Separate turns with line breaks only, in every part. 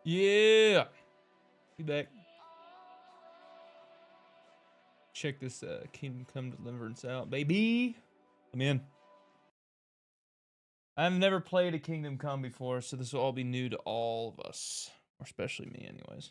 Yeah. Be back. Check this Kingdom Come Deliverance out, baby. I'm in. I've never played a Kingdom Come before, so this will all be new to all of us. Or especially me, anyways.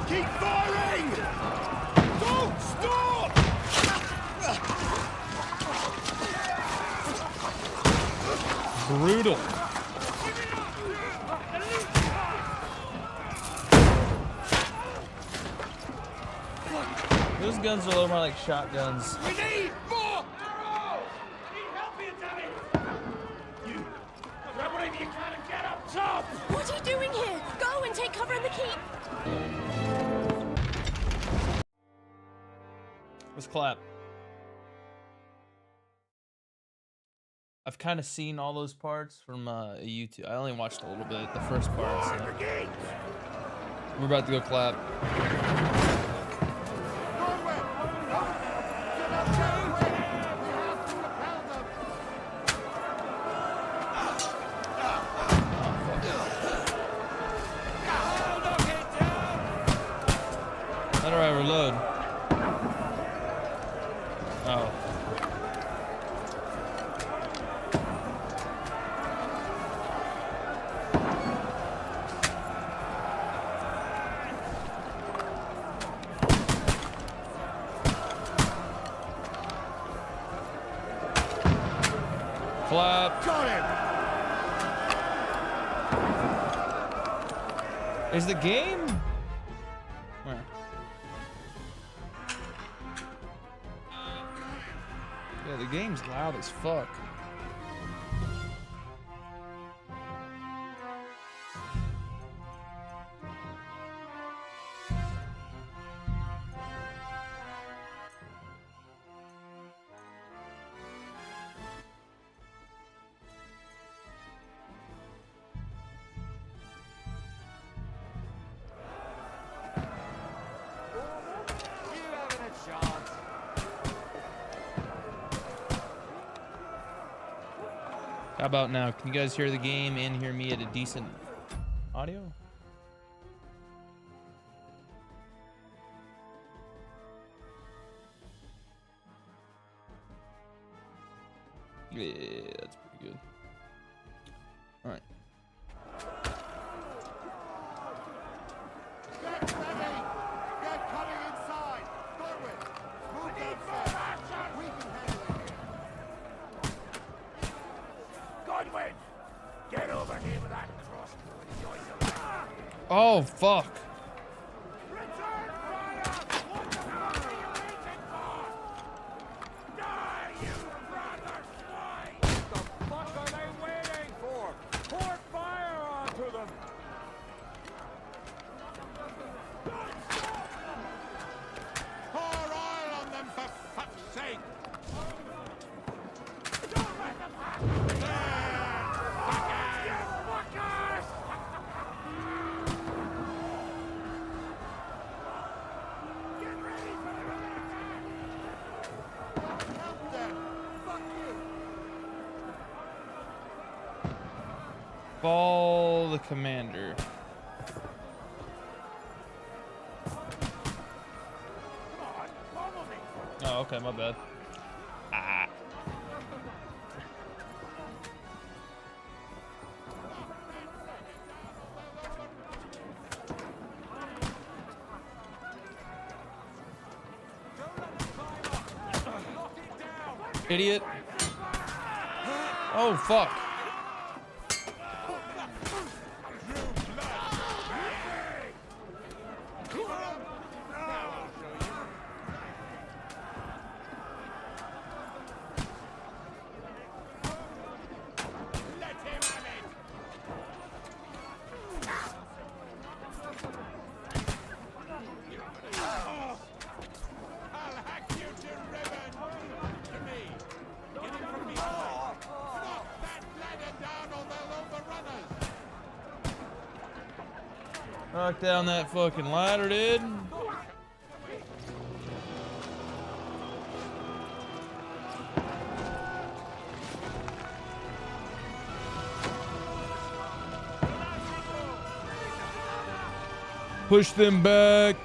Keep firing! Don't stop!
Brutal. Those guns are a little more like shotguns.
We need more arrows! Need help here, damn it! You grab whatever you can and get up top!
What are you doing here? Go and take cover in the keep.
Let's clap. I've kind of seen all those parts from YouTube. I only watched a little bit, the first part. So. We're about to go clap. How do I reload? Oh. Clap.
Got him!
Is the game? Where? Yeah, the game's loud as fuck. How about now? Can you guys hear the game and hear me at a decent audio? Yeah, that's pretty good. All right.
Get ready! Get coming inside! Forward! Move that we can handle it! Godwin! Get over here with that crossbow!
Oh, fuck.
Return fire! What the hell are you waiting for? Die, you brother swine! What the fuck are they waiting for? Pour fire onto them! Pour oil on them for fuck's sake! Don't let them happen! Fuckers! You fuckers! Get ready for the attack! Help them! Fuck you!
Fall the commander.
Come on, follow me!
Oh, okay, my bad. Ah. Idiot. Oh, fuck. Knock down that fucking ladder, dude. Push them back.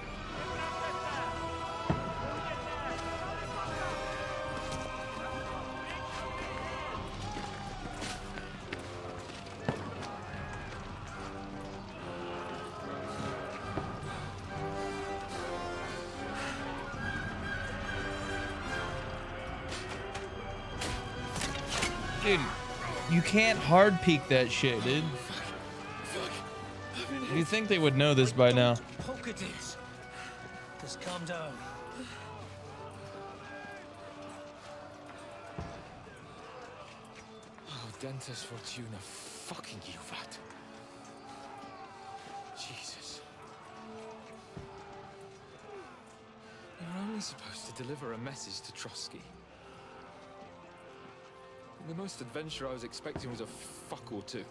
Dude, you can't hard peek that shit, dude. You'd think they would know this by now.
Poker dicks. Just calm down.
Oh, Dentes Fortuna, fucking you, Vat. Jesus. You're only supposed to deliver a message to Trotsky. The most adventure I was expecting was a fuck or two.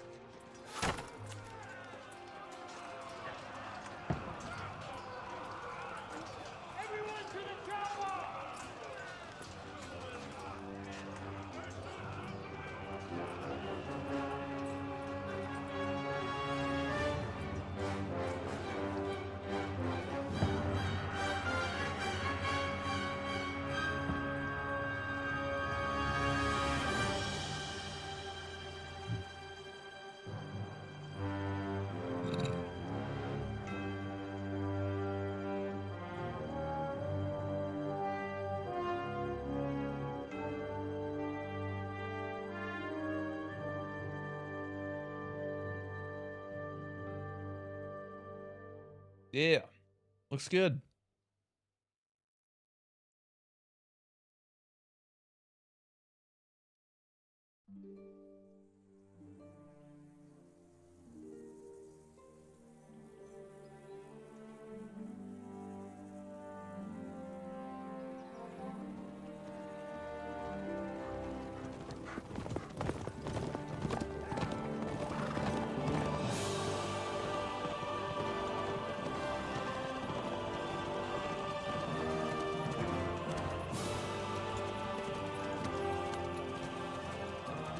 Everyone to the chopper!
Yeah. Looks good.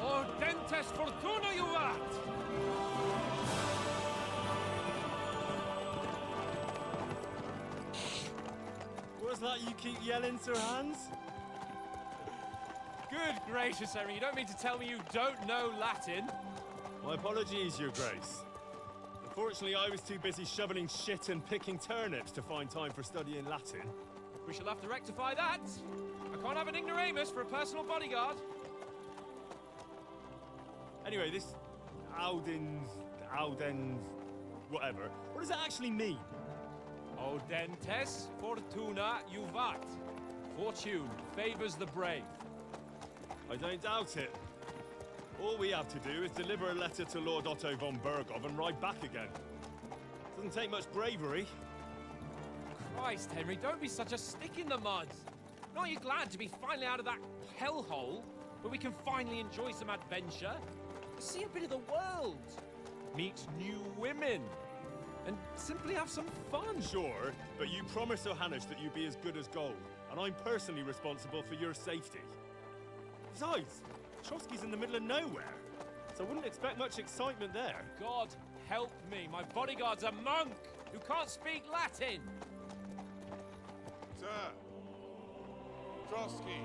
Or Dentes Fortuna, you vat!
What's that you keep yelling, Sir Hans?
Good gracious, Henry, you don't mean to tell me you don't know Latin?
My apologies, Your Grace. Unfortunately, I was too busy shoveling shit and picking turnips to find time for studying Latin.
We shall have to rectify that. I can't have an ignoramus for a personal bodyguard.
Anyway, this Audens, whatever. What does that actually mean?
O Dentes Fortuna Juvat. Fortune favors the brave.
I don't doubt it. All we have to do is deliver a letter to Lord Otto von Bergov and ride back again. Doesn't take much bravery.
Christ, Henry, don't be such a stick in the mud. Aren't you glad to be finally out of that hellhole where we can finally enjoy some adventure? See a bit of the world, meet new women, and simply have some fun.
Sure, but you promised Johannes that you'd be as good as gold, and I'm personally responsible for your safety. Besides, Trotsky's in the middle of nowhere, so I wouldn't expect much excitement there.
God help me, my bodyguard's a monk who can't speak Latin.
Sir, Trotsky.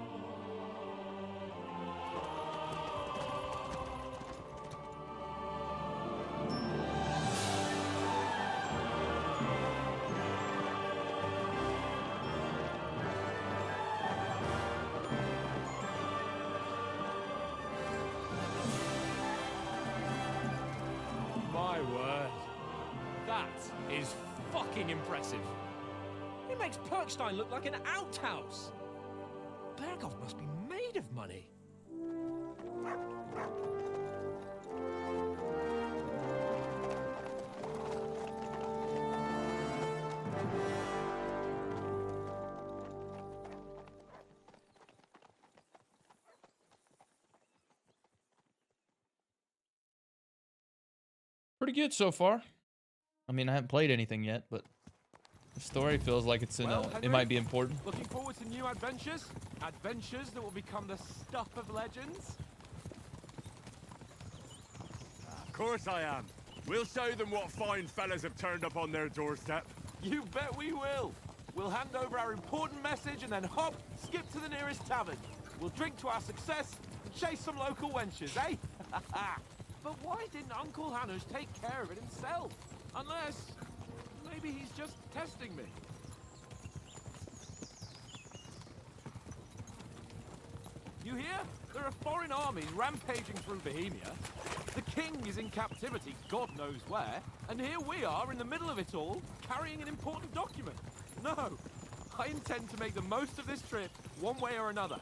is fucking impressive. It makes Perkstein look like an outhouse. Berghoff must be made of money.
Pretty good so far. I mean, I haven't played anything yet, but the story feels like it's in
Well,
it
Henry,
might be important.
Looking forward to new adventures? Adventures that will become the stuff of legends?
Of course I am. We'll show them what fine fellas have turned up on their doorstep.
You bet we will. We'll hand over our important message and then hop, skip to the nearest tavern. We'll drink to our success and chase some local wenches, eh? But why didn't Uncle Hanush take care of it himself? Unless, maybe he's just testing me. You hear? There are foreign armies rampaging through Bohemia. The king is in captivity, God knows where, and here we are in the middle of it all, carrying an important document. No, I intend to make the most of this trip, one way or another.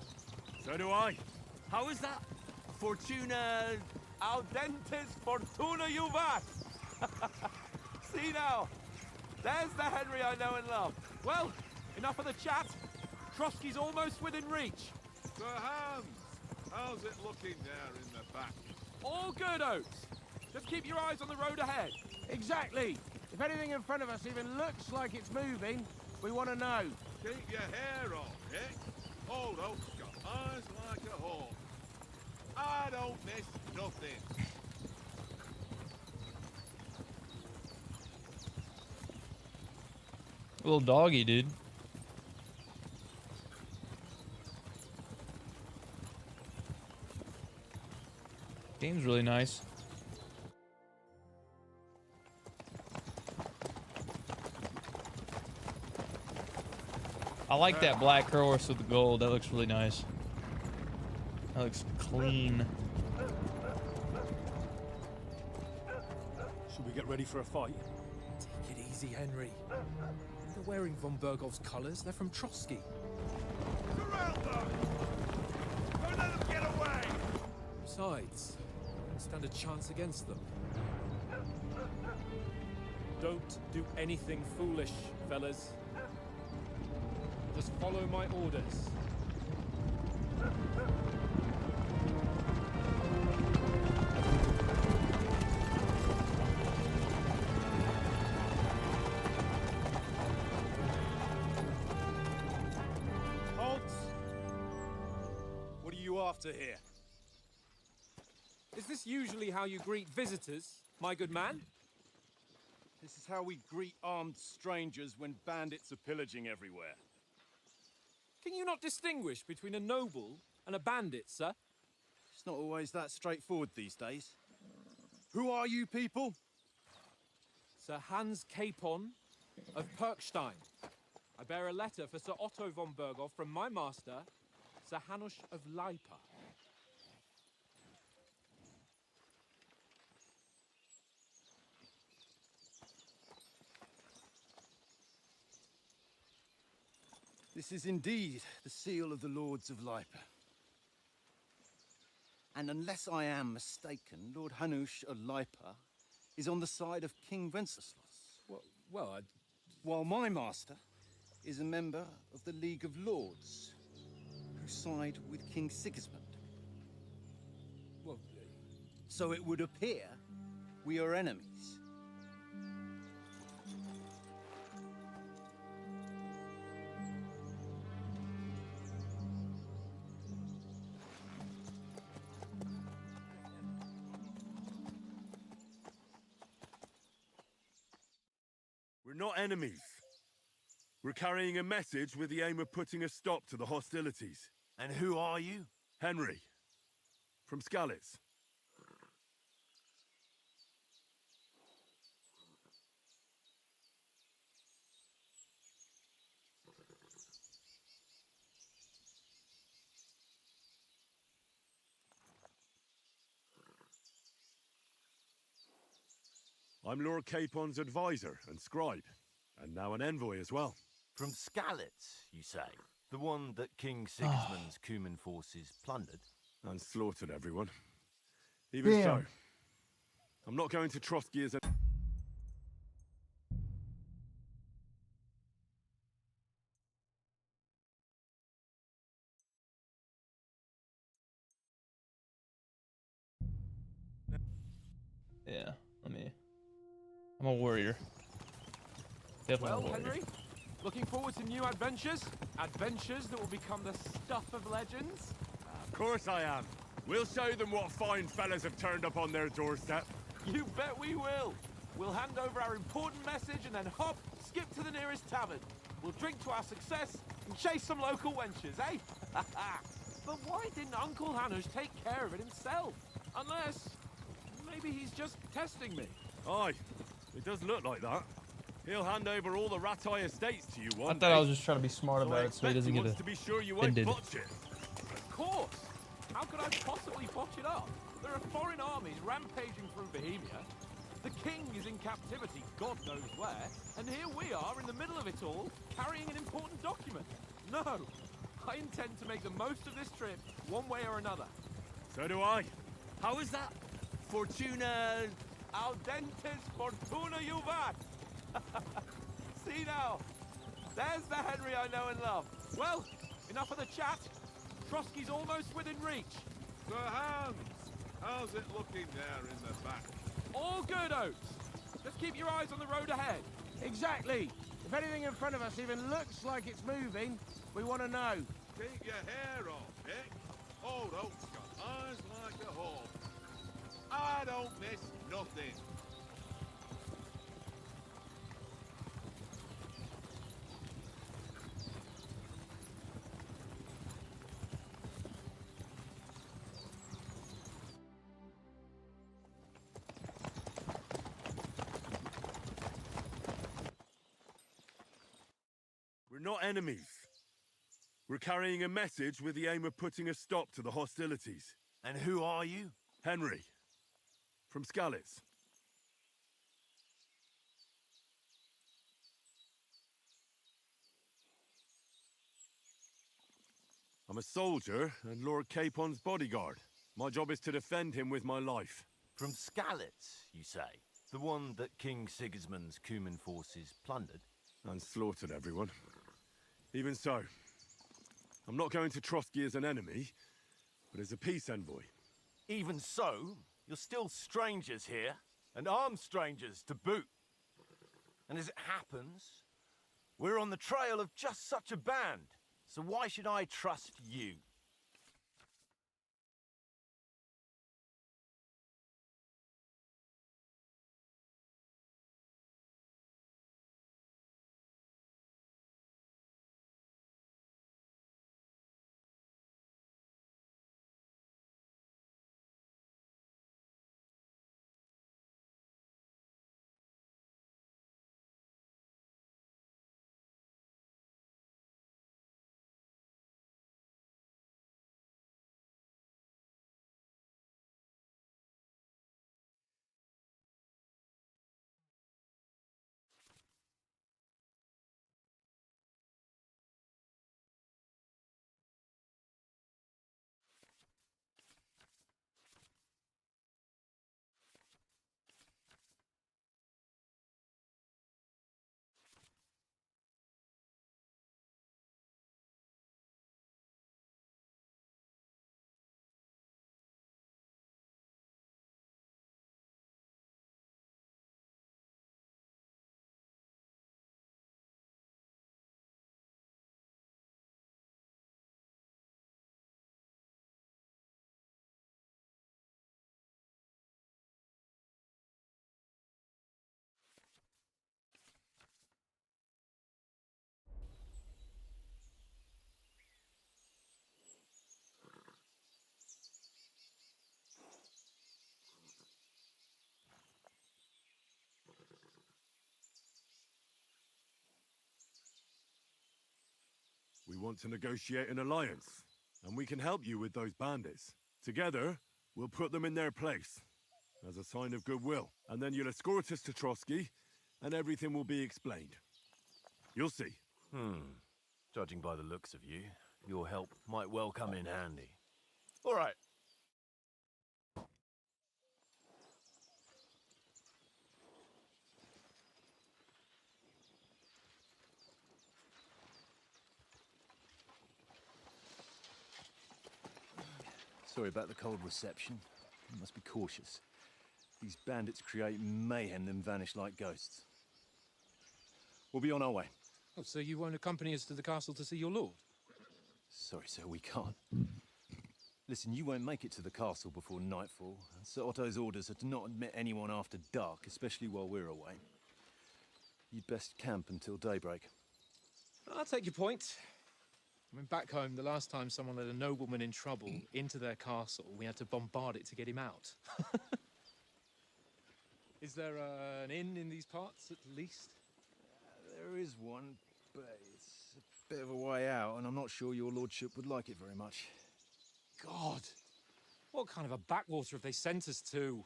So do I. How is that? Fortuna...
Audentes fortuna juvat! See now, there's the Henry I know and love. Well, enough of the chat. Trotsky's almost within reach.
Sir Hans, how's it looking there in the back?
All good, Oates. Just keep your eyes on the road ahead.
Exactly. If anything in front of us even looks like it's moving, we want to know.
Keep your hair on, Dick. Old Oak's got eyes like a hawk. I don't miss nothing.
Little doggy, dude. Game's really nice. I like that black horse with the gold. That looks really nice. That looks clean.
Should we get ready for a fight?
Take it easy, Henry. They're wearing von Berghoff's colours. They're from Trotsky.
Surround them! Don't let them get away!
Besides, don't stand a chance against them.
Don't do anything foolish, fellas. Just follow my orders.
Halt! What are you after here?
Is this usually how you greet visitors, my good man?
This is how we greet armed strangers when bandits are pillaging everywhere.
Can you not distinguish between a noble and a bandit, sir?
It's not always that straightforward these days. Who are you people?
Sir Hans Capon of Perkstein. I bear a letter for Sir Otto von Berghoff from my master, Sir Hanush of Lipa.
This is indeed the seal of the Lords of Lipa. And unless I am mistaken, Lord Hanush of Lipa is on the side of King Wenceslas.
Well,
While my master is a member of the League of Lords, who side with King Sigismund.
well,
So it would appear we are enemies.
We're not enemies. We're carrying a message with the aim of putting a stop to the hostilities.
And who are you?
Henry, from Skalitz.
I'm Lord Capon's advisor and scribe, and now an envoy as well.
From Skalitz, you say? The one that King Sigismund's Cuman forces plundered?
And slaughtered everyone. Even
Damn.
so, I'm not going to Trotsky as a...
Yeah, I'm a warrior. Definitely
Well,
a warrior.
Henry, looking forward to new adventures? Adventures that will become the stuff of legends?
Of course I am. We'll show them what fine fellas have turned up on their doorstep.
You bet we will. We'll hand over our important message and then hop, skip to the nearest tavern. We'll drink to our success and chase some local wenches, eh? But why didn't Uncle Hanush take care of it himself? Unless, maybe he's just testing me.
Aye, it does look like that. He'll hand over all the Ratai estates to you
I
one
thought I
day.
was just trying to be smart
So I
about it so he
expect
doesn't get
wants to be sure you won't
offended.
botch it.
Of course. How could I possibly botch it up? There are foreign armies rampaging through Bohemia. The king is in captivity, God knows where, and here we are in the middle of it all, carrying an important document. No, I intend to make the most of this trip, one way or another.
So do I. How is that? Fortuna...
Audentes fortuna juvat! See now, there's the Henry I know and love. Well, enough of the chat. Trotsky's almost within reach.
Sir Hans, how's it looking there in the back?
All good, Oates. Just keep your eyes on the road ahead. Exactly. If anything in front of us even looks like it's moving, we want to know.
Keep your hair off, Dick. Old Oak's got eyes like a hawk. I don't miss nothing.
We're not enemies. We're carrying a message with the aim of putting a stop to the hostilities.
And who are you?
Henry, from Skalitz. I'm a soldier and Lord Capon's bodyguard. My job is to defend him with my life.
From Skalitz, you say? The one that King Sigismund's Cuman forces plundered?
And slaughtered everyone. Even so, I'm not going to Trotsky as an enemy, but as a peace envoy.
Even so, you're still strangers here, and armed strangers to boot. And as it happens, we're on the trail of just such a band, so why should I trust you?
We want to negotiate an alliance, and we can help you with those bandits. Together, we'll put them in their place.
as a sign of goodwill. And then you'll escort us to Trotsky, and everything will be explained. You'll see.
Judging by the looks of you, your help might well come in handy. All right. Sorry about the cold reception. You must be cautious. These bandits create mayhem then vanish like ghosts. We'll be on our way.
Oh, so you won't accompany us to the castle to see your lord?
Sorry, sir, we can't. Listen, you won't make it to the castle before nightfall. Sir Otto's orders are to not admit anyone after dark, especially while we're away. You'd best camp until daybreak.
I'll take your point. I mean, back home, the last time someone let a nobleman in trouble into their castle, we had to bombard it to get him out. Is there an inn in these parts, at least?
There is one, but it's a bit of a way out, and I'm not sure your lordship would like it very much.
God! What kind of a backwater have they sent us to?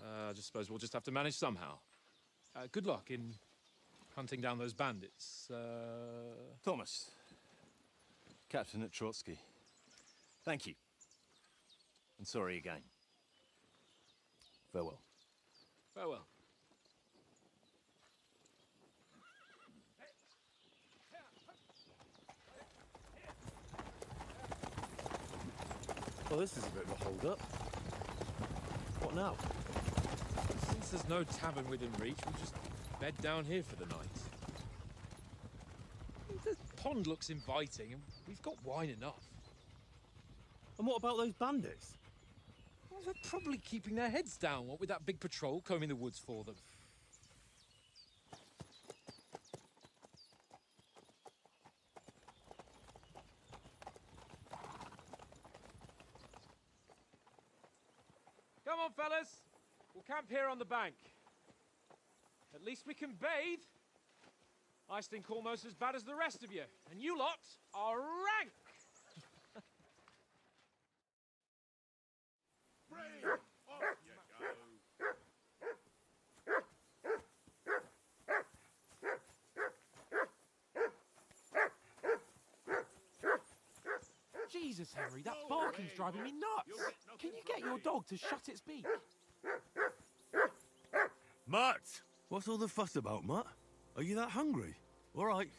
I just suppose we'll just have to manage somehow. Good luck in hunting down those bandits.
Thomas, captain at Trotsky. Thank you. And sorry again. Farewell.
Farewell.
Well, this is a bit of a hold-up. What now?
Since there's no tavern within reach, we'll just bed down here for the night. The pond looks inviting, and we've got wine enough.
And what about those bandits?
Well, they're probably keeping their heads down, what with that big patrol combing the woods for them. Come on, fellas. We'll camp here on the bank. At least we can bathe. I stink almost as bad as the rest of you, and you lot are rank!
Free! Off you go!
Jesus, Henry, that barking's driving me nuts. Can you get your dog to shut its beak?
Mutt! What's all the fuss about, Mutt? Are you that hungry? All right.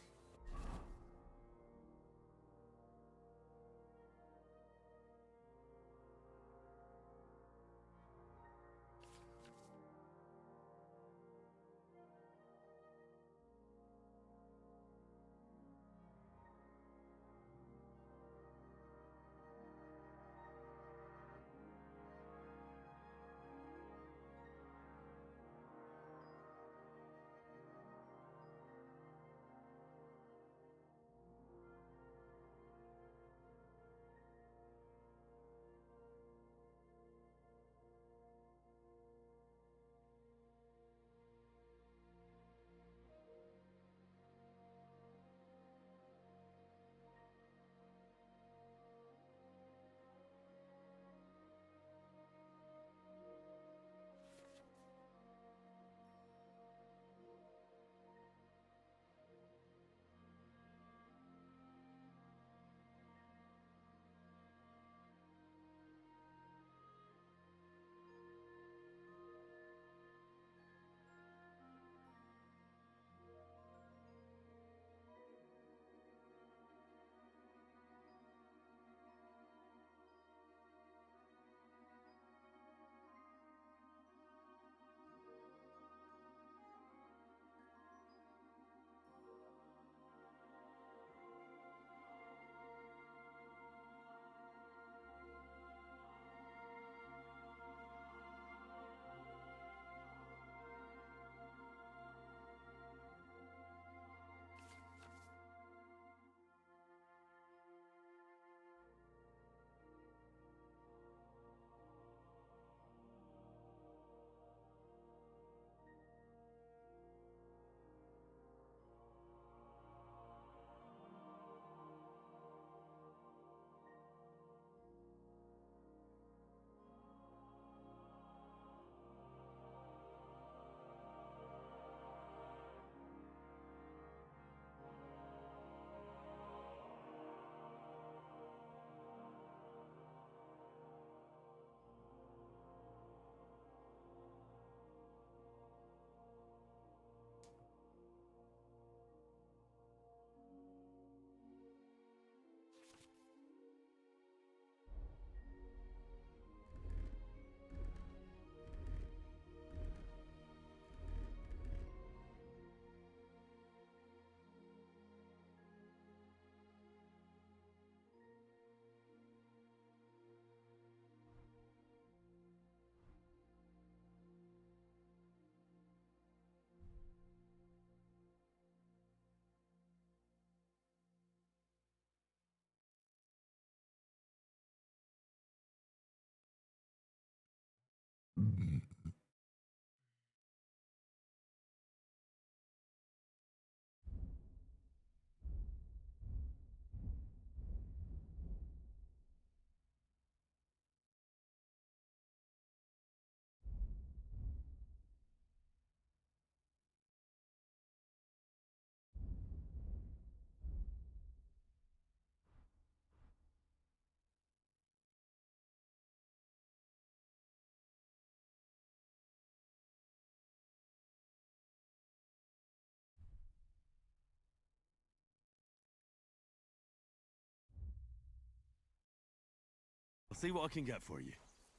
I'll see what I can get for you.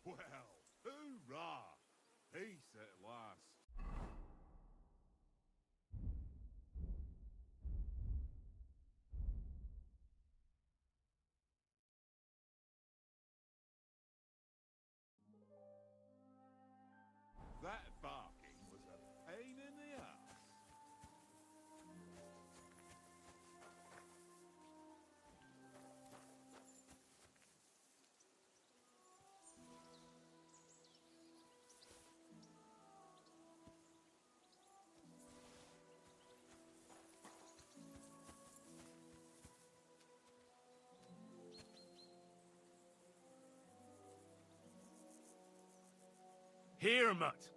Well, hoorah! Peace at last. That barking was a pain in the ass.
Here, mutt.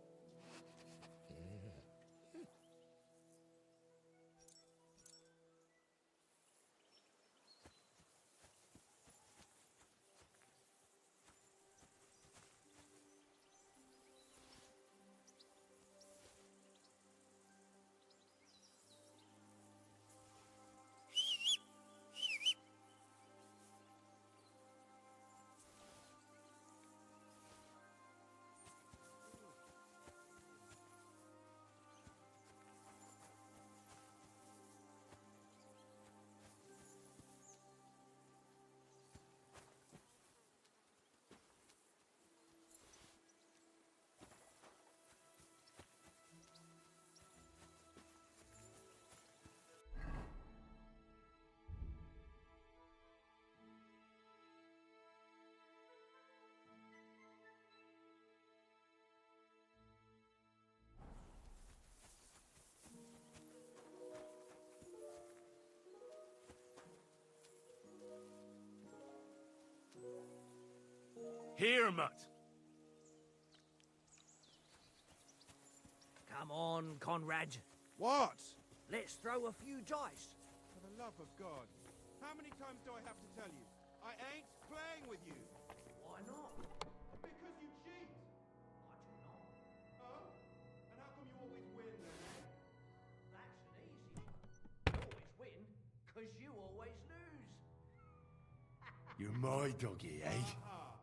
Here, mutt.
Come on, Conrad.
What?
Let's throw a few dice.
For the love of God. How many times do I have to tell you? I ain't playing with you.
Why not?
Because you cheat.
I do not.
Oh? And how come you always win then, eh?
That's an easy one. You always win, because you always lose.
You're my doggy, eh?
Ah,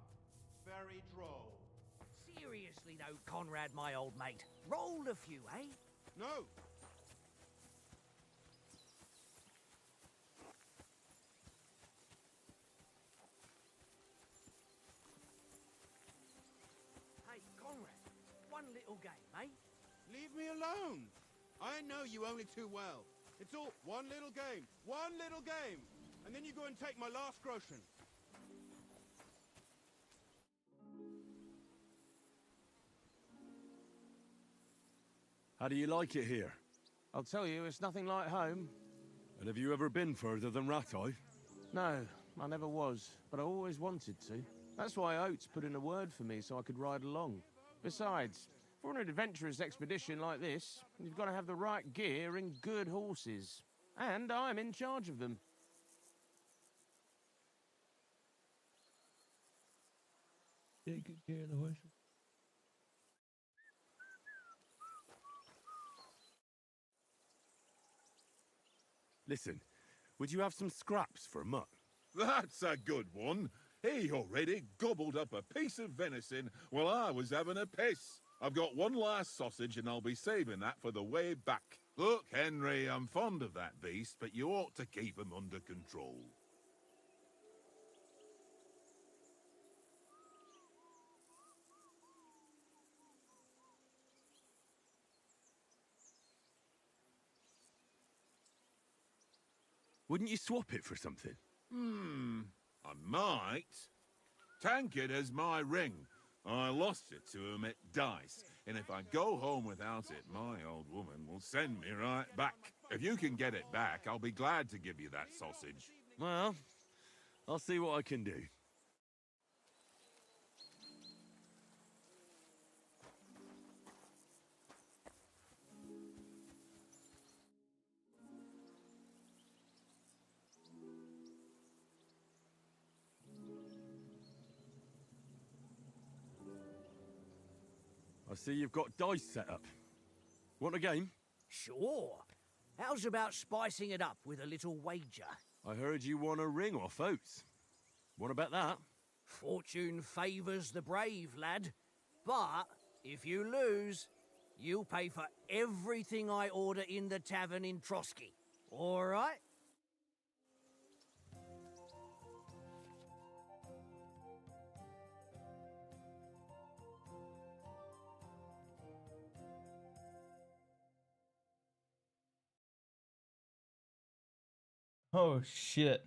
very droll.
Seriously though, Conrad, my old mate. Roll a few, eh?
No.
Hey, Conrad, one little game, eh?
Leave me alone. I know you only too well. It's all one little game. One little game. And then you go and take my last groschen.
How do you like it here?
I'll tell you, it's nothing like home.
And have you ever been further than Rattay?
No, I never was, but I always wanted to. That's why Oates put in a word for me so I could ride along. Besides, for an adventurous expedition like this, you've got to have the right gear and good horses. And I'm in charge of them.
Take good care of the horses.
Listen, would you have some scraps for Mutt?
That's a good one. He already gobbled up a piece of venison while I was having a piss. I've got one last sausage and I'll be saving that for the way back. Look, Henry, I'm fond of that beast, but you ought to keep him under control.
Wouldn't you swap it for something?
I might. Tankard has my ring, I lost it to him at dice, and if I go home without it, my old woman will send me right back. If you can get it back, I'll be glad to give you that sausage.
Well, I'll see what I can do. I see you've got dice set up. Want a game?
Sure. How's about spicing it up with a little wager?
I heard you won a ring off Oates. What about that?
Fortune favours the brave, lad. But if you lose, you'll pay for everything I order in the tavern in Trotsky. All right?
Oh shit.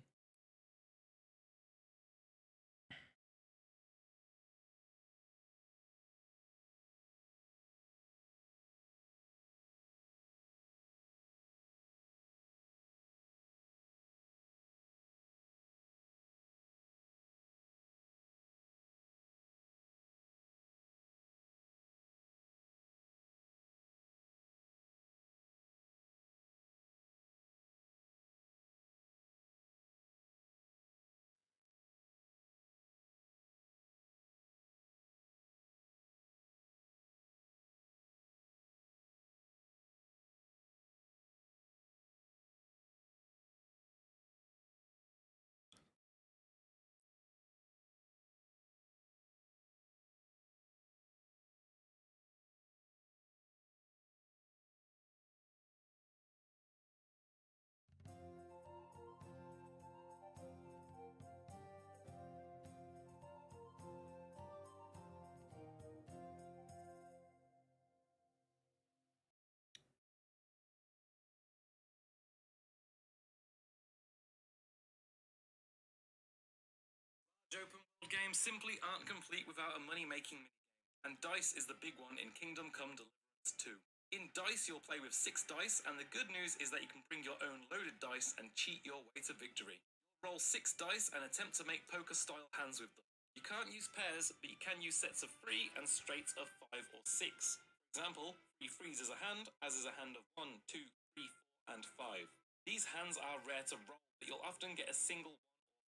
Open world games simply aren't complete without a money-making minigame, and dice is the big one in Kingdom Come Deliverance 2. In dice, you'll play with 6 dice, and the good news is that you can bring your own loaded dice and cheat your way to victory. Roll 6 dice and attempt to make poker-style hands with them. You can't use pairs, but you can use sets of 3 and straights of 5 or 6. For example, 3 frees is a hand, as is a hand of 1, 2, 3, 4, and 5. These hands are rare to roll, but you'll often get a single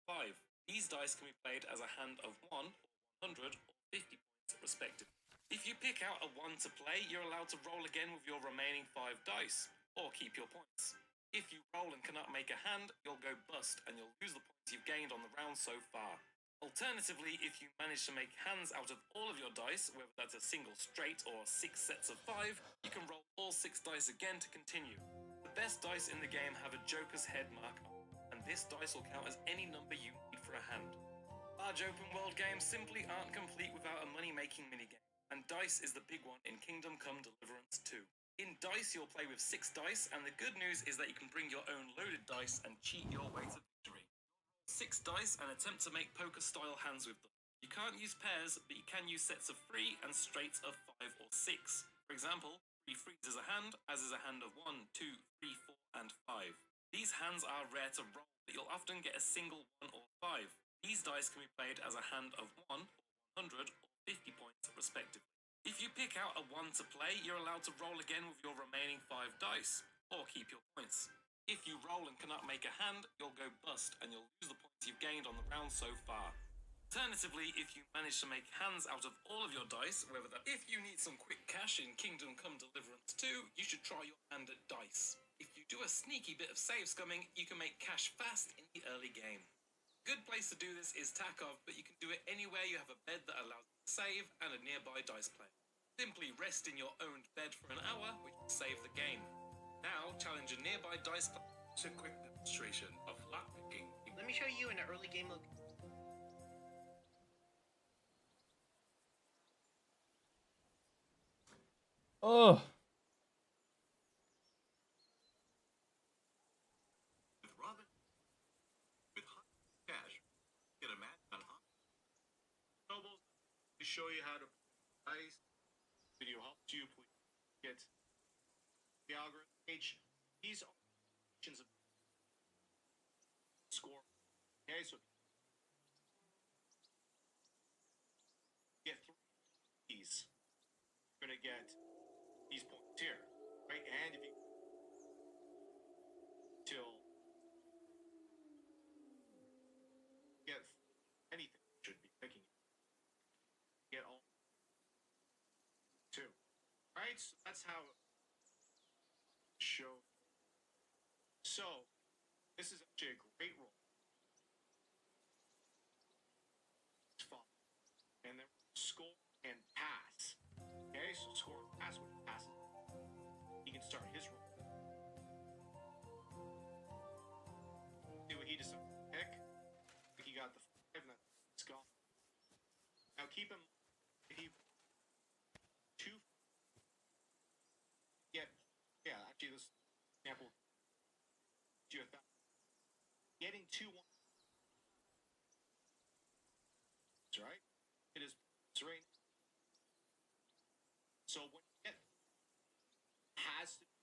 1 or 5. These dice can be played as a hand of 1, or 100, or 50 points, respectively. If you pick out a 1 to play, you're allowed to roll again with your remaining 5 dice, or keep your points. If you roll and cannot make a hand, you'll go bust, and you'll lose the points you've gained on the round so far. Alternatively, if you manage to make hands out of all of your dice, whether that's a single straight or 6 sets of 5, you can roll all 6 dice again to continue. The best dice in the game have a Joker's head mark on, and this dice will count as any number you need for a hand. Large open world games simply aren't complete without a money-making minigame, and dice is the big one in Kingdom Come Deliverance 2. In dice, you'll play with 6 dice, and the good news is that you can bring your own loaded dice and cheat your way to victory. 6 dice and attempt to make poker-style hands with them. You can't use pairs, but you can use sets of 3 and straights of 5 or 6. For example, 3 frees is a hand, as is a hand of 1, 2, 3, 4, and 5. These hands are rare to roll, but you'll often get a single 1 or 5. These dice can be played as a hand of 1, or 100, or 50 points, respectively. If you pick out a 1 to play, you're allowed to roll again with your remaining 5 dice, or keep your points. If you roll and cannot make a hand, you'll go bust, and you'll lose the points you've gained on the round so far. Alternatively, if you manage to make hands out of all of your dice, whether that if you need some quick cash in Kingdom Come Deliverance 2, you should try your hand at dice. If you do a sneaky bit of save scumming, you can make cash fast in the early game. Good place to do this is Tarkov, but you can do it anywhere you have a bed that allows you to save and a nearby dice player. Simply rest in your owned bed for an hour, which will save the game. Now, challenge a nearby dice player to a quick demonstration of lockpicking.
Let me show you an early game look.
Oh.
With Robin, with hot cash, get a match on hot nobles, show you how to dice. Video helps you please get the algorithm page. These are options of score. Okay, so get 3 these. You're gonna get these points here, right? And if you till get anything, should be picking it. Get all 2. Right? So that's how it show. So this is actually a great roll. It's fun. And then score and pass. Okay, so score and pass when he passes. He can start his roll. See what he decided to pick. He got the 5 and that's gone. Now keep him he 2 yeah, actually this example do a getting 2 1. That's right. It is right. So when you get has to be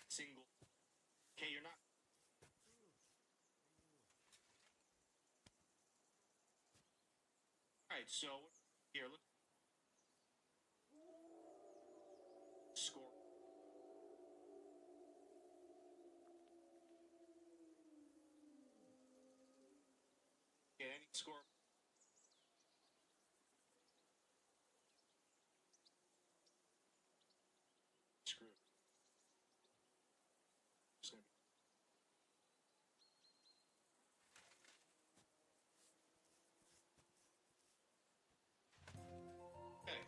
single. Okay, you're not. All right, so here look. Score. Get any score. Screw it. Just gonna be. Okay.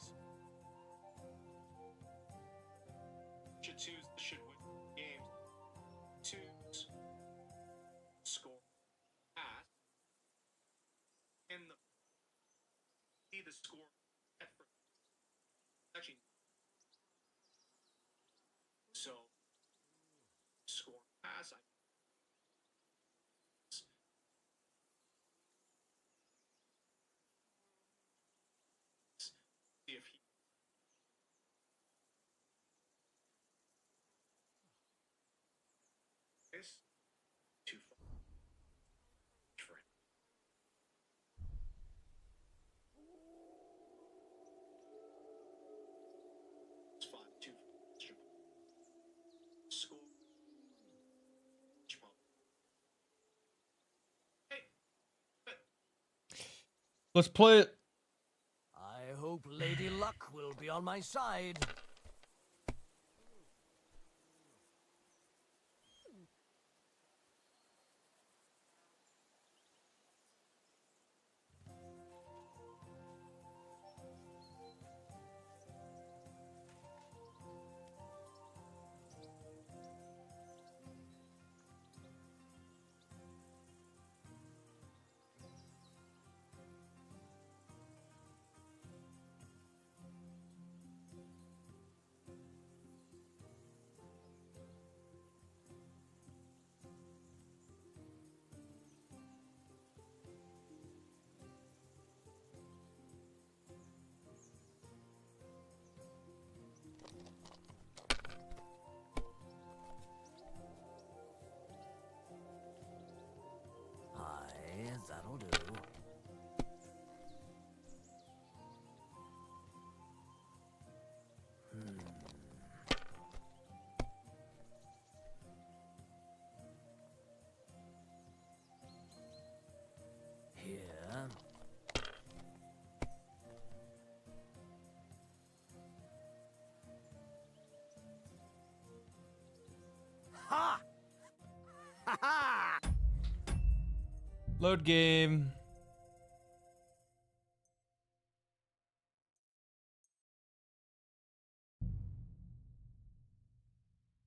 Should choose. Should win games. Choose. Score. Pass. And the see the score at first. Actually, so score pass. I see if he is too far for him. It's 5-2. Score. Hey, but
Let's play it.
I hope Lady Luck will be on my side. Aye, that'll do. Here. Ha! Ha ha!
Load game.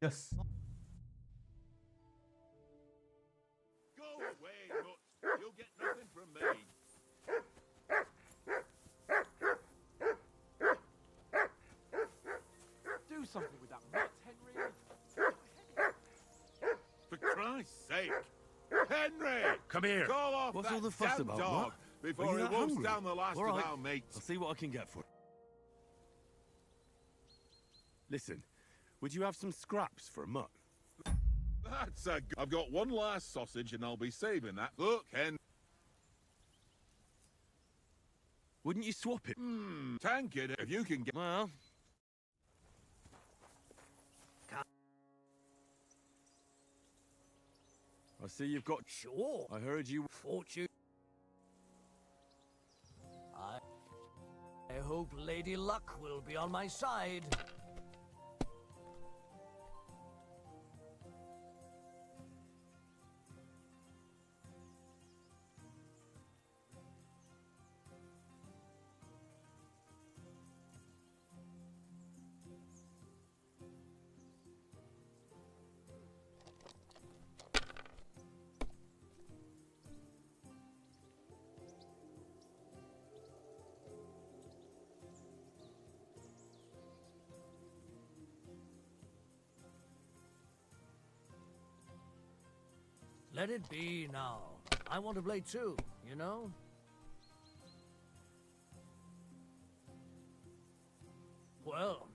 Yes.
Go away, Nut. You'll get nothing from me.
Do something with that nut, Henry.
For Christ's sake. Henry!
Come here.
Call off
What's
that
all the fuss
damn
about,
dog.
what?
before he
that
wolfs
hungry?
down the last
All
of
right.
our mates.
I'll see what I can get for. Listen, would you have some scraps for a mutt?
That's a I've got one last sausage and I'll be saving that. Look, Henry.
Wouldn't you swap it?
Tank it if you can get.
Well, I see you've got.
Sure.
I heard you.
Fortune. I hope Lady Luck will be on my side. Let it be now. I want to play too, you know? Well,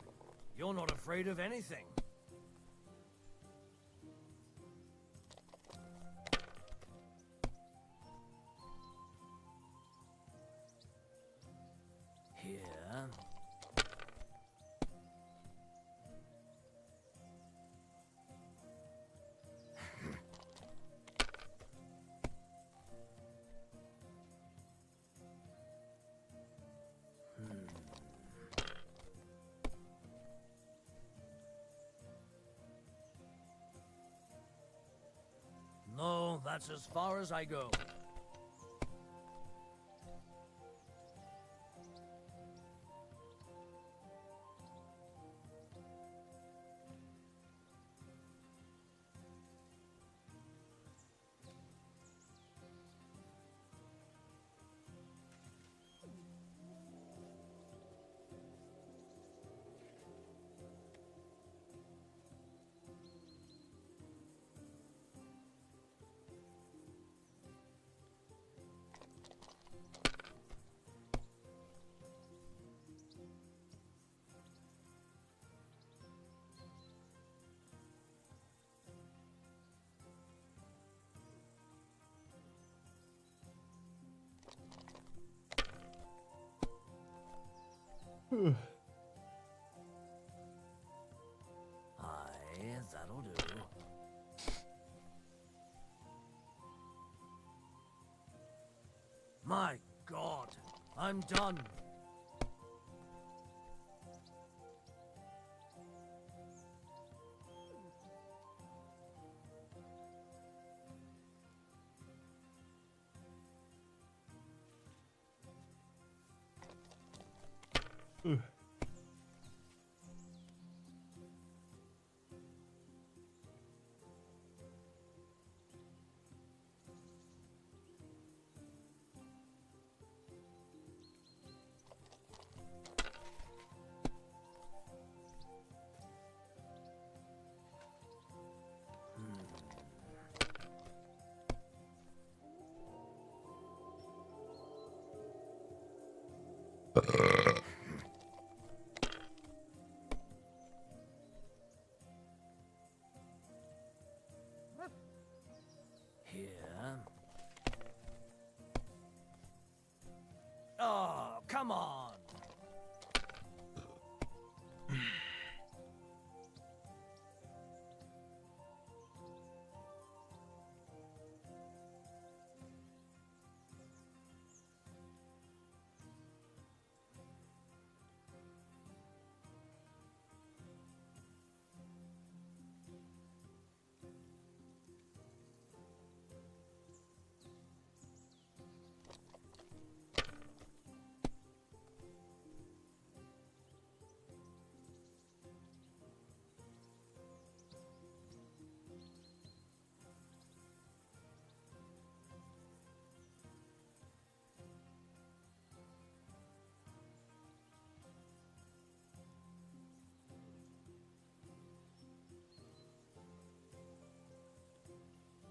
you're not afraid of anything. Here. No, that's as far as I go. Aye, that'll do. My God, I'm done. Here. Oh, come on.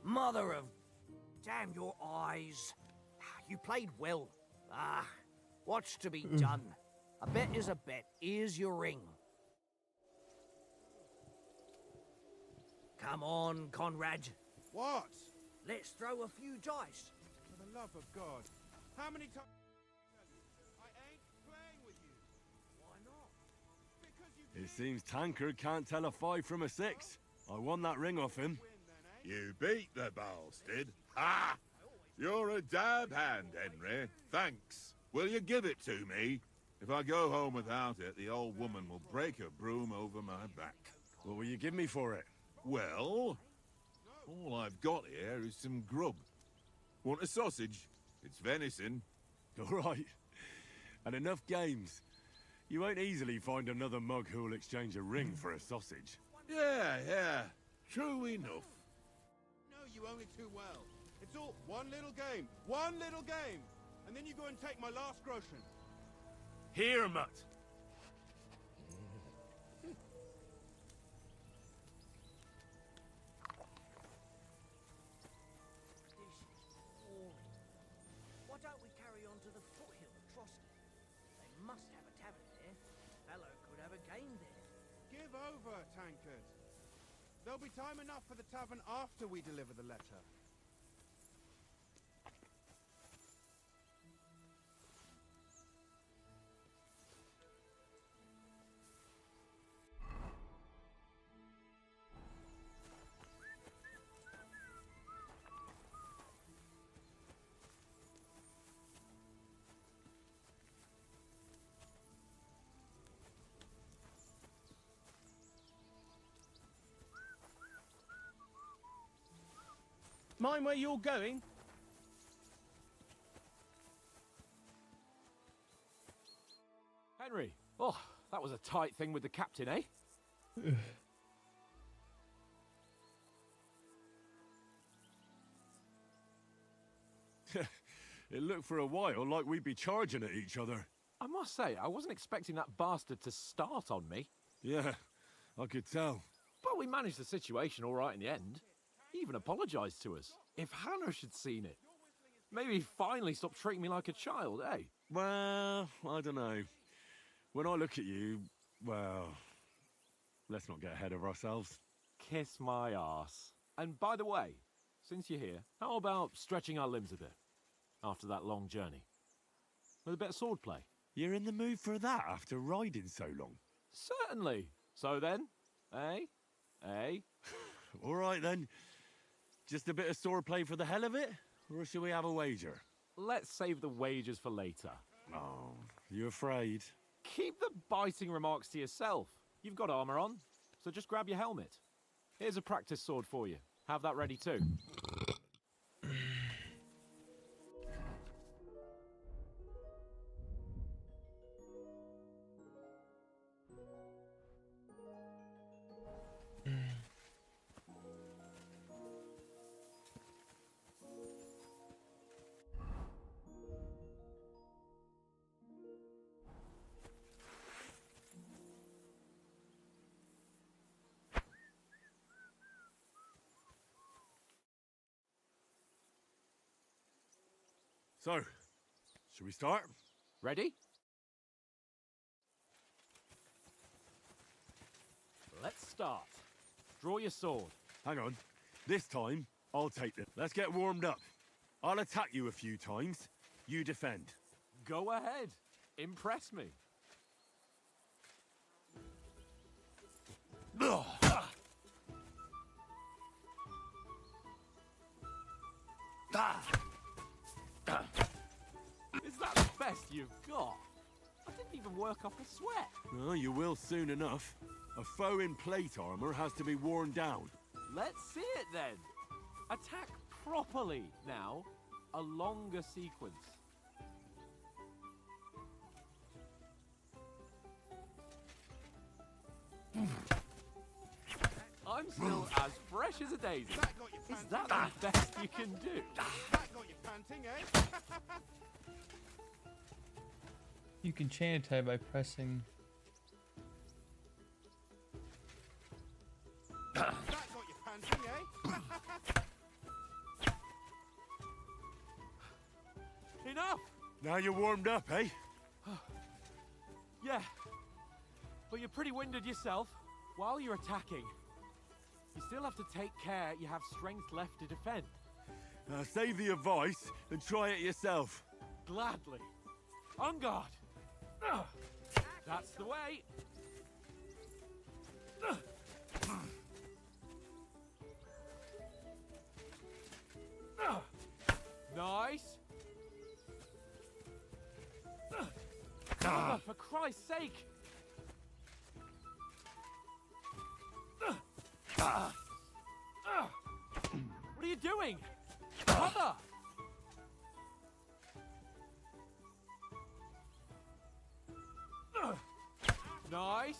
Mother of... Damn your eyes. You played well. What's to be done? A bet is a bet. Here's your ring. Come on, Conrad.
What?
Let's throw a few dice.
For the love of God. How many times... I ain't playing with you.
Why not?
Because you
It seems Tankard can't tell a 5 from a 6. I won that ring off him.
You beat the bastard. Ha! You're a dab hand, Henry. Thanks. Will you give it to me? If I go home without it, the old woman will break her broom over my back.
What will you give me for it?
Well, all I've got here is some grub. Want a sausage? It's venison.
All right. And enough games. You won't easily find another mug who'll exchange a ring for a sausage.
Yeah. True enough.
know you only too well. It's all one little game. One little game. And then you go and take my last groschen.
Here, mutt.
Why don't we carry on to the foothill of Trotsky? They must have a tavern there. Fellow could have a game there.
Give over, Tankard. There'll be time enough for the tavern after we deliver the letter.
Mind where you're going? Henry. Oh, that was a tight thing with the captain, eh?
It looked for a while like we'd be charging at each other.
I must say, I wasn't expecting that bastard to start on me.
Yeah, I could tell.
But we managed the situation all right in the end. He even apologised to us. If Hannah had seen it, maybe he'd finally stop treating me like a child, eh?
Well, I don't know. When I look at you, well, let's not get ahead of ourselves.
Kiss my arse. And by the way, since you're here, how about stretching our limbs a bit after that long journey? With a bit of swordplay.
You're in the mood for that after riding so long?
Certainly. So then, eh? Eh?
All right then. Just a bit of swordplay for the hell of it? Or shall we have a wager?
Let's save the wagers for later.
Oh, you afraid?
Keep the biting remarks to yourself. You've got armor on, so just grab your helmet. Here's a practice sword for you. Have that ready too.
So, shall we start?
Ready? Let's start. Draw your sword.
Hang on. This time, I'll take it. Let's get warmed up. I'll attack you a few times. You defend.
Go ahead. Impress me. Is that the best you've got? I didn't even work up a sweat.
Oh, you will soon enough. A foe in plate armor has to be worn down.
Let's see it then. Attack properly now. A longer sequence. I'm still as fresh as a daisy.
That got you
Is
panting?
that the best you can do?
That got you panting, eh?
You can chain attack by pressing.
That got you panting, eh?
Now you're warmed up, eh?
Yeah. But you're pretty winded yourself. While you're attacking, you still have to take care you have strength left to defend.
Now save the advice and try it yourself.
Gladly. On guard. That's the way. Nice. For Christ's sake. What are you doing? Cover! Nice.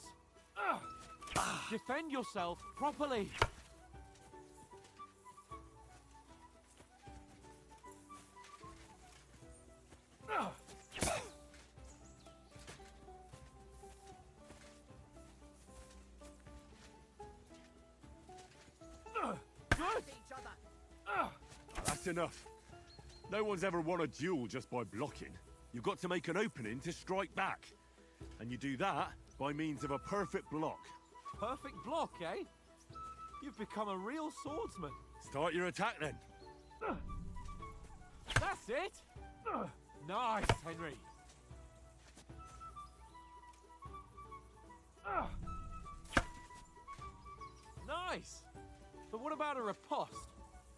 Defend yourself properly. Good.
That's enough. No one's ever won a duel just by blocking. You've got to make an opening to strike back. And you do that by means of a perfect block.
Perfect block, eh? You've become a real swordsman.
Start your attack then.
That's it. Nice, Henry. Nice. But what about a riposte?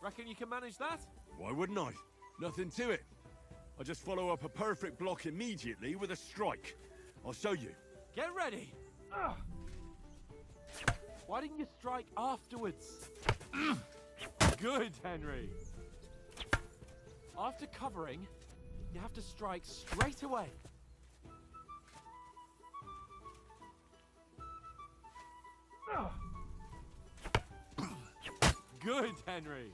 Reckon you can manage that?
Why wouldn't I? Nothing to it. I just follow up a perfect block immediately with a strike. I'll show you.
Get ready. Why didn't you strike afterwards? Good, Henry. After covering, you have to strike straight away. Good, Henry.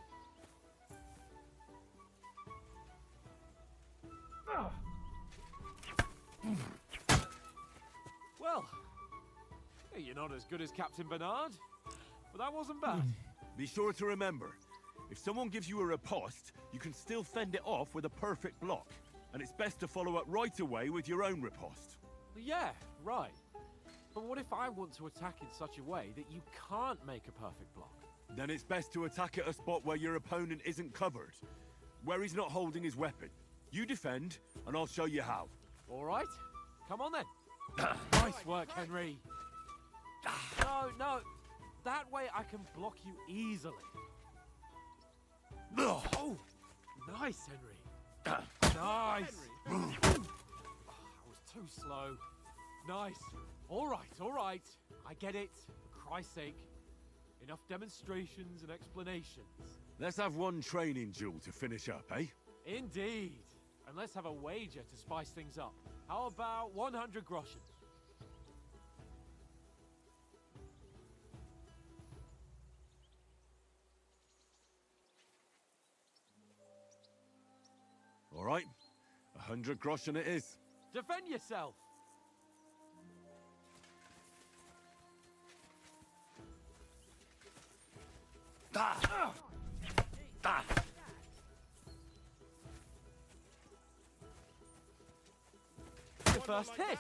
Well, hey, you're not as good as Captain Bernard, but that wasn't bad.
Be sure to remember, if someone gives you a riposte, you can still fend it off with a perfect block. And it's best to follow up right away with your own riposte.
Yeah, right. But what if I want to attack in such a way that you can't make a perfect block?
Then it's best to attack at a spot where your opponent isn't covered, where he's not holding his weapon. You defend, and I'll show you how.
All right, come on then. Nice work, Henry. No, that way I can block you easily. Oh, nice, Henry. Nice. I was too slow. Nice. All right. I get it. For Christ's sake. Enough demonstrations and explanations.
Let's have one training duel to finish up, eh?
Indeed. And let's have a wager to spice things up. How about 100 groschen?
All right. 100 groschen it is.
Defend yourself. The first hit.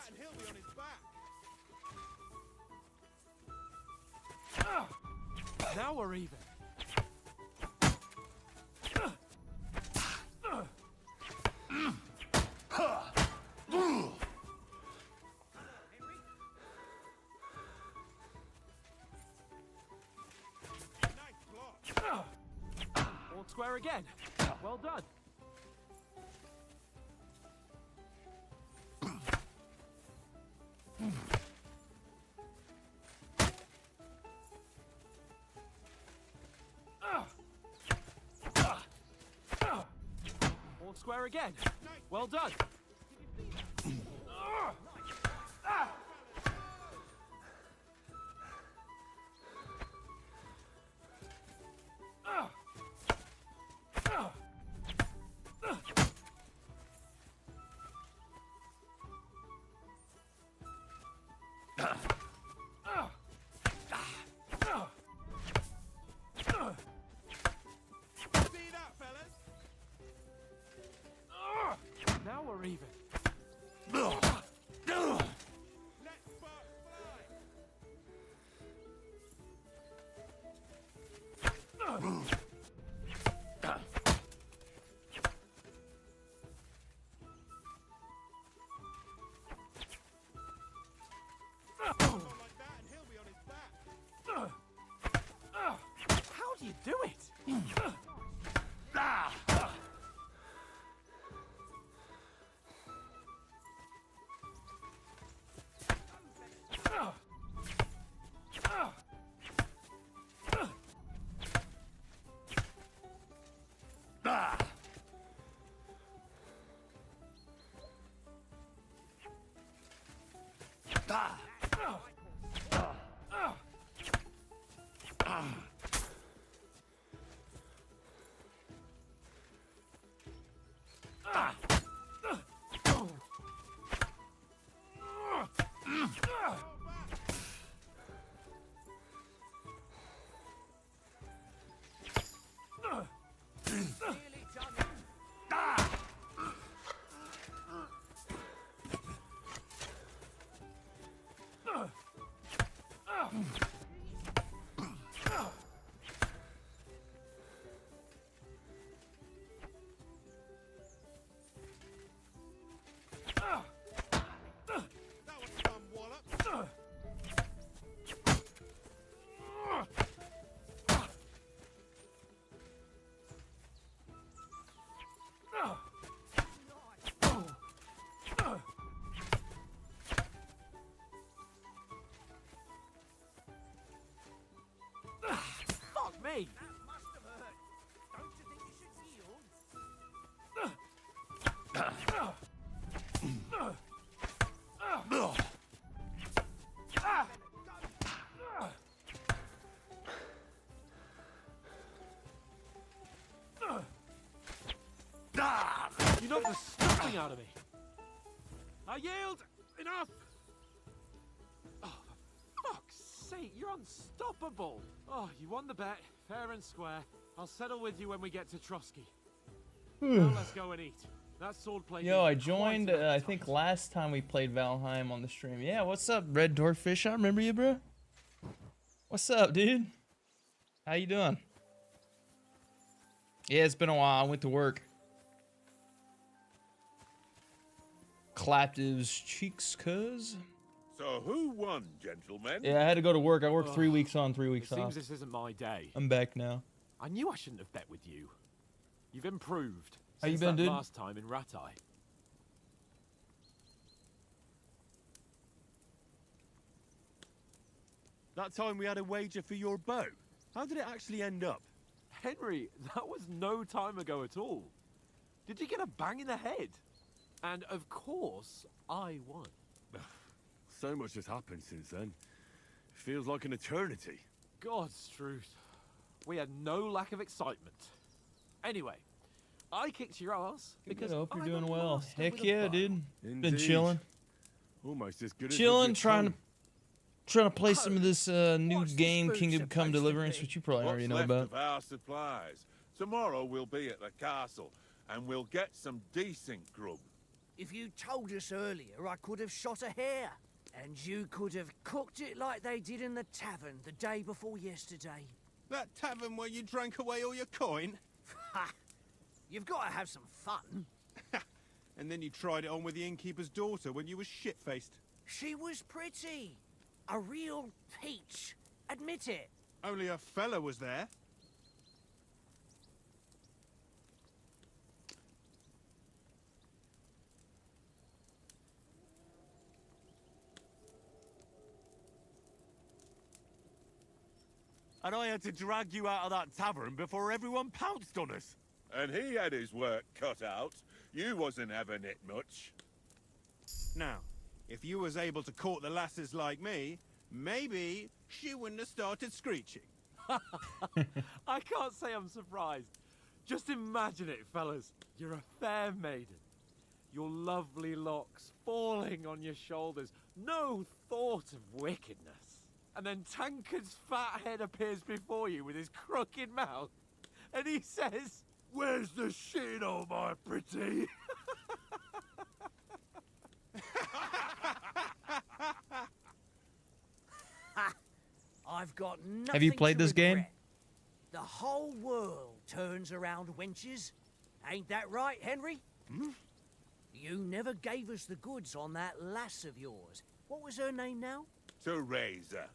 Now we're even. All square again. Well done. All square again. Well done. Now we're even. Hey!
That must have hurt. Don't you think you should yield?
You knocked the stuffing out of me. I yield. Enough. Oh, for fuck's sake, you're unstoppable. Oh, you won the bet, fair and square. I'll settle with you when we get to Trotsky. Now let's go and eat. That swordplay.
Yo, I joined, I think last time we played Valheim on the stream. Yeah, what's up, Red Dwarffish? I remember you, bro. What's up, dude? How you doing? Yeah, it's been a while. I went to work. Clapped his cheeks, cuz.
So who won, gentlemen?
Yeah, I had to go to work. I worked 3 weeks on, 3 weeks
It seems
off.
this isn't my day.
I'm back now.
I knew I shouldn't have bet with you. You've improved.
How you
since
been,
that
dude?
last time in Ratai.
That time we had a wager for your bow. How did it actually end up?
Henry, that was no time ago at all. Did you get a bang in the head? And of course, I won.
So much has happened since then. Feels like an eternity.
God's truth. We had no lack of excitement. Anyway, I kicked your ass because
I hope you're
I'm
doing
a
well.
master
Heck
with a
yeah,
bow.
dude. Been
Indeed.
chilling.
Almost as good as
Chilling,
with your
trying
tongue.
to play some of this new
What's the
game,
spoon
Kingdom Come
supposed to
Deliverance,
be?
which you probably already
What's
know
left
about.
of our supplies? Tomorrow we'll be at the castle, and we'll get some decent grub.
If you told us earlier, I could have shot a hare. And you could have cooked it like they did in the tavern the day before yesterday.
That tavern where you drank away all your coin?
Ha! You've got to have some fun.
And then you tried it on with the innkeeper's daughter when you were shit-faced.
She was pretty. A real peach. Admit it.
Only a fella was there.
And I had to drag you out of that tavern before everyone pounced on us.
And he had his work cut out. You wasn't having it much.
Now, if you was able to court the lasses like me, maybe she wouldn't have started screeching.
I can't say I'm surprised. Just imagine it, fellas. You're a fair maiden. Your lovely locks falling on your shoulders. No thought of wickedness. And then Tankard's fat head appears before you with his crooked mouth. And he says, "Where's the shit, oh my pretty?"
I've got nothing
Have you played
to
this game?
regret. The whole world turns around wenches. Ain't that right, Henry?
Hmm?
You never gave us the goods on that lass of yours. What was her name now?
Teresa.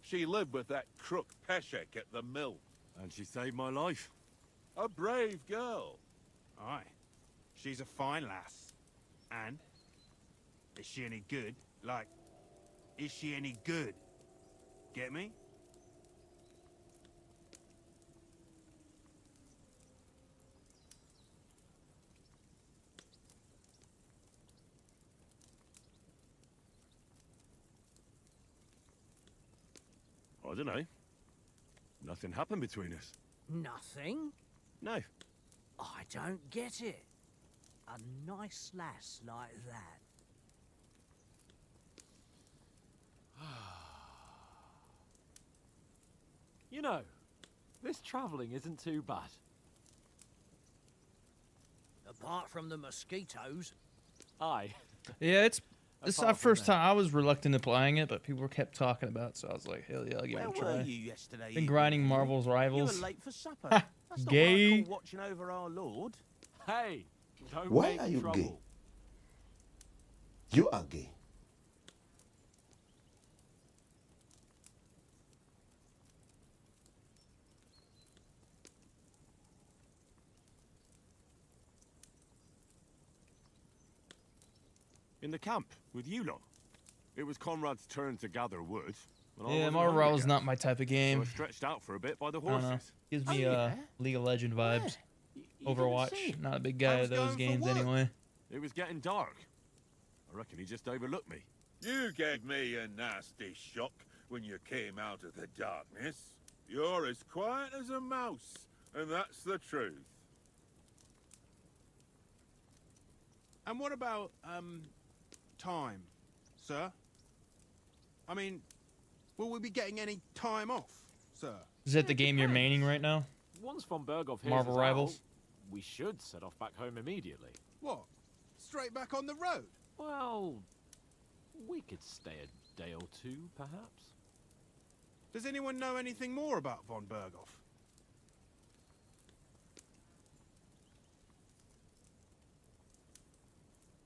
She lived with that crook Peshek at the mill.
And she saved my life.
A brave girl.
Aye. She's a fine lass. And? Is she any good? Like, is she any good? Get me?
I don't know. Nothing happened between us.
Nothing?
No.
I don't get it. A nice lass like that.
You know, this travelling isn't too bad.
Apart from the mosquitoes.
Aye.
Yeah, it's this is our
Apart from
first
that.
time. I was reluctant to playing it, but people kept talking about it, so I was like, hell yeah, I'll give it a try.
yesterday?
Been grinding Marvel's
You were
Rivals.
late for supper.
Ha,
That's not
gay.
what I call watching over our Lord.
Hey, don't
Why
make
are you
trouble.
gay? You are gay.
In the camp, with you lot. It was Conrad's turn to gather wood. and I
Yeah,
wasn't
Marvel
hungry
Rivals
yet.
not my type of
So I
game.
stretched out for a bit by the
I don't know.
horses.
Gives
Oh,
me
yeah?
League of Legend vibes.
You didn't
Overwatch.
say.
Not a big
I
guy
was
of those
going for
games
work.
anyway.
It was getting dark. I reckon he just overlooked me.
You gave me a nasty shock when you came out of the darkness. You're as quiet as a mouse, and that's the truth.
And what about, time, sir? I mean, will we be getting any time off, sir?
Is that the game you're maining right now?
Once von Berghoff hears
Marvel
us
Rivals?
out, we should set off back home immediately.
What? Straight back on the road?
Well, we could stay a day or two, perhaps.
Does anyone know anything more about von Berghoff?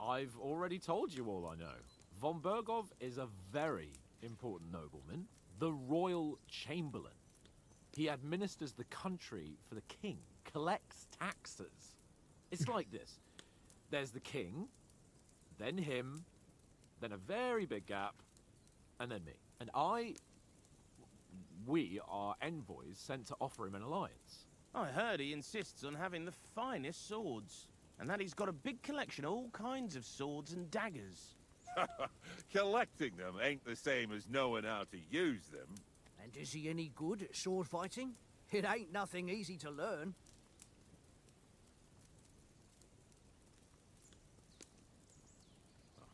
I've already told you all I know. Von Berghoff is a very important nobleman, the Royal Chamberlain. He administers the country for the king, collects taxes. It's like this. There's the king, then him, then a very big gap, and then me. And we are envoys sent to offer him an alliance.
I heard he insists on having the finest swords, and that he's got a big collection of all kinds of swords and daggers.
Collecting them ain't the same as knowing how to use them.
And is he any good at sword fighting? It ain't nothing easy to learn.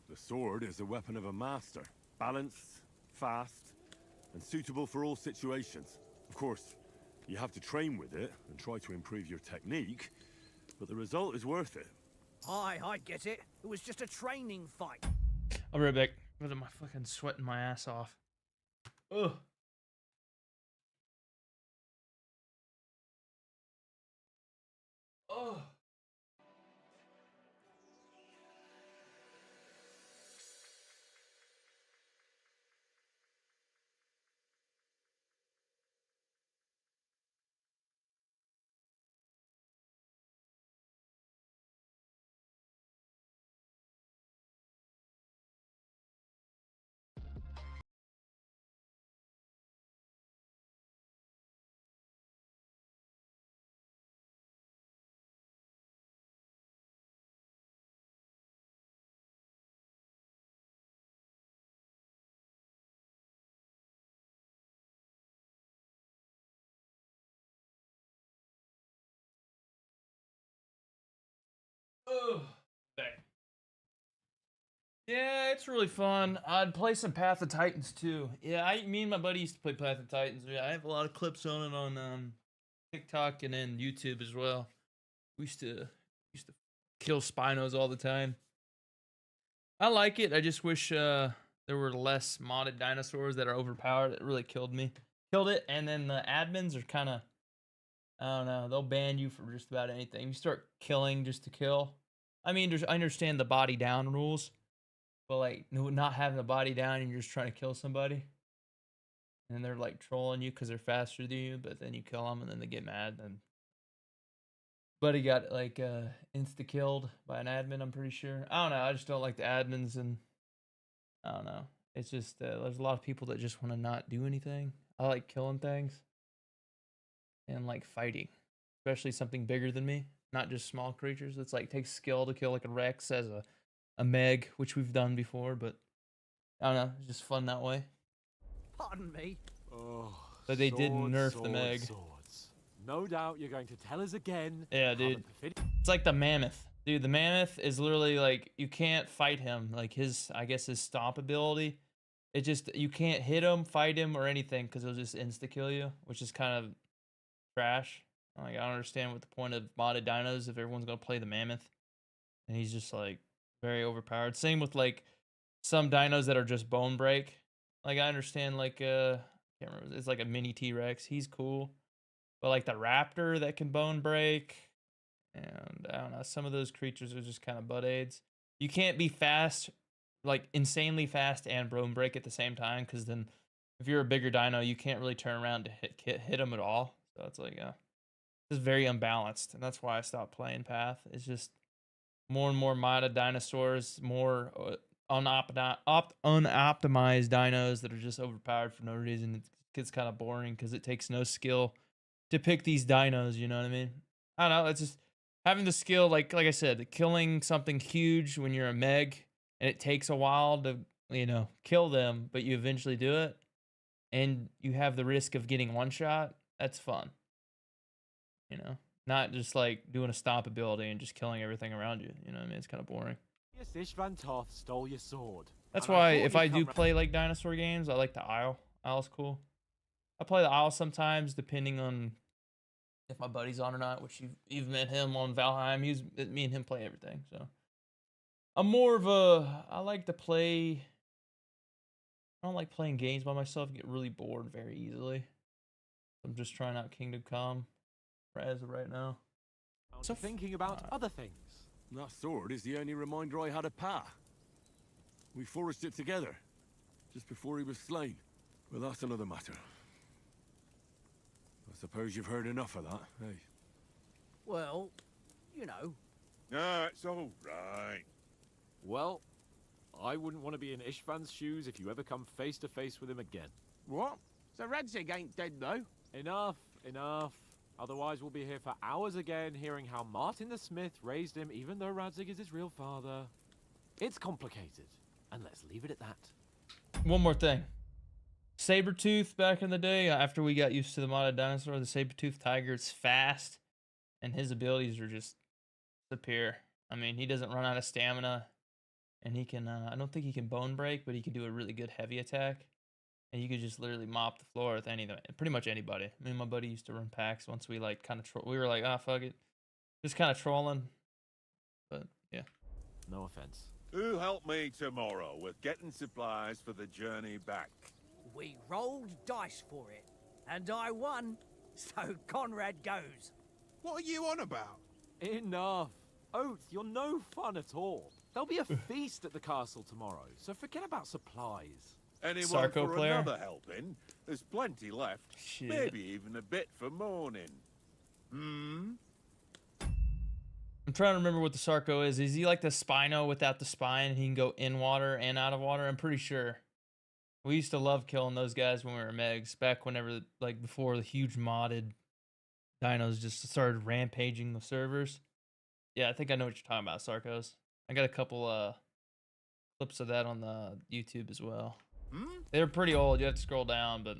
The sword is a weapon of a master. Balanced, fast, and suitable for all situations. Of course, you have to train with it and try to improve your technique, but the result is worth it.
Aye, I get it. It was just a training fight.
I'll be right back. Look my fucking sweating my ass off. Ugh. Oh. Ugh. Back. Yeah, it's really fun. I'd play some Path of Titans too. Yeah, me and my buddy used to play Path of Titans. Yeah, I have a lot of clips on it on TikTok and then YouTube as well. We used to kill Spinos all the time. I like it. I just wish there were less modded dinosaurs that are overpowered. It really killed it. And then the admins are kind of, I don't know, they'll ban you for just about anything. You start killing just to kill. I mean, I understand the body down rules, but like not having the body down and you're just trying to kill somebody, and they're like trolling you because they're faster than you, but then you kill them and then they get mad. And buddy got like insta killed by an admin. I'm pretty sure. I don't know. I just don't like the admins, and I don't know. It's just there's a lot of people that just want to not do anything. I like killing things and like fighting, especially something bigger than me, not just small creatures. It's like takes skill to kill like a Rex as a Meg, which we've done before, but I don't know, it's just fun that way.
Pardon me.
Oh,
But they did nerf the Meg.
Swords. No doubt you're going to tell us again.
Yeah,
how the
dude.
perfidious-
It's like the mammoth. Dude, the mammoth is literally like, you can't fight him. Like his stomp ability, it just, you can't hit him, fight him, or anything, because it'll just insta-kill you, which is kind of trash. Like, I don't understand what the point of modded dinos if everyone's going to play the mammoth. And he's just like, very overpowered. Same with like some dinos that are just bone break. Like I understand like I can't remember, it's like a mini T-Rex. He's cool. But like the raptor that can bone break, and I don't know, some of those creatures are just kind of butt aids. You can't be fast, like insanely fast and bone break at the same time, because then if you're a bigger dino, you can't really turn around to hit them at all. So it's like it's very unbalanced, and that's why I stopped playing Path. It's just more and more modded dinosaurs, more unoptimized dinos that are just overpowered for no reason. It gets kind of boring because it takes no skill to pick these dinos. You know what I mean? I don't know. It's just having the skill, like I said, killing something huge when you're a meg, and it takes a while to kill them, but you eventually do it, and you have the risk of getting one shot. That's fun. Not just like doing a stomp ability and just killing everything around you. You know what I mean? It's kind of boring.
Yes, Ishvan Toth stole your sword.
That's
and
why
thought
if
you'd
I do
come
play like dinosaur games, I like the Isle. Isle's cool. I play the Isle sometimes, depending on if my buddy's on or not. Which you've met him on Valheim. Me and him play everything. So I'm more of a. I like to play. I don't like playing games by myself. I get really bored very easily. I'm just trying out Kingdom Come as of right now.
So thinking about other things.
That sword is the only reminder I had of Pa. We forged it together, just before he was slain. Well, that's another matter. I suppose you've heard enough of that, eh?
Well, you know.
No, it's all right.
Well, I wouldn't want to be in Ishvan's shoes if you ever come face to face with him again.
What? So Radzig ain't dead, though?
Enough, enough. Otherwise, we'll be here for hours again, hearing how Martin the Smith raised him, even though Radzig is his real father. It's complicated, and let's leave it at that.
One more thing. Sabretooth back in the day, after we got used to the modded dinosaur, the Sabretooth tiger is fast, and his abilities are just superior. I mean, he doesn't run out of stamina, and he can, I don't think he can bone break, but he can do a really good heavy attack. And you could just literally mop the floor with pretty much anybody. Me and my buddy used to run packs once we like kind of we were like, fuck it. Just kind of trolling. But yeah.
No offense.
Who helped me tomorrow with getting supplies for the journey back?
We rolled dice for it, and I won, so Conrad goes.
What are you on about?
Enough. Oath, you're no fun at all. There'll be a feast at the castle tomorrow, so forget about supplies.
Anyone
Sarko
for
player?
another helping? There's plenty left.
Shit.
Maybe even a bit for morning.
I'm trying to remember what the Sarko is. Is he like the Spino without the spine? He can go in water and out of water? I'm pretty sure. We used to love killing those guys when we were Megs. Back whenever, like, before the huge modded dinos just started rampaging the servers. Yeah, I think I know what you're talking about, Sarkos. I got a couple clips of that on the YouTube as well. They're pretty old. You have to scroll down, but...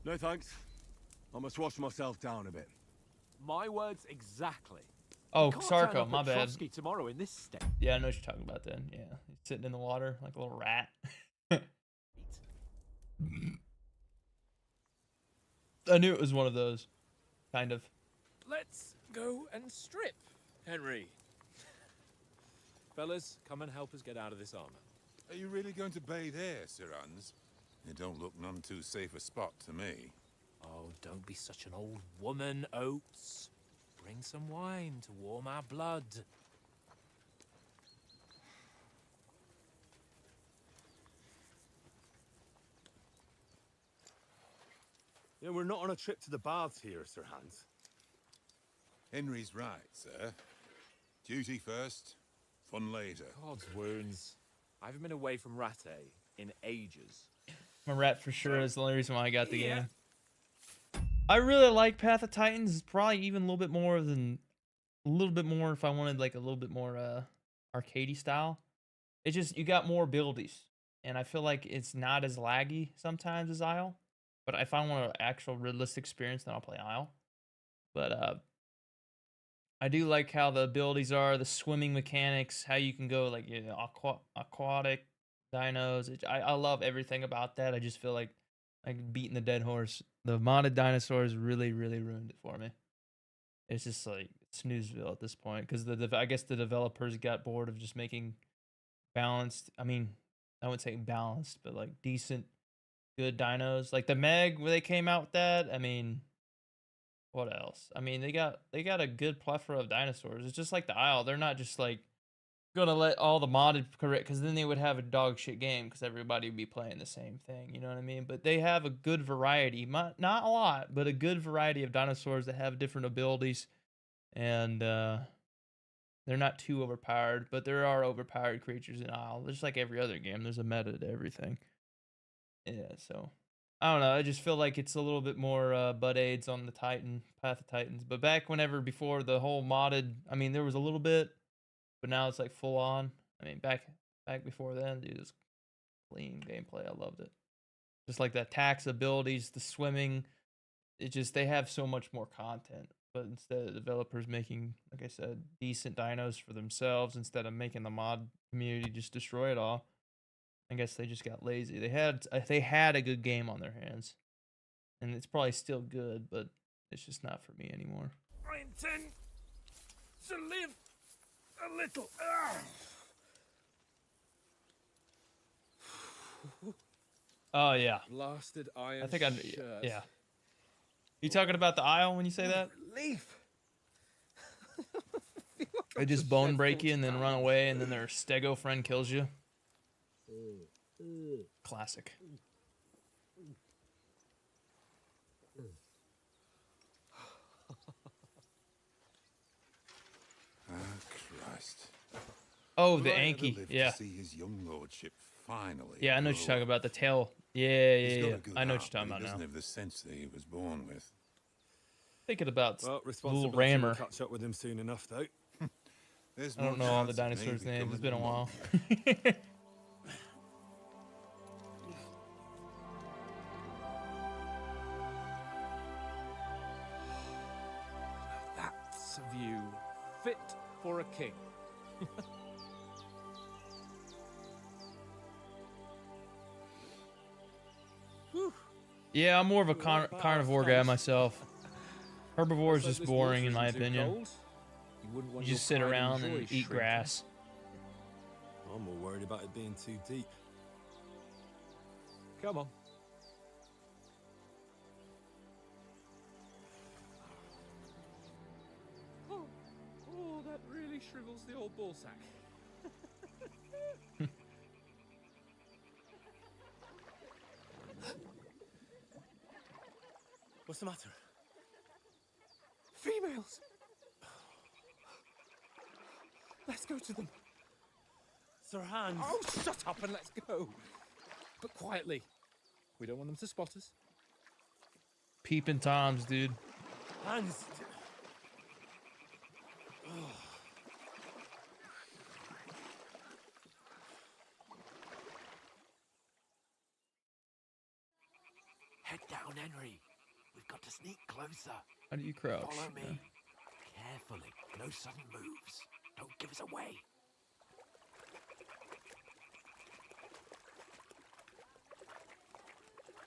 No thanks. I must wash myself down a bit.
My words exactly.
Oh,
You can't turn
Sarko,
up
my
at
bad.
Trotsky tomorrow in this state.
Yeah, I know what you're talking about then. Yeah, he's sitting in the water like a little rat. I knew it was one of those. Kind of.
Let's go and strip, Henry. Fellas, come and help us get out of this armor.
Are you really going to bathe here, Sir Hans? It don't look none too safe a spot to me.
Oh, don't be such an old woman, Oates. Bring some wine to warm our blood.
Yeah, we're not on a trip to the baths here, Sir Hans.
Henry's right, sir. Duty first, fun later.
God's wounds. I haven't been away from Rattay in ages.
My rat for sure is the only reason why I got the game. I really like Path of Titans. Probably even a little bit more if I wanted like a little bit more arcadey style. It's just you got more abilities, and I feel like it's not as laggy sometimes as Isle. But if I want an actual realistic experience, then I'll play Isle. But I do like how the abilities are, the swimming mechanics, how you can go like aquatic dinos. I love everything about that. I just feel like beating the dead horse. The modded dinosaurs really ruined it for me. It's just like snoozeville at this point because I guess the developers got bored of just making balanced. I mean, I wouldn't say balanced, but like decent, good dinos. Like the Meg where they came out with that. I mean, what else? I mean, they got a good plethora of dinosaurs. It's just like the Isle. They're not just like gonna let all the modded correct because then they would have a dog shit game because everybody would be playing the same thing. You know what I mean? But they have a good variety, not a lot, but a good variety of dinosaurs that have different abilities, and They're not too overpowered, but there are overpowered creatures in Isle. Just like every other game, there's a meta to everything. Yeah, so I don't know. I just feel like it's a little bit more butt aids on the Path of Titans. But back before the whole modded, I mean, there was a little bit, but now it's like full on. I mean, back before then, dude, it was clean gameplay. I loved it. Just like the attacks, abilities, the swimming. They have so much more content. But instead of developers making, like I said, decent dinos for themselves, instead of making the mod community just destroy it all, I guess they just got lazy. They had a good game on their hands, and it's probably still good, but it's just not for me anymore.
I intend to live a little.
Oh yeah,
Blasted iron.
I think
shirt.
yeah. You talking about the Isle when you say that?
Relief.
They just bone break you and then run away, and then their stego friend kills you. Classic.
Christ.
Oh, the
Will I ever
Anki.
live
Yeah.
To see his young lordship finally.
Yeah, I know what you're
grow
talking
up?
about. The tail. Yeah,
He's
yeah,
got
yeah.
a good
I know what
heart,
you're talking
but
about
he
now.
doesn't have the sense that he was born with.
Thinking about
Well,
little
responsibility
Rammer.
will catch up with him soon enough, though.
There's
I don't
more
know all the
chance of me
dinosaurs' names. It's
becoming
been a
a
while.
monk.
That's a view fit for a king.
Yeah, I'm more of a carnivore guy myself. Herbivore is just boring in my opinion. You just sit around and eat grass.
I'm more worried about it being too deep.
Come on. Oh, that really shrivels the old ball sack.
What's the matter? Females! Let's go to them.
Sir Hans.
Oh, shut up and let's go. But quietly. We don't want them to spot us.
Peeping Toms, dude.
Hans.
Head down, Henry. We've got to sneak closer.
How do you crouch?
Follow me.
Yeah.
Carefully. No sudden moves. Don't give us away.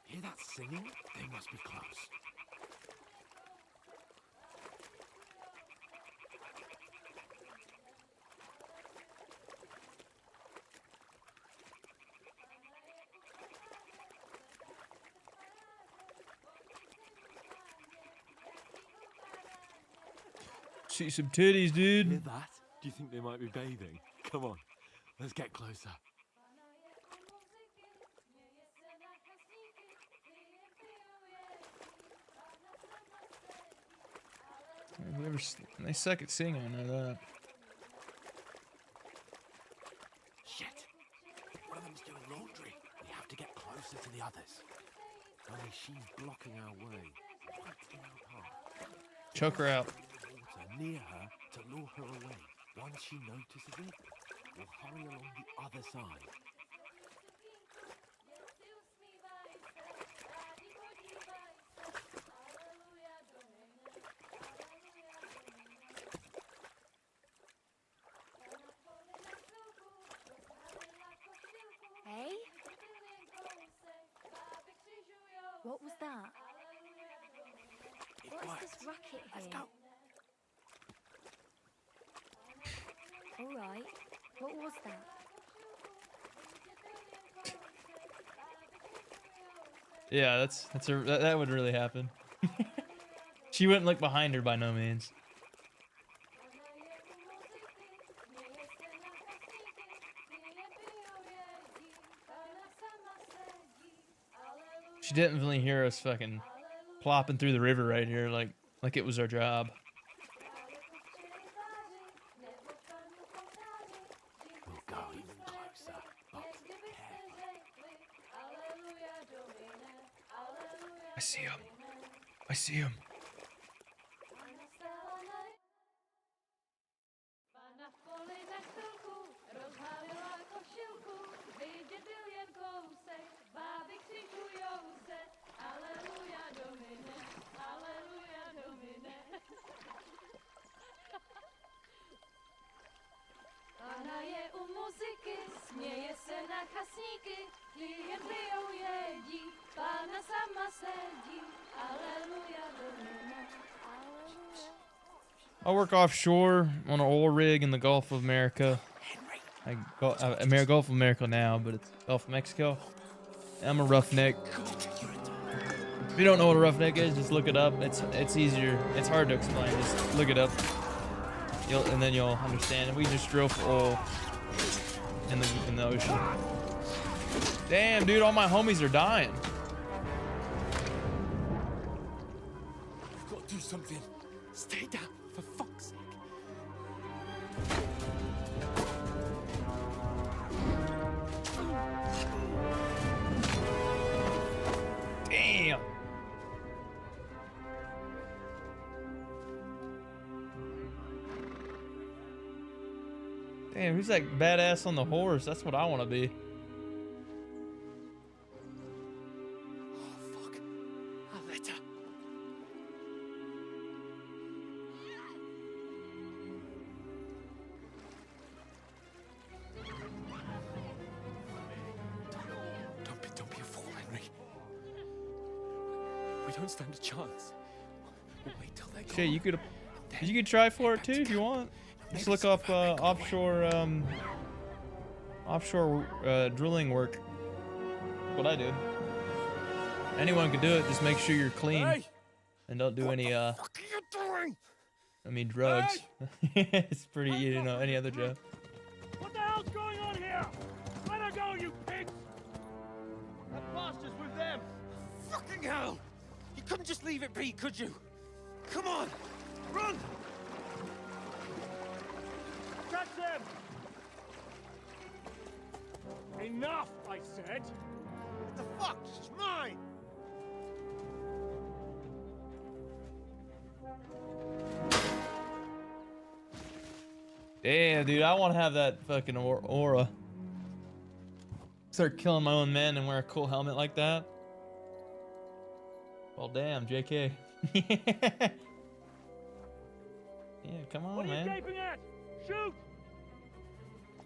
Hear that singing? They must be close.
See some titties, dude.
Hear that? Do you think they might be bathing? Come on. Let's get closer.
They suck at singing, I know that.
Shit. One of them's doing laundry. We have to get closer to the others. Only she's blocking our way. Right in our path.
Choke her out.
Water near her to lure her away. Once she notices it, we'll hurry along the other side.
Hey? What was that?
It
What
worked.
is this racket
Let's
here?
go.
All right. What was that?
Yeah, that would really happen. She wouldn't look behind her by no means. She didn't really hear us fucking plopping through the river right here like it was our job. I see him. I see him.
Pána je u muziky, směje se na chasníky, klienty jedí, Pána sama sedí, aleluja, domine, aleluja.
I work offshore on an oil rig in the Gulf of America. Gulf of America now, but it's Gulf of Mexico. I'm a roughneck. If you don't know what a roughneck is, just look it up. It's easier. It's hard to explain. Just look it up. And then you'll understand. We just drill for oil in the ocean. Damn, dude, all my homies are dying.
We've got to do something. Stay down, for fuck's sake.
Damn. Damn, who's that badass on the horse? That's what I want to be.
Oh, fuck. Aletta. Don't be a fool, Henry. We don't stand a chance. We'll wait till they go.
Shit, you could try for it too if you want. Just look up offshore drilling work. What I do. Anyone can do it. Just make sure you're clean and don't do any
What are you doing?
I mean drugs. It's pretty easy to know any other job.
What the hell's going on here? Let her go, you pigs!
That bastard's with them.
Fucking hell! You couldn't just leave it be, could you? Come on! Run!
Catch them! Enough, I said!
What the fuck? It's mine!
Damn, dude, I want to have that fucking aura. Start killing my own men and wear a cool helmet like that. Well, damn, JK. Yeah, come on,
What are you
man.
gaping at? Shoot!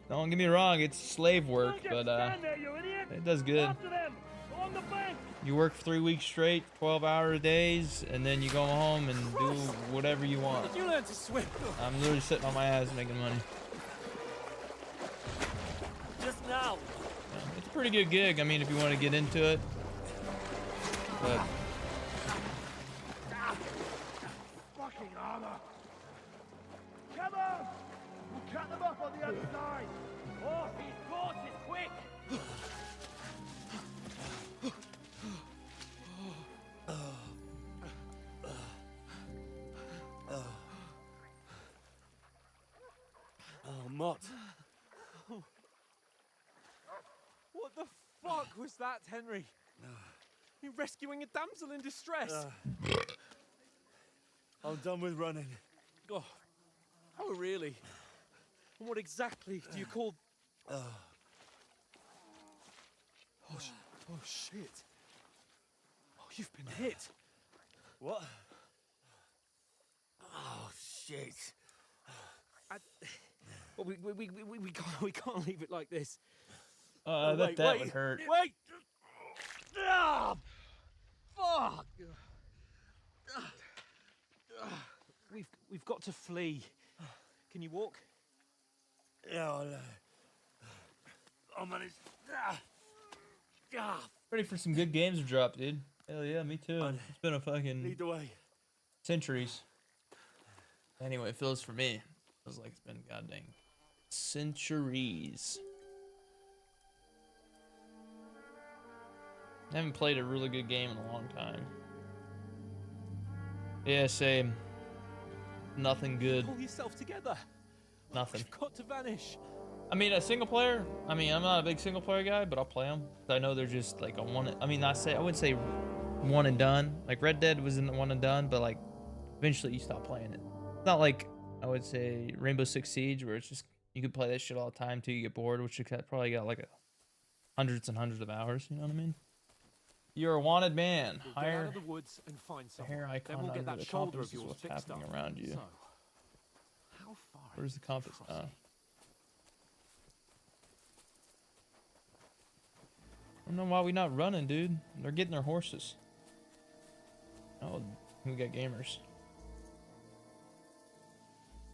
Don't get me wrong, it's slave work,
Don't just
but
stand there, you idiot!
it does good.
After them! On the bank!
You work 3 weeks straight, 12-hour days, and then you go home and do whatever you want.
Did you learn to swim?
I'm literally sitting on my ass making money.
Just now.
Yeah, it's a pretty good gig. I mean, if you want to get into it. But
Fucking armor! Come on! We'll cut them up on the other side! Oh, he's caught it, quick!
Oh, Mott.
What the fuck was that, Henry? You rescuing a damsel in distress?
I'm done with running.
Oh, really? And what exactly do you call... Oh, shit. Oh, you've been hit.
What? Oh, shit.
Well, we can't leave it like this.
I bet that would hurt.
Wait! Ah, fuck! We've got to flee. Can you walk?
Yeah, I'll manage.
ready for some good games to drop, dude. Hell yeah, me too. It's been a fucking
Lead the way.
centuries. Anyway, it feels for me. Feels like it's been goddamn centuries. I haven't played a really good game in a long time. Yeah, same. Nothing good.
Pull yourself together.
Nothing.
You've got to vanish.
I mean, a single player. I mean, I'm not a big single player guy, but I'll play them. I know they're just like a one. I mean, I wouldn't say one and done. Like Red Dead was in the one and done, but like eventually you stop playing it. It's not like I would say Rainbow Six Siege where it's just you could play that shit all the time till you get bored, which you probably got like hundreds and hundreds of hours. You know what I mean? You're a wanted man.
We'll get out
Hire
of the woods and find
the
someone.
hair icon
Then we'll get
under
that
the
shoulder
compass
of
is
yours
what's
fixed
happening
up.
around you.
So, how far
Where's the compass? Oh. I don't know why we not running, dude. They're getting their horses. Oh, we got gamers.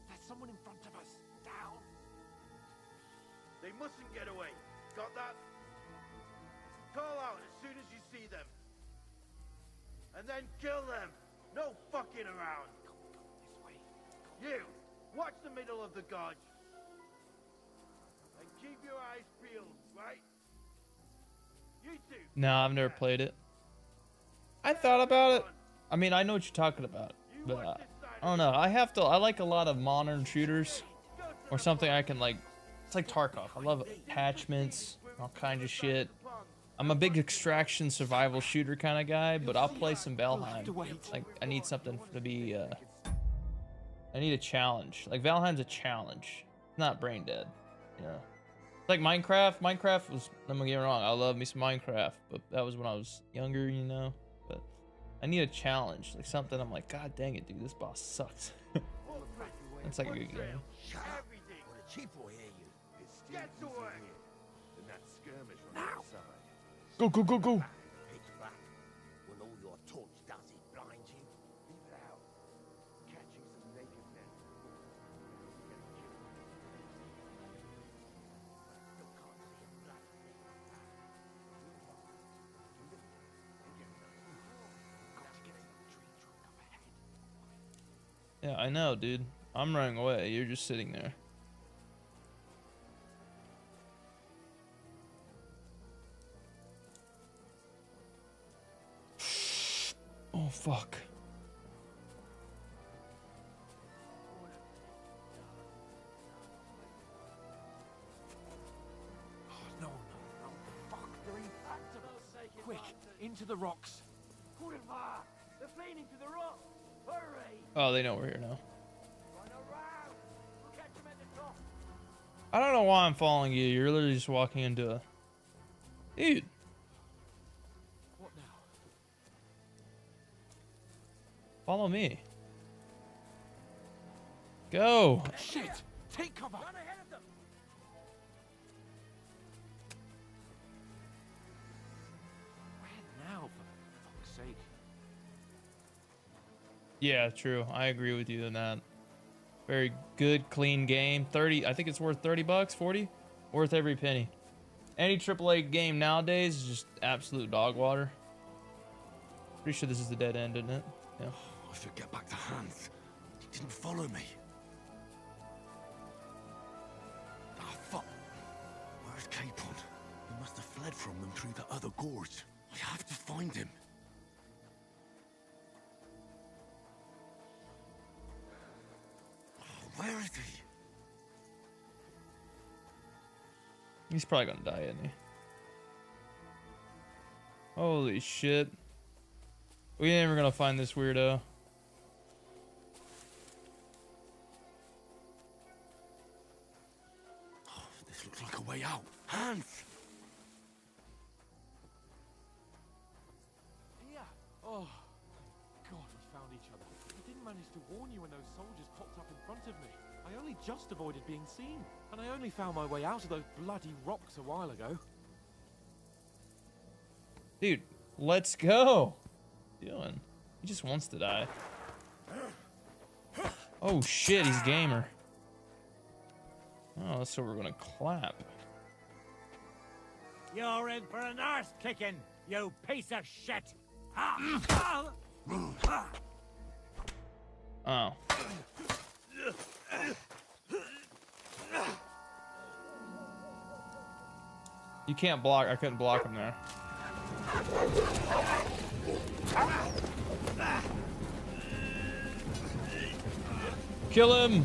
There's someone in front of us. Down. They mustn't get away. Got that? Call out as soon as you see them. And then kill them. No fucking around. This way. You, watch the middle of the gorge. And keep your eyes peeled, right? You two.
No, I've never played it. I thought about it. I mean, I know what you're talking about, but I don't know. I like a lot of modern shooters or something I can like. It's like Tarkov. I love attachments, all kinds of shit. I'm a big extraction survival shooter kind of guy, but I'll play some Valheim. Like, I need something to be, I need a challenge. Like, Valheim's a challenge. It's not brain dead, you know? It's like Minecraft. Minecraft was, I'm gonna get it wrong, I love me some Minecraft, but that was when I was younger, you know? But I need a challenge. Like, something I'm like, God dang it, dude, this boss sucks. It's like a good game.
Everything. The chief will hear you. Get to work. And that skirmish on the side.
Go, go, go, go.
Pitch black. When all your torch does is blind you. Leave it out. Catching some naked men. Still can't see a blood.
Yeah, I know, dude. I'm running away. You're just sitting there. Oh, fuck.
No, fuck, they're infectable. Quick, into the rocks.
They're fleeing into the rock. Hurry!
Oh, they know we're here now.
Run around. We'll catch them at the top.
I don't know why I'm following you. You're literally just walking into a... Dude.
What now?
Follow me. Go.
Shit! Take cover!
Run ahead of them.
Where now, for fuck's sake?
Yeah, true. I agree with you on that. Very good, clean game. 30, I think it's worth 30 bucks, 40? Worth every penny. Any AAA game nowadays is just absolute dog water. Pretty sure this is the dead end, isn't it? Yeah.
I should get back to Hans. He didn't follow me. Ah, fuck. Where's Capon? He must have fled from them through the other gorge. I have to find him. Where is he?
He's probably gonna die, isn't he? Holy shit. We ain't never gonna find this weirdo.
Oh, this looks like a way out. Hans!
Here! Oh, God, we found each other. I didn't manage to warn you when those soldiers popped up in front of me. I only just avoided being seen. And I only found my way out of those bloody rocks a while ago.
Dude, let's go. What are you doing? He just wants to die. Oh shit, he's gamer. Oh, so we're gonna clap.
You're in for an arse kicking, you piece of shit.
Oh. You can't block. I couldn't block him there. Kill him!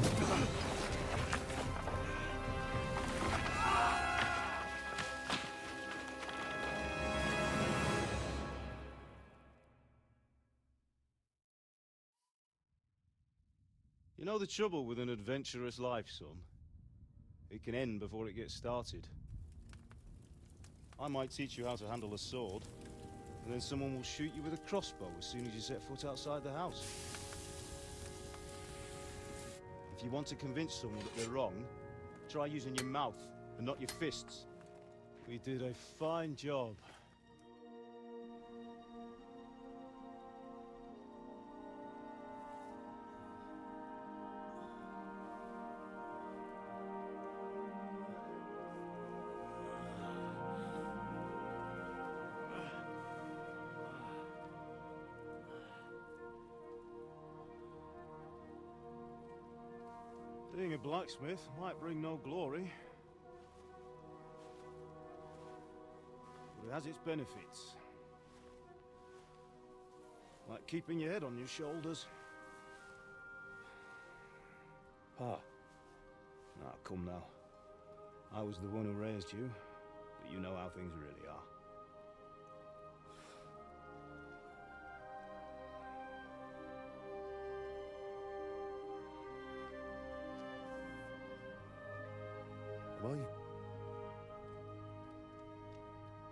You know the trouble with an adventurous life, son? It can end before it gets started. I might teach you how to handle a sword, and then someone will shoot you with a crossbow as soon as you set foot outside the house. If you want to convince someone that they're wrong, try using your mouth and not your fists. We did a fine job. Being a blacksmith might bring no glory, but it has its benefits. Like keeping your head on your shoulders. Pa. Ah, come now. I was the one who raised you, but you know how things really are.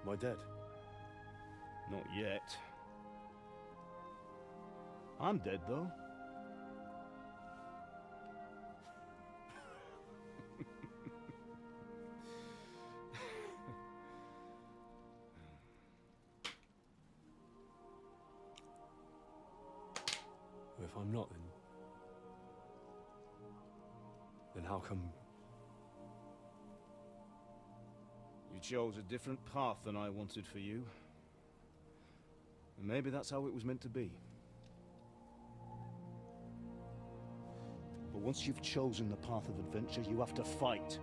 Am I dead? Not yet. I'm dead, though.
If I'm not, then how come...
You chose a different path than I wanted for you. And maybe that's how it was meant to be. But once you've chosen the path of adventure, you have to fight.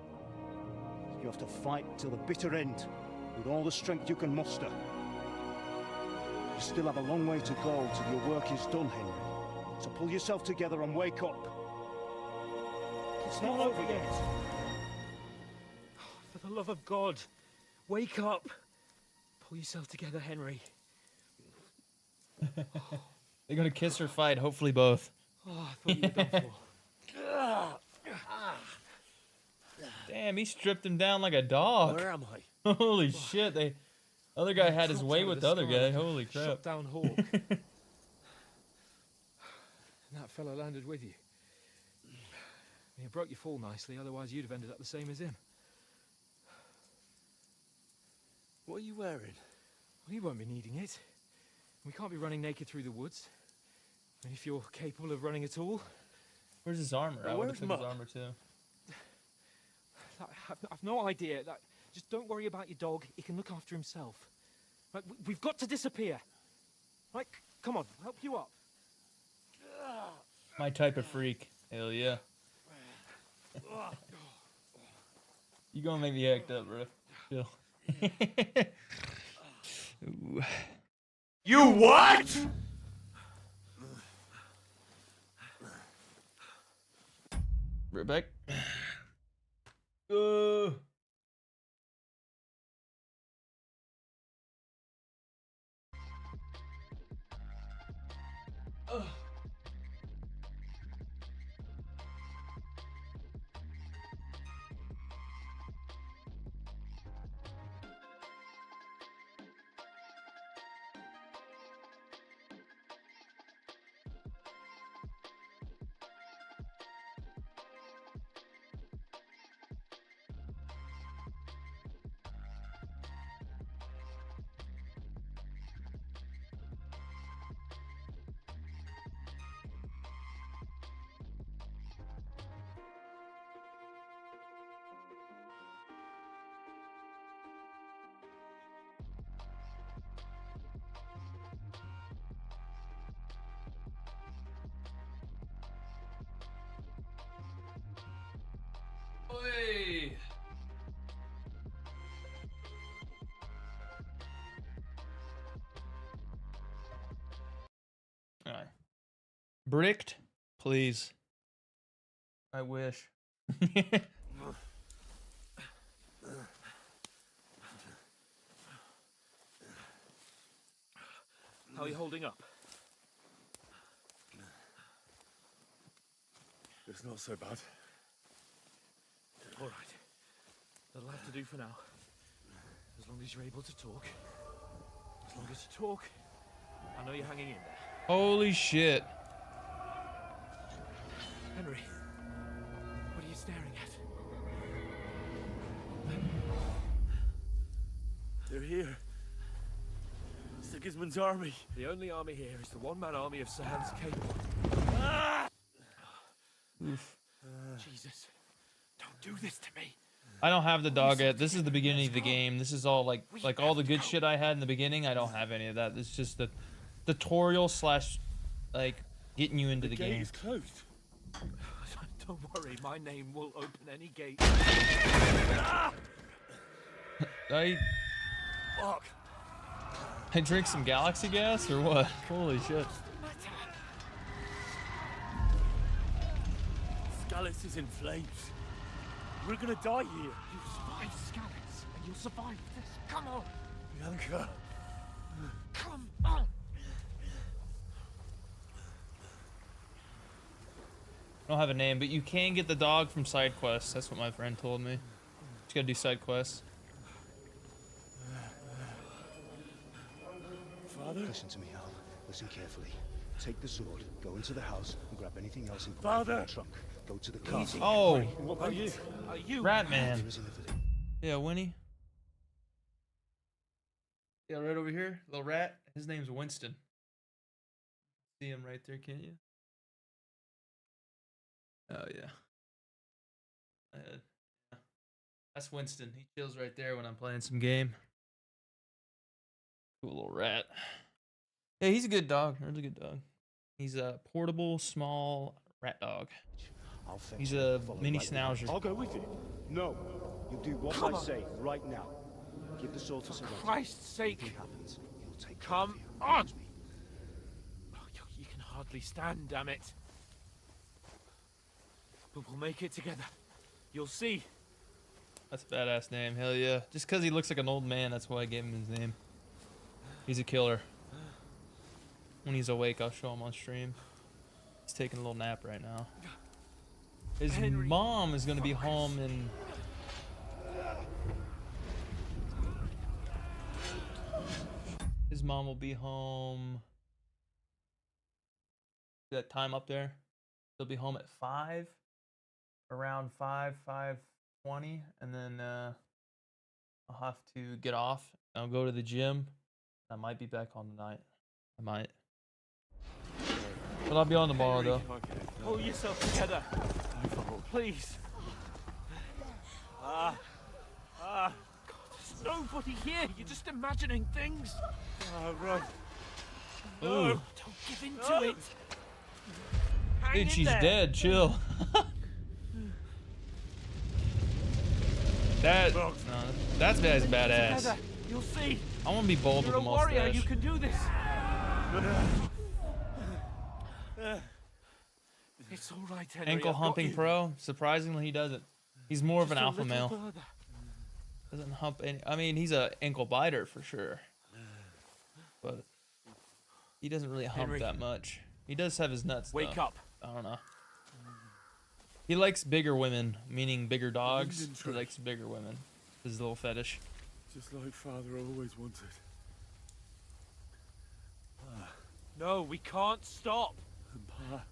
You have to fight till the bitter end, with all the strength you can muster. You still have a long way to go till your work is done, Henry. So pull yourself together and wake up. It's not over yet.
For the love of God, wake up. Pull yourself together, Henry.
They're gonna kiss or fight, hopefully both.
Oh, I thought you were done for.
Damn, he stripped him down like a dog.
Where am I?
Holy shit, other guy had his way with the other guy. Holy crap.
Shot down Hawk. And that fella landed with you. You broke your fall nicely, otherwise you'd have ended up the same as him.
What are you wearing?
Well, you won't be needing it. We can't be running naked through the woods. And if you're capable of running at all...
Where's his armor? I would have took his armor too.
I've no idea. Just don't worry about your dog. He can look after himself. Right, we've got to disappear. Right, come on, I'll help you up.
My type of freak. Hell yeah. You gonna make me act up, bro. Chill. Ooh.
You what?
Rebecca. Oi. Alright. Bricked, please. I wish.
How are you holding up?
It's not so bad.
All right. That'll have to do for now. As long as you're able to talk. As long as you talk, I know you're hanging in there.
Holy shit.
Henry, what are you staring at?
They're here. Sigismund's army.
The only army here is the one-man army of Sir Hans Cable.
Oof.
Jesus, don't do this to me.
I don't have the dog yet. This is the beginning of the game. This is all like all the good shit I had in the beginning. I don't have any of that. It's just the tutorial slash like getting you into the
gate
game.
is closed.
Don't worry, my name will open any gate.
Fuck.
I drink some galaxy gas or what? Holy shit.
Skalitz is in flames. We're gonna die here.
You survived Skalitz, and you'll survive this. Come on.
Bianca.
Come on.
I don't have a name, but you can get the dog from side quests. That's what my friend told me. Just gotta do side quests.
Father?
Listen to me, Hal. Listen carefully. Take the sword, go into the house, and grab anything else important
Father!
from the trunk. Go to the car.
Oh!
What about you?
Ratman.
There is another thing.
Yeah, Winnie. Yeah, right over here. Little rat. His name's Winston. See him right there, can't you? Oh, yeah. That's Winston. He chills right there when I'm playing some game. Cool little rat. Yeah, he's a good dog. Really good dog. He's a portable, small rat dog. He's a mini schnauzer.
I'll go with you. No. You do what I say right now. Give the sword to
For
someone.
Christ's sake.
Anything happens, he'll take
Come on. Oh, you can hardly stand, damn it. But we'll make it together. You'll see.
That's a badass name. Hell yeah. Just because he looks like an old man, that's why I gave him his name. He's a killer. When he's awake, I'll show him on stream. He's taking a little nap right now. His mom is going to be home in... His mom will be home... That time up there? They'll be home at 5. Around 5:20. And then I'll have to get off. I'll go to the gym. I might be back on tonight. I might. But I'll be on tomorrow, though.
Pull yourself together. Please. God, there's nobody here. You're just imagining things.
Run.
Ooh.
Don't give in to it. Hang
Dude,
in
she's
there.
dead. Chill. That's badass.
Together. You'll see.
I want to be bold
You're
with
a
a
warrior.
mustache.
You can do this. It's all right, Henry.
Ankle
I've got
humping
you.
pro. Surprisingly, he doesn't. He's more of an
Just a
alpha
little
male.
further.
Doesn't hump any. I mean, he's a ankle biter for sure, but he doesn't really hump
Henry.
that much. He does have his nuts.
Wake
though.
up.
I don't know. He likes bigger women, meaning bigger dogs. He likes bigger women. His little fetish.
Just like Father always wanted.
No, we can't stop.
Pa.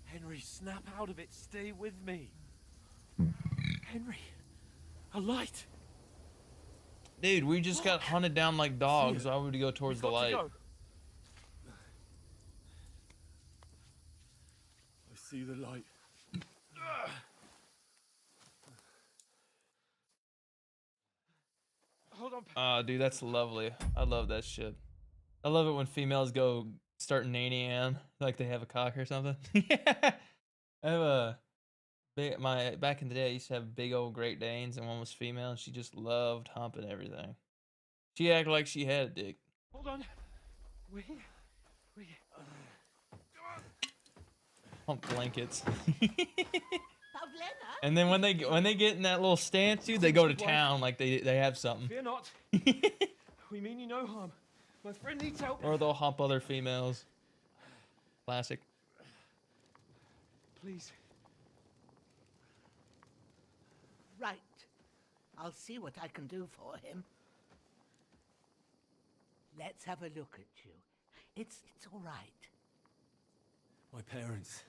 Henry, snap out of it. Stay with me. Henry, a light.
Dude, we just got hunted down like dogs. Why would we go towards the
Got to
light?
go.
I see the light.
Hold on.
Dude, that's lovely. I love that shit. I love it when females go start nannying like they have a cock or something. Yeah. I have a back in the day. I used to have big old Great Danes, and one was female, and she just loved humping everything. She acted like she had a dick.
Hold on. We're here. We're here.
Hump blankets.
That
And then when they get in that little stance, dude, they go to town like they have something.
Fear not. We mean you no harm. My friend needs help.
Or they'll hump other females. Classic.
Please.
Right. I'll see what I can do for him. Let's have a look at you. It's all right.
My parents.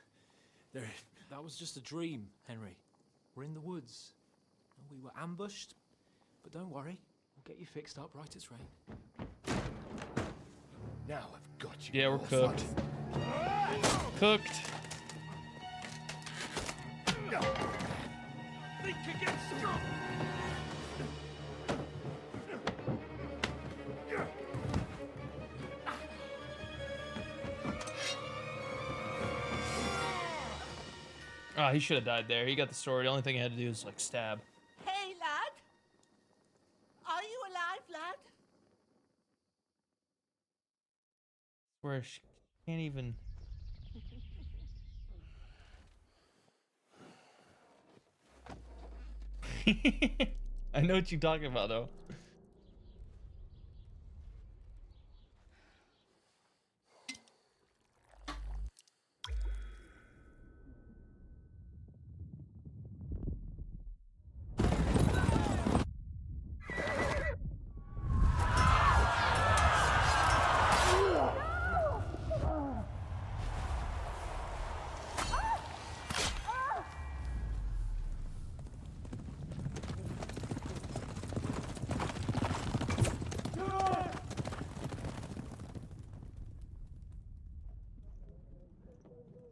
They're...
That was just a dream, Henry. We're in the woods. We were ambushed, but don't worry. We'll get you fixed up right as rain.
Now I've got you.
Yeah, we're cooked. Cooked.
Think again, strong.
Oh, he should have died there. He got the story. The only thing he had to do is like stab.
Hey, lad. Are you alive, lad?
Where she can't even. I know what you're talking about, though.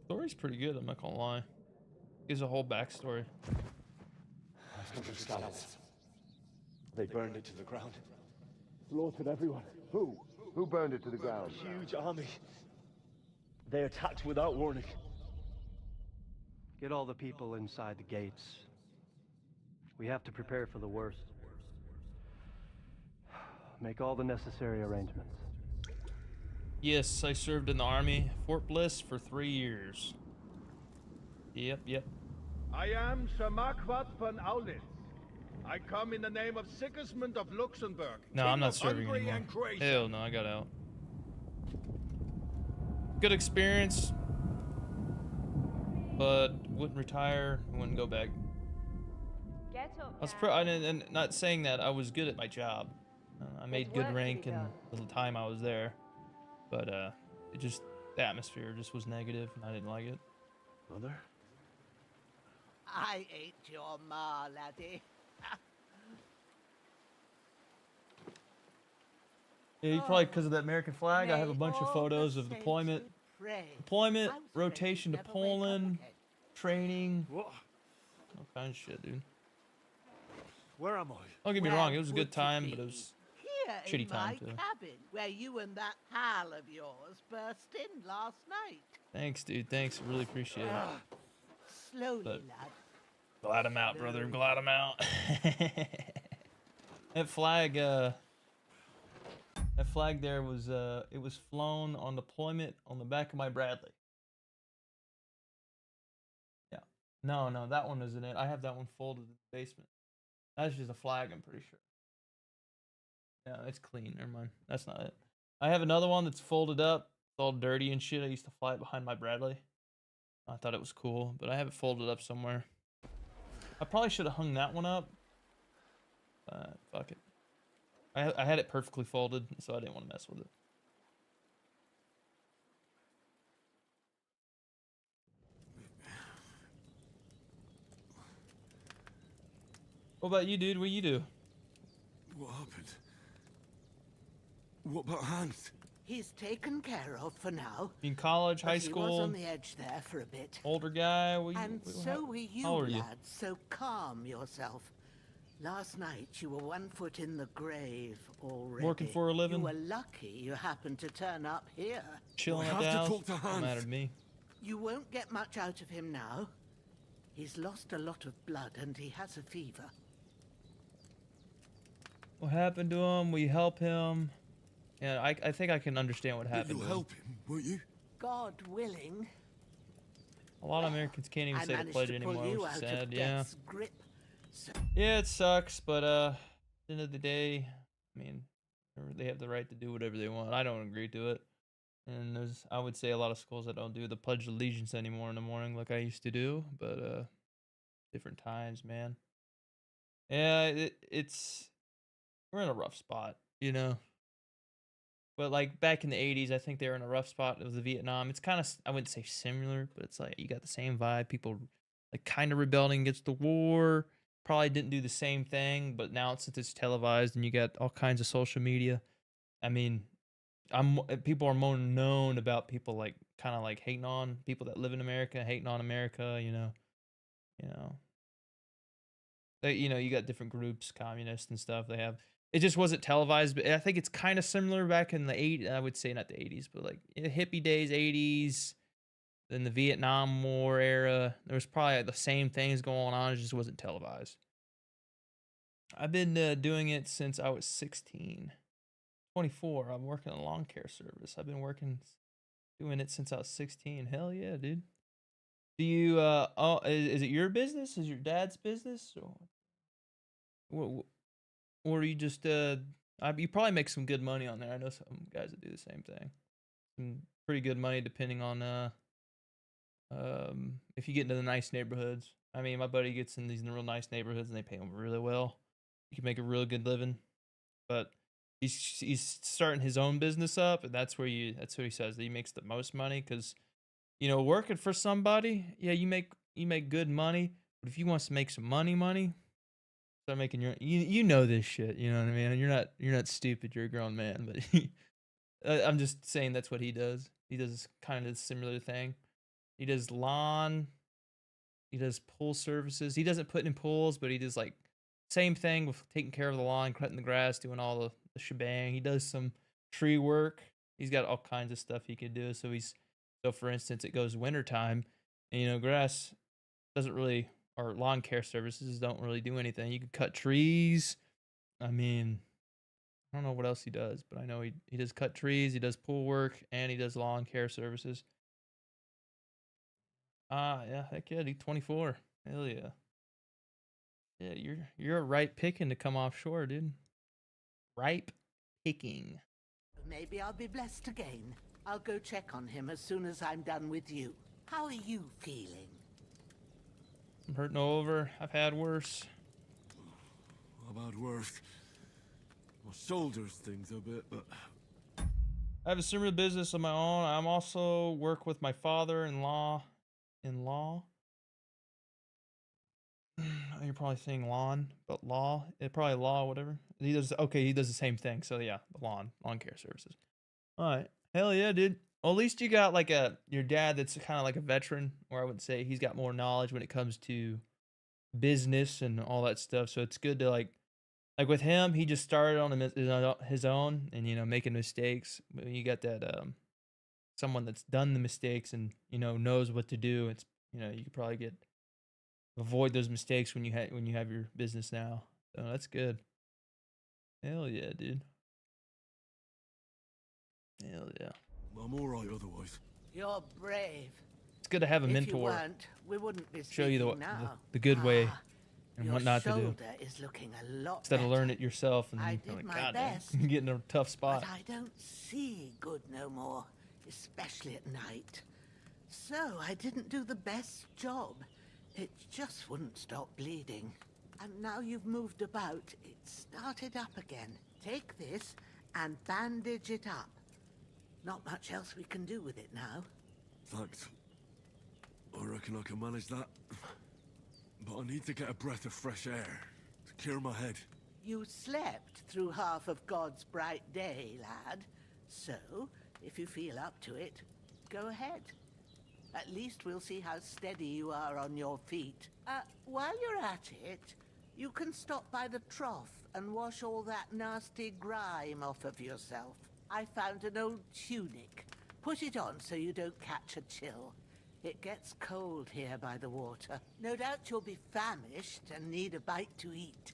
Story's pretty good, I'm not gonna lie. Gives a whole backstory.
They burned it to the ground.
Slaughtered everyone.
Who?
Who burned it to the ground?
Huge army. They attacked without warning.
Get all the people inside the gates. We have to prepare for the worst. Make all the necessary arrangements.
Yes, I served in the army, Fort Bliss, for 3 years. Yep.
I am Sir Marquardt von Aulitz. I come in the name of Sigismund of Luxembourg.
No,
King
I'm not
of
serving
Hungary
anymore.
and Croatia.
Hell no, I got out. Good experience, but wouldn't retire, wouldn't go back.
Get up.
I was and not saying that I was good at my job. I made good rank in the time I was there, but it just the atmosphere just was negative, and I didn't like it.
Mother?
I ain't your ma, laddie.
Yeah, you probably because of that American flag. I have a bunch of photos of deployment, rotation to Poland, training, all kinds of shit, dude.
Where am I?
Don't get me wrong, it was a good time, but it was
Here
shitty
in
time
my
too.
cabin, where you and that pal of yours burst in last night.
Thanks, dude. Thanks, I really appreciate it.
Slowly,
But-
lad.
Glad I'm out, brother. Glad I'm out. That flag there was it was flown on deployment on the back of my Bradley. Yeah. No, that one isn't it. I have that one folded in the basement. That's just a flag, I'm pretty sure. Yeah, it's clean. Never mind. That's not it. I have another one that's folded up. It's all dirty and shit. I used to fly it behind my Bradley. I thought it was cool, but I have it folded up somewhere. I probably should have hung that one up. Fuck it. I had it perfectly folded, so I didn't want to mess with it. What about you, dude? What you do?
What happened? What about Hans?
He's taken care of for now.
You in college, high
But he was
school?
on the edge there for a bit.
Older guy?
And so were you,
how old are you?
lad, so calm yourself. Last night you were 1 foot in the grave already.
Working for a living?
You were lucky you happened to turn up here.
Chilling at the house? Don't matter to me.
You won't get much out of him now. He's lost a lot of blood and he has a fever.
What happened to him? We help him. Yeah, I think I can understand what happened.
You'll
to him.
help him, won't you?
God willing.
A lot of Americans can't even
I
say the
managed
pledge
to pull
anymore,
you
which
out
is
of
sad. Yeah.
death's grip. So
Yeah, it sucks, but at the end of the day, I mean, they have the right to do whatever they want. I don't agree to it. And there's, I would say, a lot of schools that don't do the Pledge of Allegiance anymore in the morning like I used to do, but different times, man. Yeah, it's we're in a rough spot, you know. But like back in the 80s, I think they were in a rough spot of the Vietnam. It's kind of, I wouldn't say similar, but it's like you got the same vibe. People like kind of rebelling against the war. Probably didn't do the same thing, but now since it's televised and you got all kinds of social media, I mean, people are more known about people like kind of like hating on people that live in America, hating on America, you know. You got different groups, communists and stuff. They have it just wasn't televised, but I think it's kind of similar back in the 80s. I would say not the 80s, but like in the hippie days, 80s, then the Vietnam War era. There was probably the same things going on. It just wasn't televised. I've been doing it since I was 16. 24. I'm working in a lawn care service. I've been doing it since I was 16. Hell yeah, dude. Do you is it your business? Is your dad's business? Or are you just you probably make some good money on there. I know some guys that do the same thing. Some pretty good money depending on if you get into the nice neighborhoods. I mean, my buddy gets in these real nice neighborhoods and they pay him really well. You can make a real good living. But he's starting his own business up, and that's what he says, that he makes the most money, because working for somebody, yeah, you make good money, but if you want to make some money, start making your this shit, you know what I mean? And you're not stupid, you're a grown man, but I'm just saying that's what he does. He does kind of a similar thing. He does lawn, he does pool services. He doesn't put in pools, but he does like same thing with taking care of the lawn, cutting the grass, doing all the shebang. He does some tree work. He's got all kinds of stuff he could do. So for instance, it goes wintertime and grass doesn't really, or lawn care services don't really do anything. You could cut trees. I mean, I don't know what else he does, but I know he does cut trees, he does pool work, and he does lawn care services. Yeah, heck yeah, dude, 24. Hell yeah. Yeah, you're a ripe picking to come offshore, dude. Ripe picking.
maybe I'll be blessed again. I'll go check on him as soon as I'm done with you. How are you feeling?
I'm hurting all over. I've had worse.
I've had worse. My shoulders things a bit, but...
I have a similar business of my own. I'm also work with my father-in-law. You're probably saying lawn, but law. Probably law, whatever. He does the same thing. So yeah, the lawn care services. All right, hell yeah, dude. Well, at least you got like your dad that's kind of like a veteran, or I would say he's got more knowledge when it comes to business and all that stuff. So it's good to like with him, he just started on his own and making mistakes. But you got that someone that's done the mistakes and knows what to do. It's you could probably avoid those mistakes when you have your business now. So that's good. Hell yeah, dude. Hell yeah.
I'm all right otherwise.
You're brave.
It's good to have a
If
mentor.
you weren't, we wouldn't be
Show you
now.
the good way and
Your
what not to do.
shoulder is looking a lot
Instead of
better.
learn it yourself and
I
then
did
like,
my
God, damn,
best,
you get in a tough spot.
But I don't see good no more, especially at night. So I didn't do the best job. It just wouldn't stop bleeding. And now you've moved about, it started up again. Take this and bandage it up. Not much else we can do with it now.
Thanks. I reckon I can manage that. But I need to get a breath of fresh air to clear my head.
You slept through half of God's bright day, lad. So, if you feel up to it, go ahead. At least we'll see how steady you are on your feet. While you're at it, you can stop by the trough and wash all that nasty grime off of yourself. I found an old tunic. Put it on so you don't catch a chill. It gets cold here by the water. No doubt you'll be famished and need a bite to eat.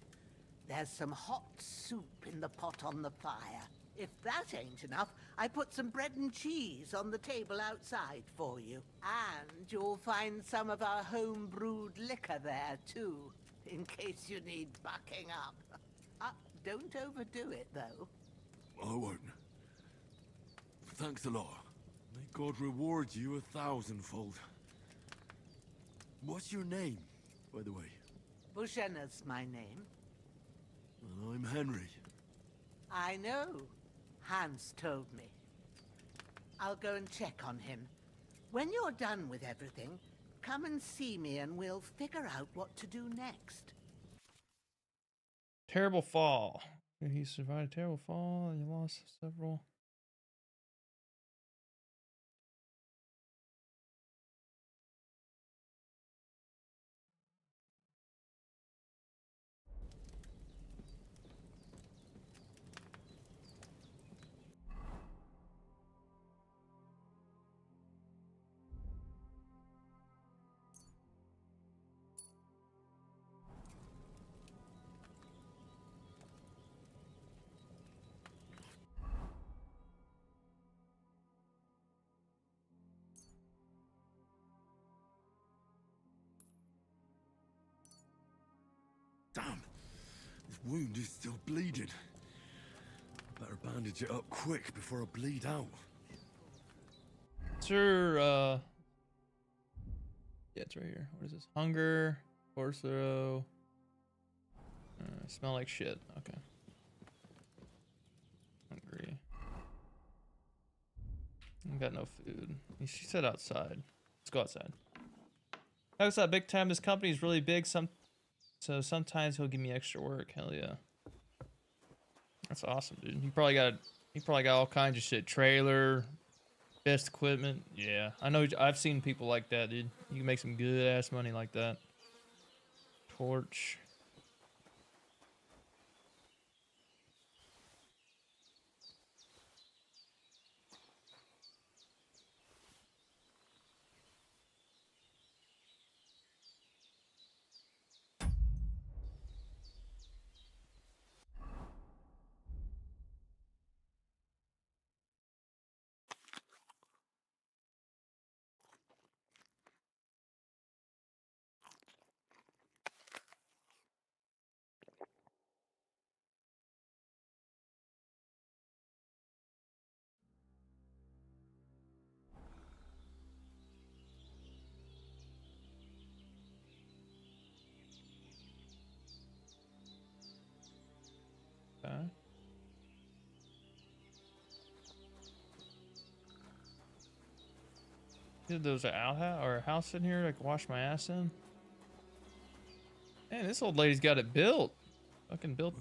There's some hot soup in the pot on the fire. If that ain't enough, I put some bread and cheese on the table outside for you. And you'll find some of our home-brewed liquor there, too, in case you need bucking up. Don't overdo it, though.
I won't. Thanks a lot. May God reward you 1,000-fold. What's your name, by the way?
Bushenna's my name.
And I'm Henry.
I know. Hans told me. I'll go and check on him. When you're done with everything, come and see me and we'll figure out what to do next.
Terrible fall. He survived a terrible fall. He lost several.
Damn! This wound is still bleeding. Better bandage it up quick before I bleed out.
Sir, yeah, it's right here. What is this? Hunger, Ortho. Smell like shit. Okay. Hungry. I got no food. She said outside. Let's go outside. How's that big time? This company is really big. So sometimes he'll give me extra work. Hell yeah. That's awesome, dude. He probably got all kinds of shit. Trailer, best equipment. Yeah, I know. I've seen people like that, dude. You can make some good ass money like that. Torch. Okay. Dude, there's an outhouse or a house in here I can wash my ass in. Man, this old lady's got it built. Fucking built.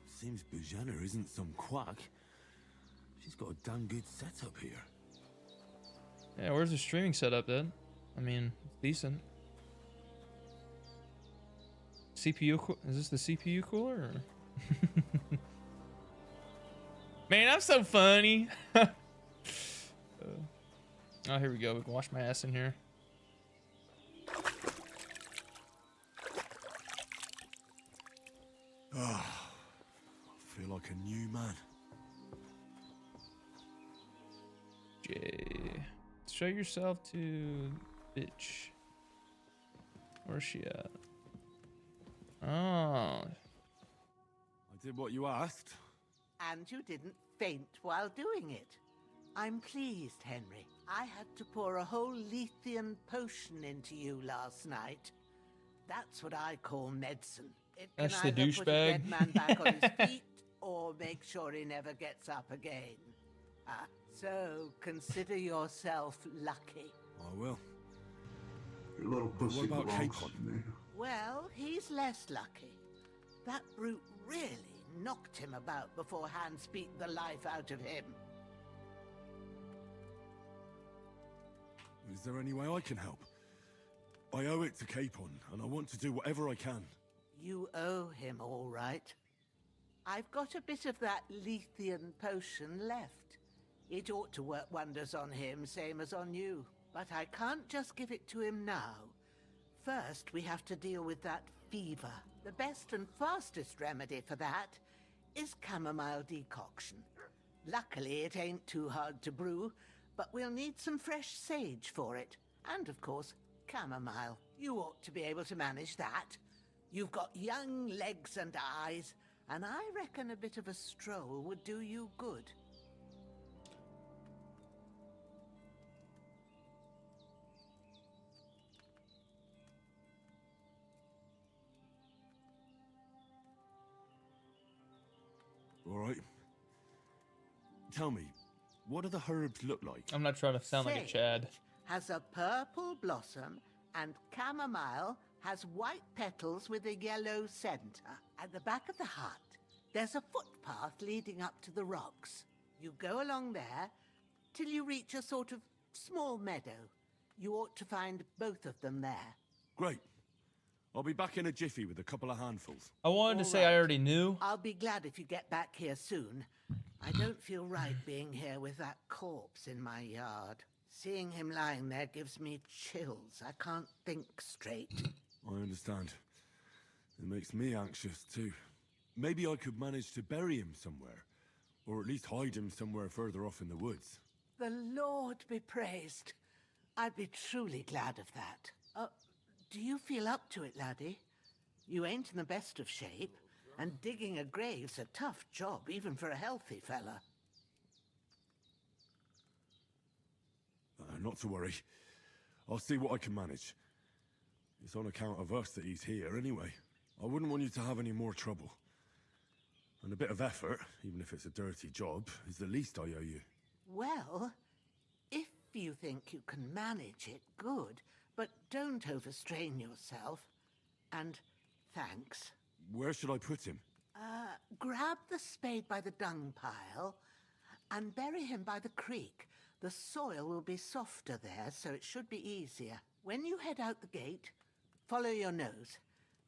Seems Bujana isn't some quack. She's got a damn good setup here.
Yeah, where's the streaming setup then? I mean, it's decent. CPU, is this the CPU cooler? Or? Man, I'm so funny. Oh, here we go. We can wash my ass in here.
I feel like a new man.
Jay, show yourself to bitch. Where's she at? Oh.
I did what you asked.
And you didn't faint while doing it. I'm pleased, Henry. I had to pour a whole Lethean potion into you last night. That's what I call medicine. It can
That's the
either put a
douchebag.
dead man back on his feet or make sure he never gets up again. So consider yourself lucky.
I will.
Your little
But
pussy
what about
belongs
Capon?
to me.
Well, he's less lucky. That brute really knocked him about before Hans beat the life out of him.
Is there any way I can help? I owe it to Capon, and I want to do whatever I can.
You owe him, all right. I've got a bit of that Lethean potion left. It ought to work wonders on him, same as on you. But I can't just give it to him now. First, we have to deal with that fever. The best and fastest remedy for that is chamomile decoction. Luckily, it ain't too hard to brew, but we'll need some fresh sage for it. And, of course, chamomile. You ought to be able to manage that. You've got young legs and eyes, and I reckon a bit of a stroll would do you good.
All right. Tell me, what do the herbs look like?
I'm not trying to sound like a Chad.
Has a purple blossom, and chamomile has white petals with a yellow center. At the back of the hut, there's a footpath leading up to the rocks. You go along there till you reach a sort of small meadow. You ought to find both of them there.
Great. I'll be back in a jiffy with a couple of handfuls.
I wanted to say I already knew.
I'll be glad if you get back here soon. I don't feel right being here with that corpse in my yard. Seeing him lying there gives me chills. I can't think straight.
I understand. It makes me anxious too. Maybe I could manage to bury him somewhere. Or at least hide him somewhere further off in the woods.
The Lord be praised. I'd be truly glad of that. Do you feel up to it, laddie? You ain't in the best of shape, and digging a grave's a tough job, even for a healthy fella.
Not to worry. I'll see what I can manage. It's on account of us that he's here anyway. I wouldn't want you to have any more trouble. And a bit of effort, even if it's a dirty job, is the least I owe you.
Well, if you think you can manage it, good. But don't overstrain yourself. And thanks.
Where should I put him?
Grab the spade by the dung pile and bury him by the creek. The soil will be softer there, so it should be easier. When you head out the gate, follow your nose.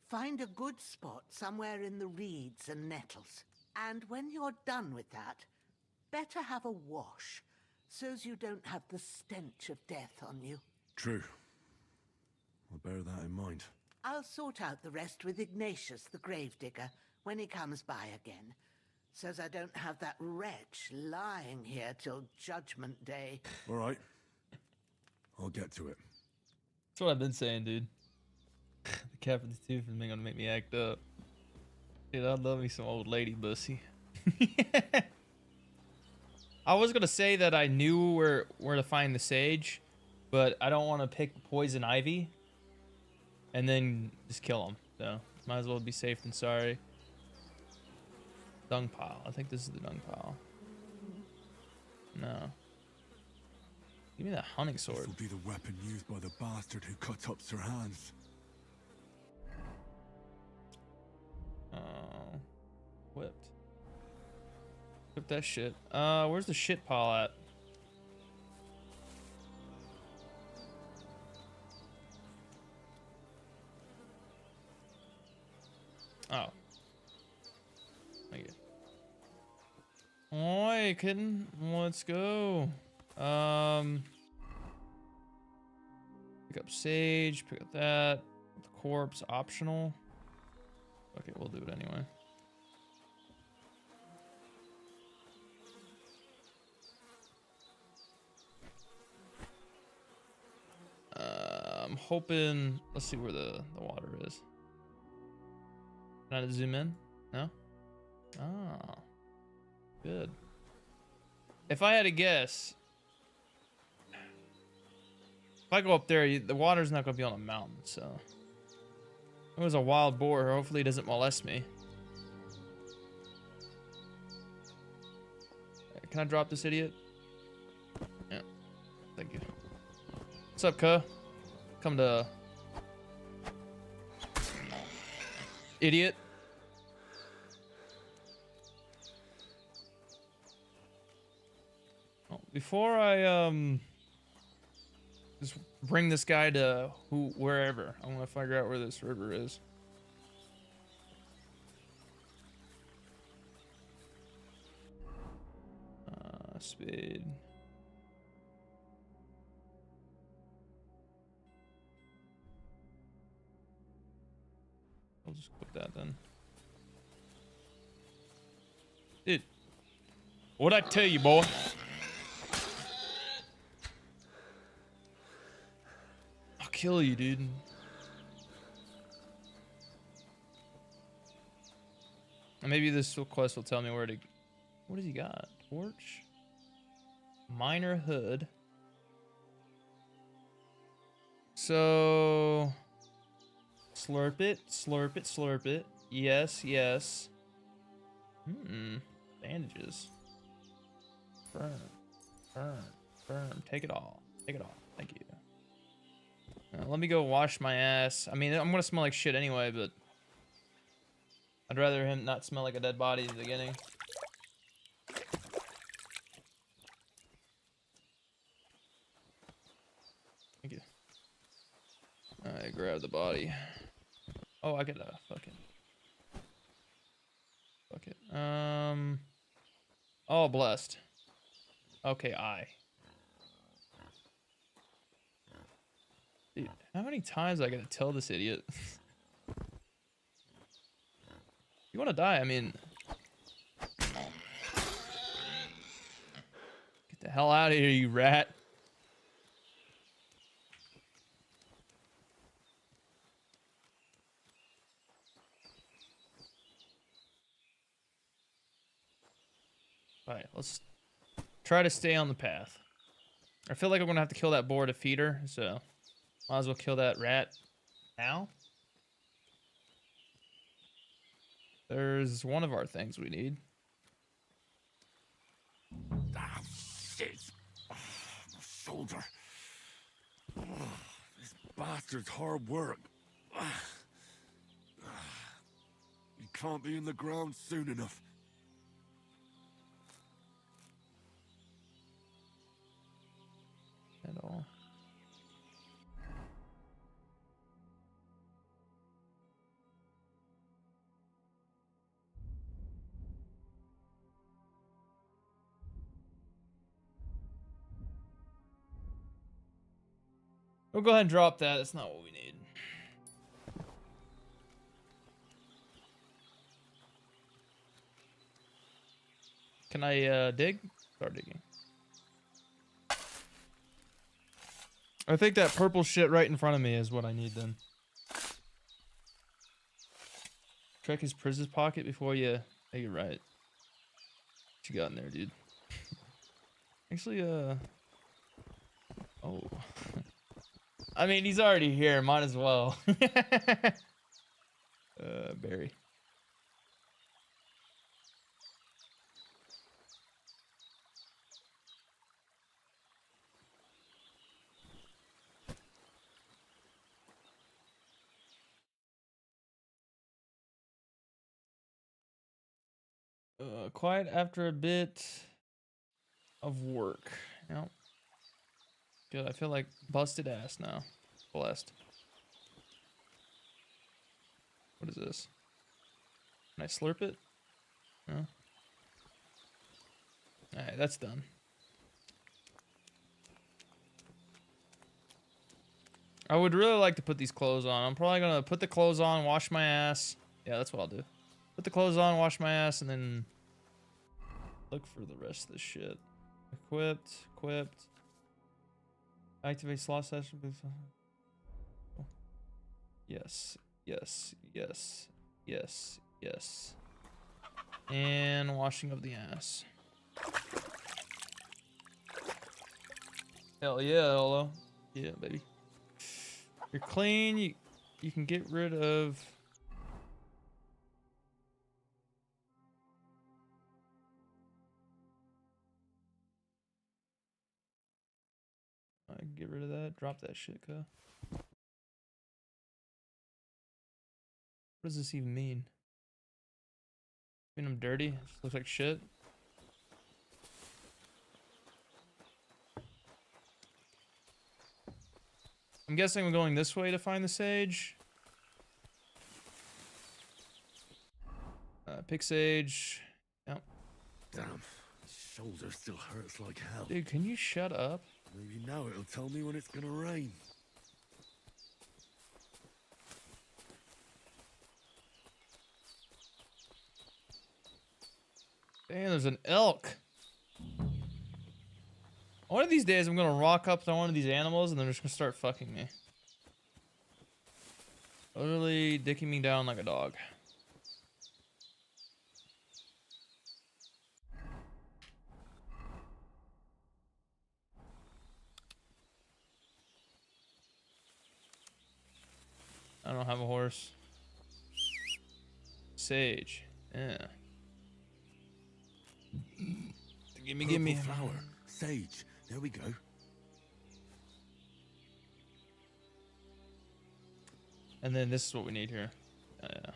Find a good spot somewhere in the reeds and nettles. And when you're done with that, better have a wash, so's you don't have the stench of death on you.
True. I'll bear that in mind.
I'll sort out the rest with Ignatius, the gravedigger, when he comes by again, so's I don't have that wretch lying here till Judgment Day.
All right. I'll get to it.
That's what I've been saying, dude. The cat for the tooth is gonna make me act up. Dude, I love me some old lady bussy. I was gonna say that I knew where to find the sage, but I don't want to pick poison ivy and then just kill him. So might as well be safe than sorry. Dung pile. I think this is the dung pile. No. Give me that hunting sword.
This will be the weapon used by the bastard who cut up Sir Hans.
Whipped. Whip that shit. Where's the shit pile at? Oh. Thank you. Oi, kitten. Let's go. Pick up sage, pick up that. The corpse, optional. Okay, we'll do it anyway. I'm hoping, let's see where the water is. Can I zoom in? No? Oh. Good. If I had to guess, if I go up there, the water's not going to be on a mountain, so. It was a wild boar. Hopefully it doesn't molest me. Can I drop this idiot? Yeah. Thank you. What's up, cuh? Come to... Idiot. Oh, before I just bring this guy to wherever, I want to figure out where this river is. Spade. I'll just put that then. Dude. What'd I tell you, boy? I'll kill you, dude. And maybe this quest will tell me where to... What does he got? Torch? Minor hood. So... Slurp it, slurp it, slurp it. Yes, yes. Bandages. Burn. Burn. Burn. Take it all. Take it all. Thank you. Let me go wash my ass. I mean, I'm gonna smell like shit anyway, but... I'd rather him not smell like a dead body in the beginning. Thank you. I grab the body. Oh, I get a fucking... Fuck it. Oh, blessed. Okay, Dude, how many times I gotta tell this idiot? You wanna die? I mean... Get the hell out of here, you rat. Alright, let's try to stay on the path. I feel like I'm gonna have to kill that boar to feed her, so might as well kill that rat now. There's one of our things we need.
Ah, shit. Oh, my shoulder. Oh, this bastard's hard work. You can't be in the ground soon enough.
At all. We'll go ahead and drop that. That's not what we need. Can I dig? Start digging. I think that purple shit right in front of me is what I need then. Check his prison pocket before you... Yeah, you're right. What you got in there, dude? Actually, oh. I mean, he's already here. Might as well. Barry. Quiet after a bit of work. Yep. Good. I feel like busted ass now. Blessed. What is this? Can I slurp it? No. Alright, that's done. I would really like to put these clothes on. I'm probably gonna put the clothes on, wash my ass. Yeah, that's what I'll do. Put the clothes on, wash my ass, and then look for the rest of this shit. Equipped, equipped. Activate slot session. Yes, yes, yes, yes, yes. And washing of the ass. Hell yeah, hello. Yeah, baby. You're clean. You can get rid of... I can get rid of that. Drop that shit, cuh. What does this even mean? I mean, I'm dirty. It just looks like shit. I'm guessing I'm going this way to find the sage. Pick sage. Yep.
Damn, my shoulder still hurts like hell.
Dude, can you shut up?
Maybe now it'll tell me when it's gonna rain.
Damn, there's an elk. One of these days, I'm gonna rock up to one of these animals and they're just gonna start fucking me. Literally dicking me down like a dog. I don't have a horse. Sage. Yeah. Gimme.
Flower. Sage. There we go.
And then this is what we need here. Yeah.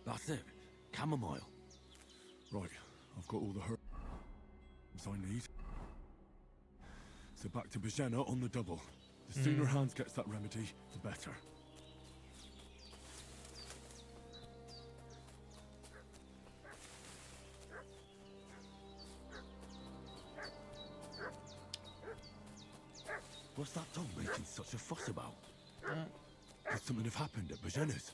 That's it. Chamomile. Right. I've got all the herbs I need. So back to Bajena on the double. The sooner Hans gets that remedy, the better. What's that dog making such a fuss about? Could something have happened at Bajena's?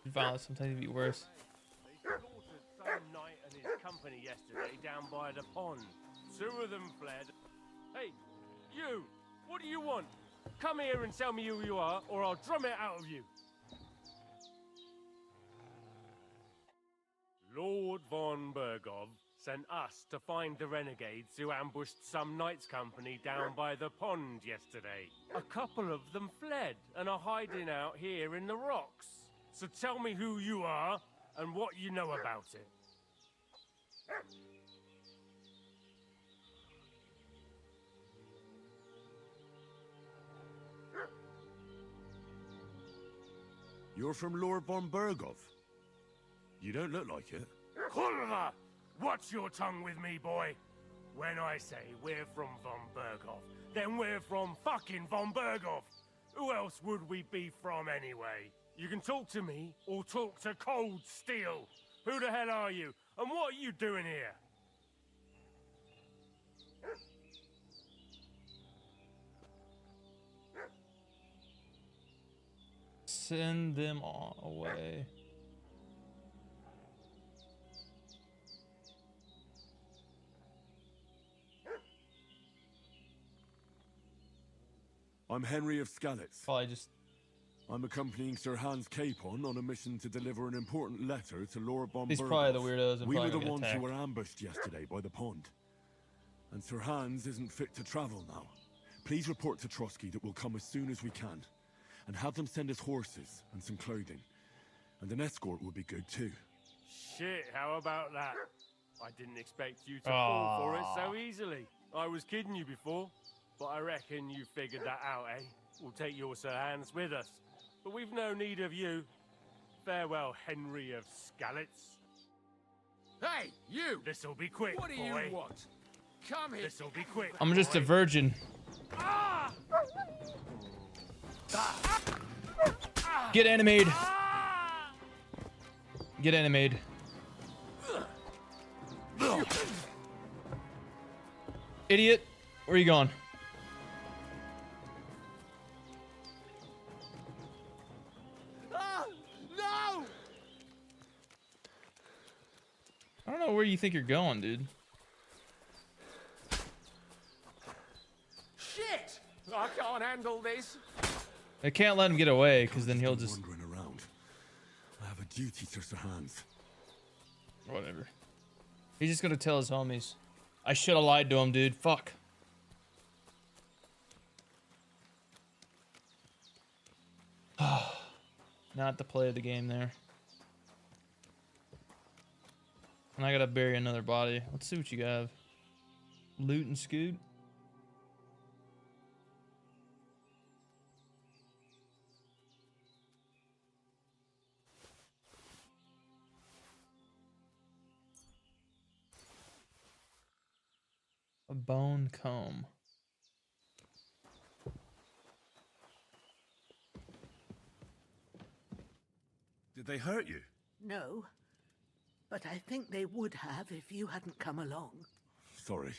Violence sometimes it'd be worse.
They slaughtered some knight and his company yesterday down by the pond. 2 of them fled. Hey, you! What do you want? Come here and tell me who you are, or I'll drum it out of you. Lord von Bergov sent us to find the renegades who ambushed some knights' company down by the pond yesterday. A couple of them fled and are hiding out here in the rocks. So tell me who you are and what you know about it.
You're from Lord von Bergov. You don't look like it.
Kurva! Watch your tongue with me, boy. When I say we're from von Bergov, then we're from fucking von Bergov. Who else would we be from anyway? You can talk to me or talk to Cold Steel. Who the hell are you? And what are you doing here?
Send them all away.
I'm Henry of Skalitz.
Probably just...
I'm accompanying Sir Hans Capon on a mission to deliver an important letter to Lord von
He's
Bergov.
probably the weirdos and
We were
probably
the
gonna
ones
get
who were ambushed yesterday by the pond. And Sir Hans isn't fit to travel now. Please report to Trotsky that we'll come as soon as we can. And have them send us horses and some clothing. And an escort would be good too.
Shit, how about that? I didn't expect you to fall for it so easily. I was kidding you before, but I reckon you figured that out, eh? We'll take your Sir Hans with us. But we've no need of you. Farewell, Henry of Skalitz.
Hey, you!
This'll be quick,
What do
boy.
you want? Come here.
This'll be quick.
I'm just a virgin. Get animated. Get animated. Idiot. Where are you going?
No!
I don't know where you think you're going, dude.
Shit! I can't handle this.
I can't let him get away, because then he'll just...
Wandering around. I have a duty to Sir Hans.
Whatever. He's just gonna tell his homies. I should have lied to him, dude. Fuck. Not the play of the game there. And I gotta bury another body. Let's see what you have. Loot and scoot. A bone comb.
Did they hurt you?
No, but I think they would have if you hadn't come along.
Sorry.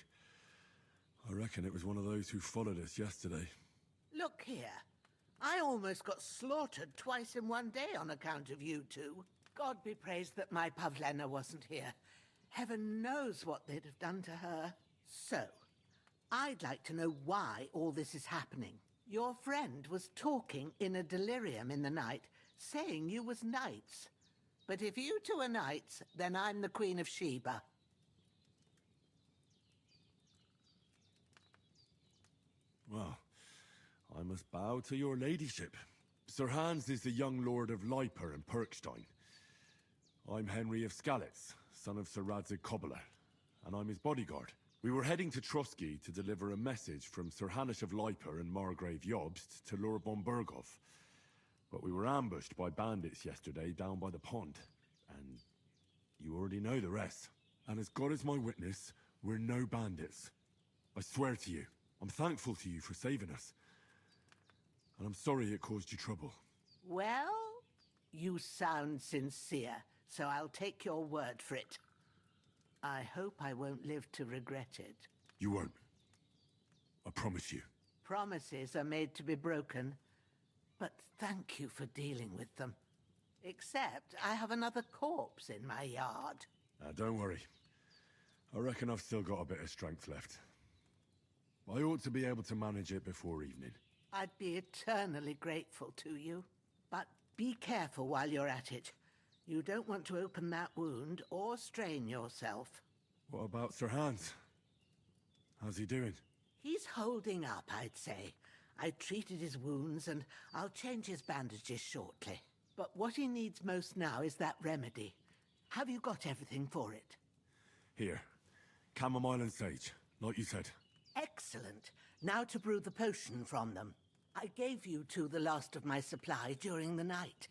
I reckon it was one of those who followed us yesterday.
Look here. I almost got slaughtered twice in one day on account of you two. God be praised that my Pavlena wasn't here. Heaven knows what they'd have done to her. So, I'd like to know why all this is happening. Your friend was talking in a delirium in the night, saying you was knights. But if you two are knights, then I'm the Queen of Sheba.
Well, I must bow to your ladyship. Sir Hans is the young lord of Leiper and Perkstein. I'm Henry of Skalitz, son of Sir Radzig Kobyla, and I'm his bodyguard. We were heading to Trotsky to deliver a message from Sir Hanush of Leiper and Margrave Jobst to Lord von Berghoff. But we were ambushed by bandits yesterday down by the pond, and you already know the rest. And as God is my witness, we're no bandits. I swear to you, I'm thankful to you for saving us. And I'm sorry it caused you trouble.
Well, you sound sincere, so I'll take your word for it. I hope I won't live to regret it.
You won't. I promise you.
Promises are made to be broken, but thank you for dealing with them. Except I have another corpse in my yard.
Don't worry. I reckon I've still got a bit of strength left. I ought to be able to manage it before evening.
I'd be eternally grateful to you. But be careful while you're at it. You don't want to open that wound or strain yourself.
What about Sir Hans? How's he doing?
He's holding up, I'd say. I treated his wounds and I'll change his bandages shortly. But what he needs most now is that remedy. Have you got everything for it?
Here. Chamomile and sage, like you said.
Excellent. Now to brew the potion from them. I gave you two the last of my supply during the night.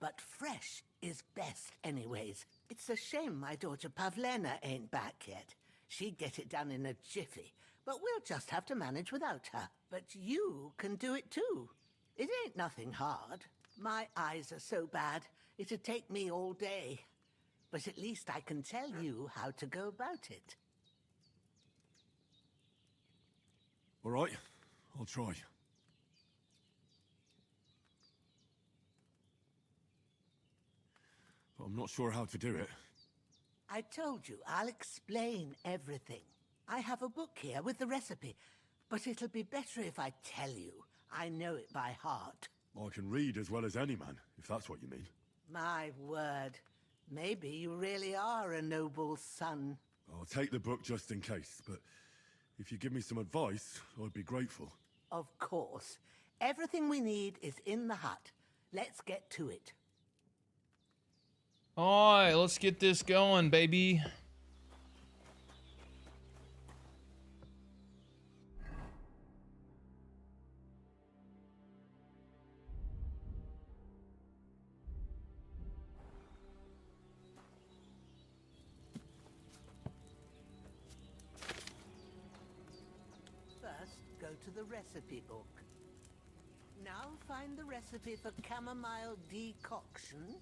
But fresh is best anyways. It's a shame my daughter Pavlena ain't back yet. She'd get it done in a jiffy. But we'll just have to manage without her. But you can do it too. It ain't nothing hard. My eyes are so bad, it'd take me all day. But at least I can tell you how to go about it.
All right, I'll try. But I'm not sure how to do it.
I told you, I'll explain everything. I have a book here with the recipe, but it'll be better if I tell you. I know it by heart.
I can read as well as any man, if that's what you mean.
My word. Maybe you really are a noble son.
I'll take the book just in case, but if you give me some advice, I'd be grateful.
Of course. Everything we need is in the hut. Let's get to it.
Alright, let's get this going, baby.
First, go to the recipe book. Now find the recipe for chamomile decoction.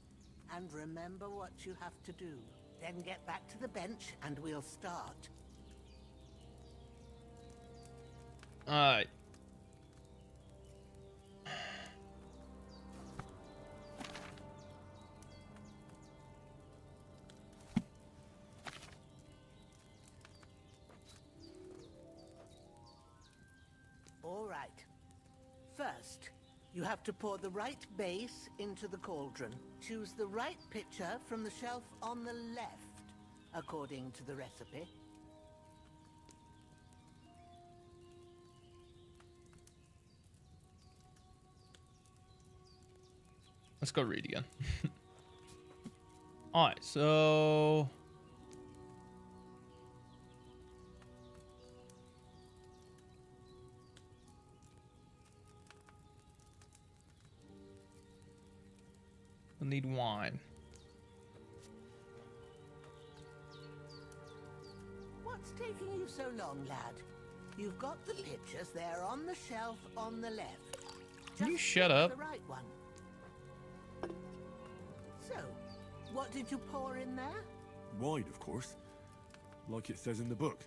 And remember what you have to do. Then get back to the bench and we'll start.
Alright.
All right. First, you have to pour the right base into the cauldron. Choose the right pitcher from the shelf on the left, according to the recipe.
Let's go read again. Alright, so... we'll need wine.
What's taking you so long, lad? You've got the pitchers there on the shelf on the left.
Can you
Just
shut
pick
up?
The right one. So, what did you pour in there?
Wine, of course. Like it says in the book.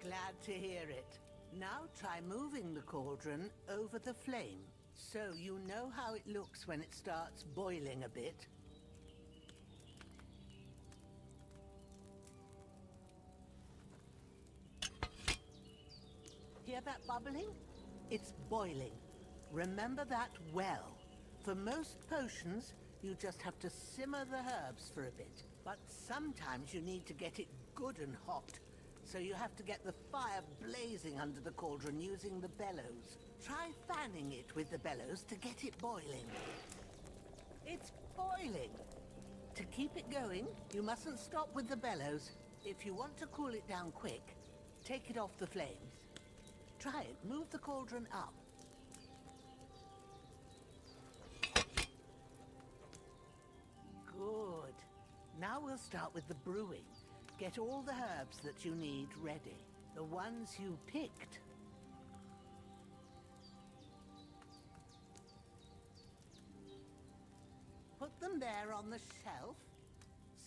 Glad to hear it. Now try moving the cauldron over the flame, so you know how it looks when it starts boiling a bit. hear that bubbling? It's boiling. Remember that well. For most potions, you just have to simmer the herbs for a bit. But sometimes you need to get it good and hot. So you have to get the fire blazing under the cauldron using the bellows. Try fanning it with the bellows to get it boiling. It's boiling. To keep it going, you mustn't stop with the bellows. If you want to cool it down quick, take it off the flames. Try it. Move the cauldron up. Good. Now we'll start with the brewing. Get all the herbs that you need ready. The ones you picked. Put them there on the shelf,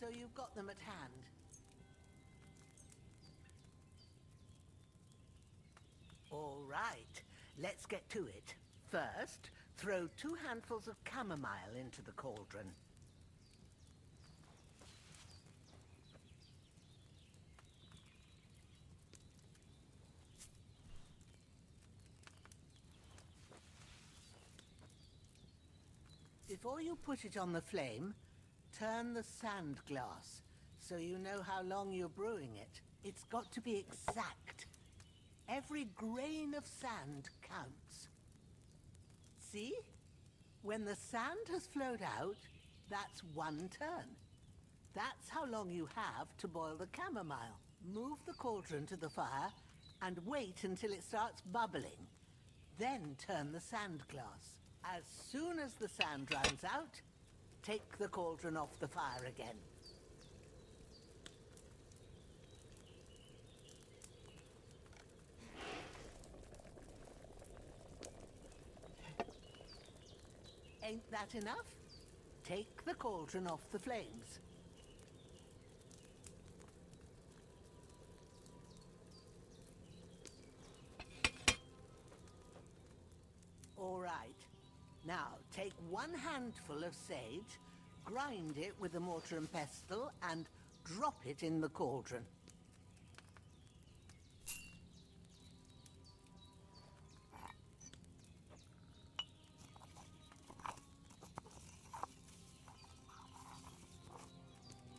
so you've got them at hand. All right, let's get to it. First, throw 2 handfuls of chamomile into the cauldron. Before you put it on the flame, turn the sand glass so you know how long you're brewing it. It's got to be exact. Every grain of sand counts. See? When the sand has flowed out, that's 1 turn. That's how long you have to boil the chamomile. Move the cauldron to the fire and wait until it starts bubbling. Then turn the sand glass. As soon as the sand runs out, take the cauldron off the fire again. Ain't that enough? Take the cauldron off the flames. All right. Now, take 1 handful of sage, grind it with a mortar and pestle, and drop it in the cauldron.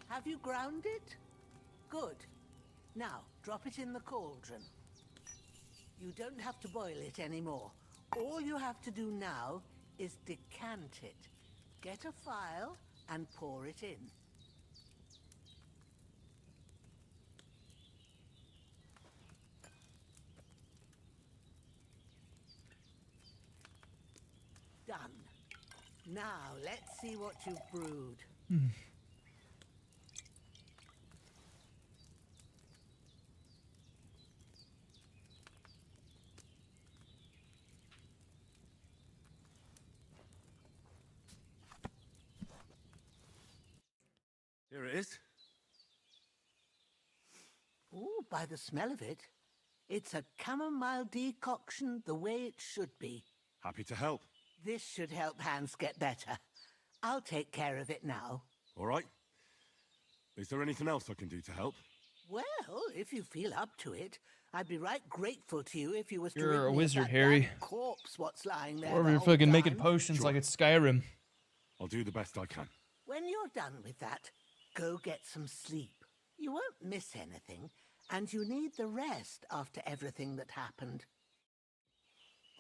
Have you ground it? Good. Now, drop it in the cauldron. You don't have to boil it anymore. All you have to do now is decant it. Get a phial and pour it in. Done. Now, let's see what you've brewed.
Here it is.
Ooh, by the smell of it, it's a chamomile decoction the way it should be.
Happy to help.
This should help Hans get better. I'll take care of it now.
All right. Is there anything else I can do to help?
Well, if you feel up to it, I'd be right grateful to you if you was to
You're
rid
a
me of
wizard,
that
Harry.
damn corpse what's lying there.
Or
the
you're
whole
fucking making
time.
potions like it's Skyrim.
I'll do the best I can.
When you're done with that, go get some sleep. You won't miss anything, and you need the rest after everything that happened.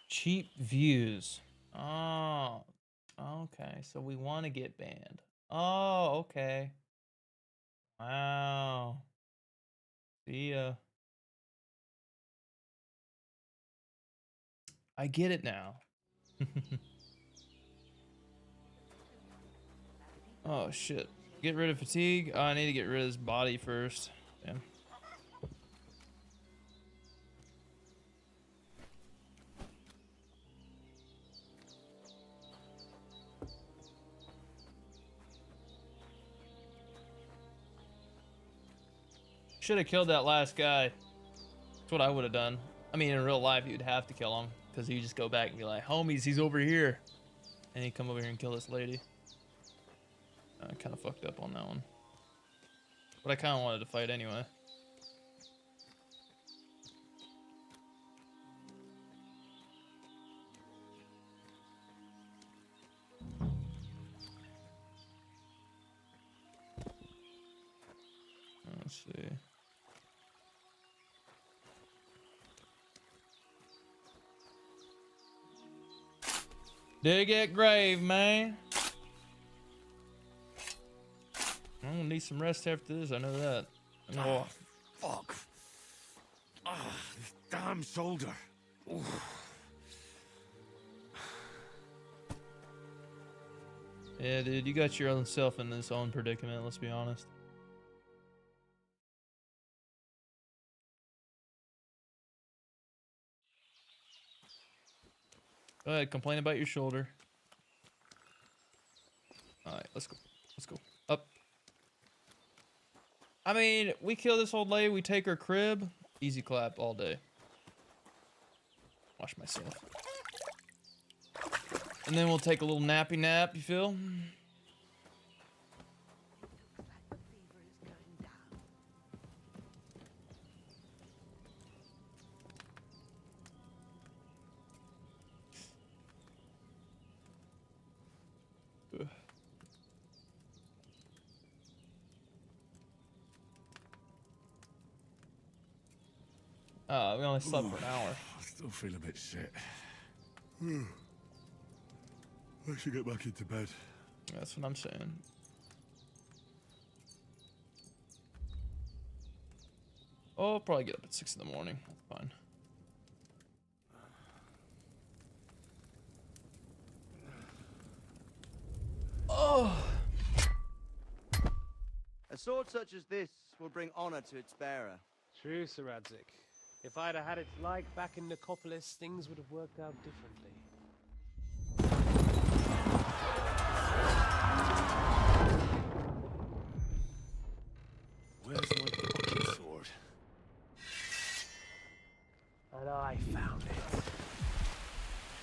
Cheap views. Oh, okay. So we want to get banned. Oh, okay. Wow. See ya. I get it now. Oh shit. Get rid of fatigue. Oh, I need to get rid of his body first. Damn. Should have killed that last guy. That's what I would have done. I mean, in real life, you'd have to kill him because you just go back and be like, homies, he's over here. And he'd come over here and kill this lady. I kind of fucked up on that one. But I kind of wanted to fight anyway. Let's see. Dig that grave, man. I'm gonna need some rest after this. I know that.
Oh, fuck. Ah, this damn shoulder. Oof.
Yeah, dude, you got your own self in this own predicament. Let's be honest. Go ahead, complain about your shoulder. Alright, let's go. Let's go. Up. I mean, we kill this old lady, we take her crib. Easy clap all day. Wash myself. And then we'll take a little nappy nap, you feel? We only slept for an hour.
I still feel a bit shit. I should get back into bed.
That's what I'm saying. Oh, I'll probably get up at 6 in the morning. That's fine. Oh!
A sword such as this will bring honor to its bearer.
True, Sir Radzig. If I'd have had it like back in Nicopolis, things would have worked out differently.
Where's my fucking sword?
And I found it.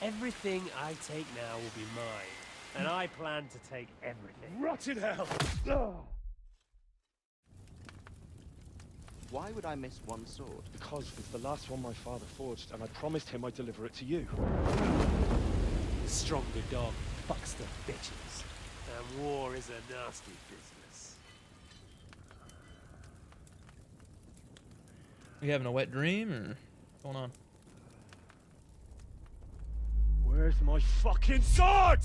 Everything I take now will be mine. And I plan to take everything.
Rotten hell!
Why would I miss one sword?
Because it's the last one my father forged, and I promised him I'd deliver it to you.
The stronger dog fucks the bitches. And war is a nasty business.
You having a wet dream or what's going on?
Where's my fucking sword?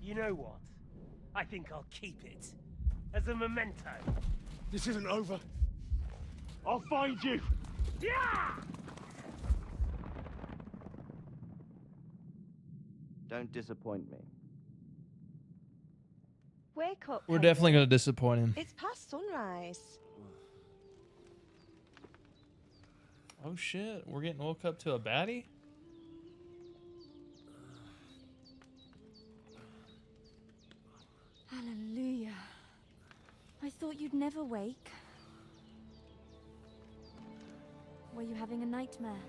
You know what? I think I'll keep it. As a memento.
This isn't over. I'll find you!
Yeah!
Don't disappoint me.
Wake up.
We're definitely gonna disappoint him.
It's past sunrise.
Oh shit, we're getting woke up to a baddie?
Hallelujah. I thought you'd never wake. Were you having a nightmare?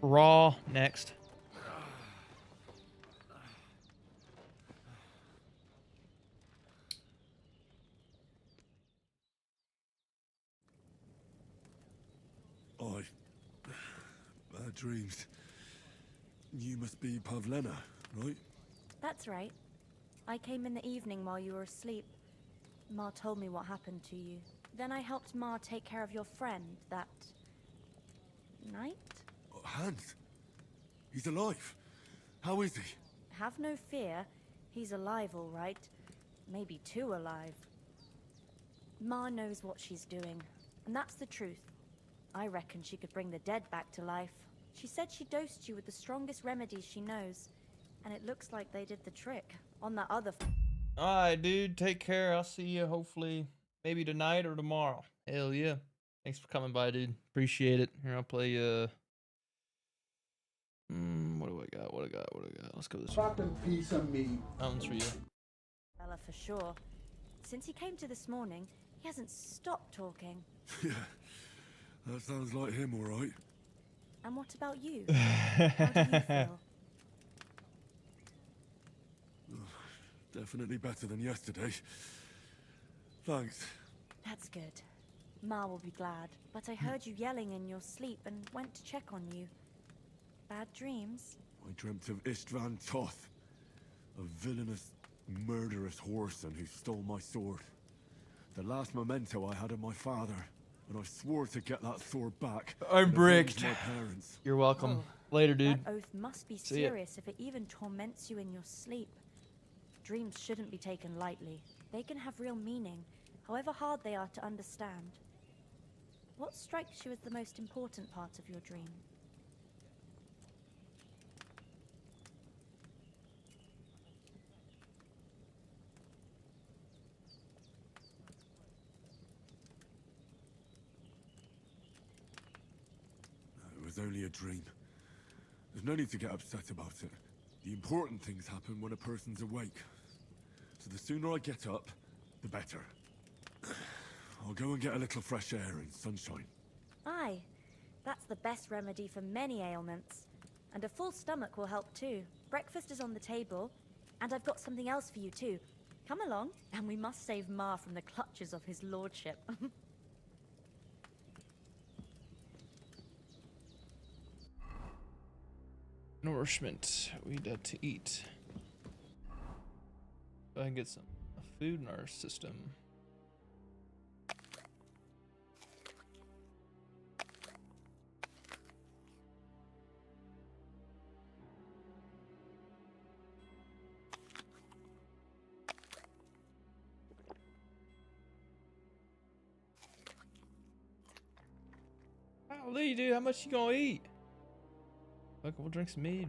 Raw next.
Bad dreams. You must be Pavlena, right?
That's right. I came in the evening while you were asleep. Ma told me what happened to you. Then I helped Ma take care of your friend that night?
Hans? He's alive. How is he?
Have no fear. He's alive, all right. Maybe too alive. Ma knows what she's doing, and that's the truth. I reckon she could bring the dead back to life. She said she dosed you with the strongest remedies she knows, and it looks like they did the trick on that other
Alright, dude. Take care. I'll see you hopefully maybe tonight or tomorrow. Hell yeah. Thanks for coming by, dude. Appreciate it. Here, I'll play, what do I got? What do I got? Let's go this way.
Fucking piece of meat.
That one's for you.
fella for sure. Since he came to this morning, he hasn't stopped talking.
Yeah, that sounds like him, all right.
And what about you? How do you feel?
Definitely better than yesterday. Thanks.
That's good. Ma will be glad. But I heard you yelling in your sleep and went to check on you. Bad dreams?
I dreamt of Istvan Toth, a villainous, murderous whoreson who stole my sword. The last memento I had of my father, and I swore to get that sword back.
I'm
and avenge
bricked.
my parents.
You're welcome.
Oh,
Later, dude.
That oath must be
See ya.
serious if it even torments you in your sleep. Dreams shouldn't be taken lightly. They can have real meaning, however hard they are to understand. What strikes you as the most important part of your dream?
It was only a dream. There's no need to get upset about it. The important things happen when a person's awake. So the sooner I get up, the better. I'll go and get a little fresh air and sunshine.
Aye, that's the best remedy for many ailments. And a full stomach will help too. Breakfast is on the table, and I've got something else for you too. Come along, and we must save Mar from the clutches of his lordship.
Nourishment. We need to eat. If I can get some food in our system. Golly, dude, how much you gonna eat? Fuck, we'll drink some mead.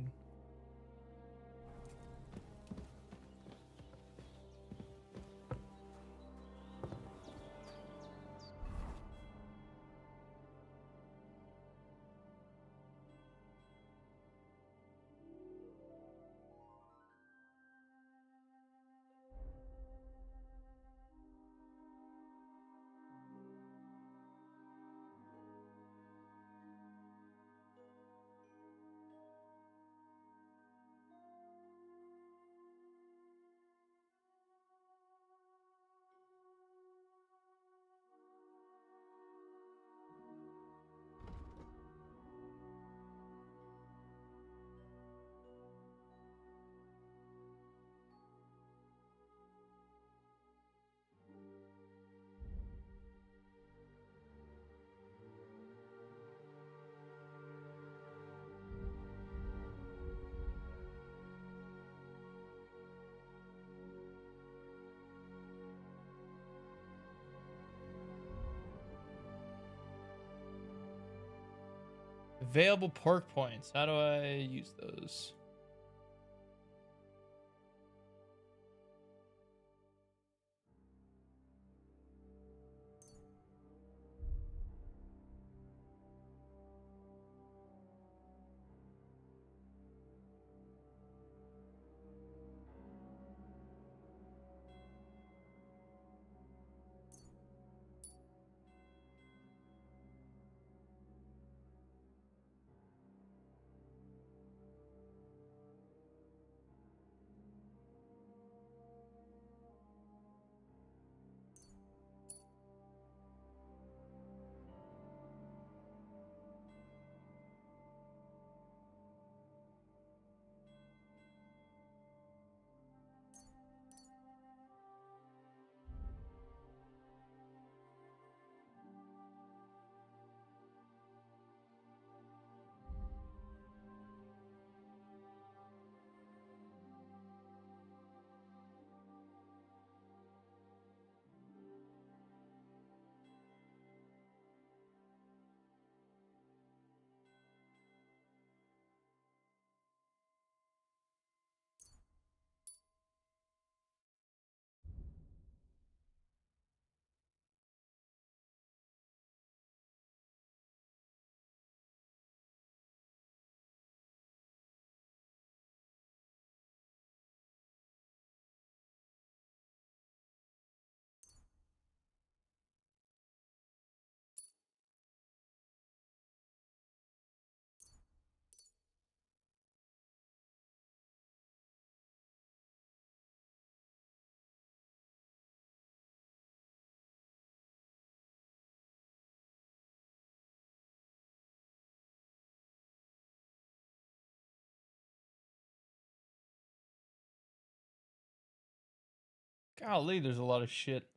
Available perk points. How do I use those? Golly, there's a lot of shit.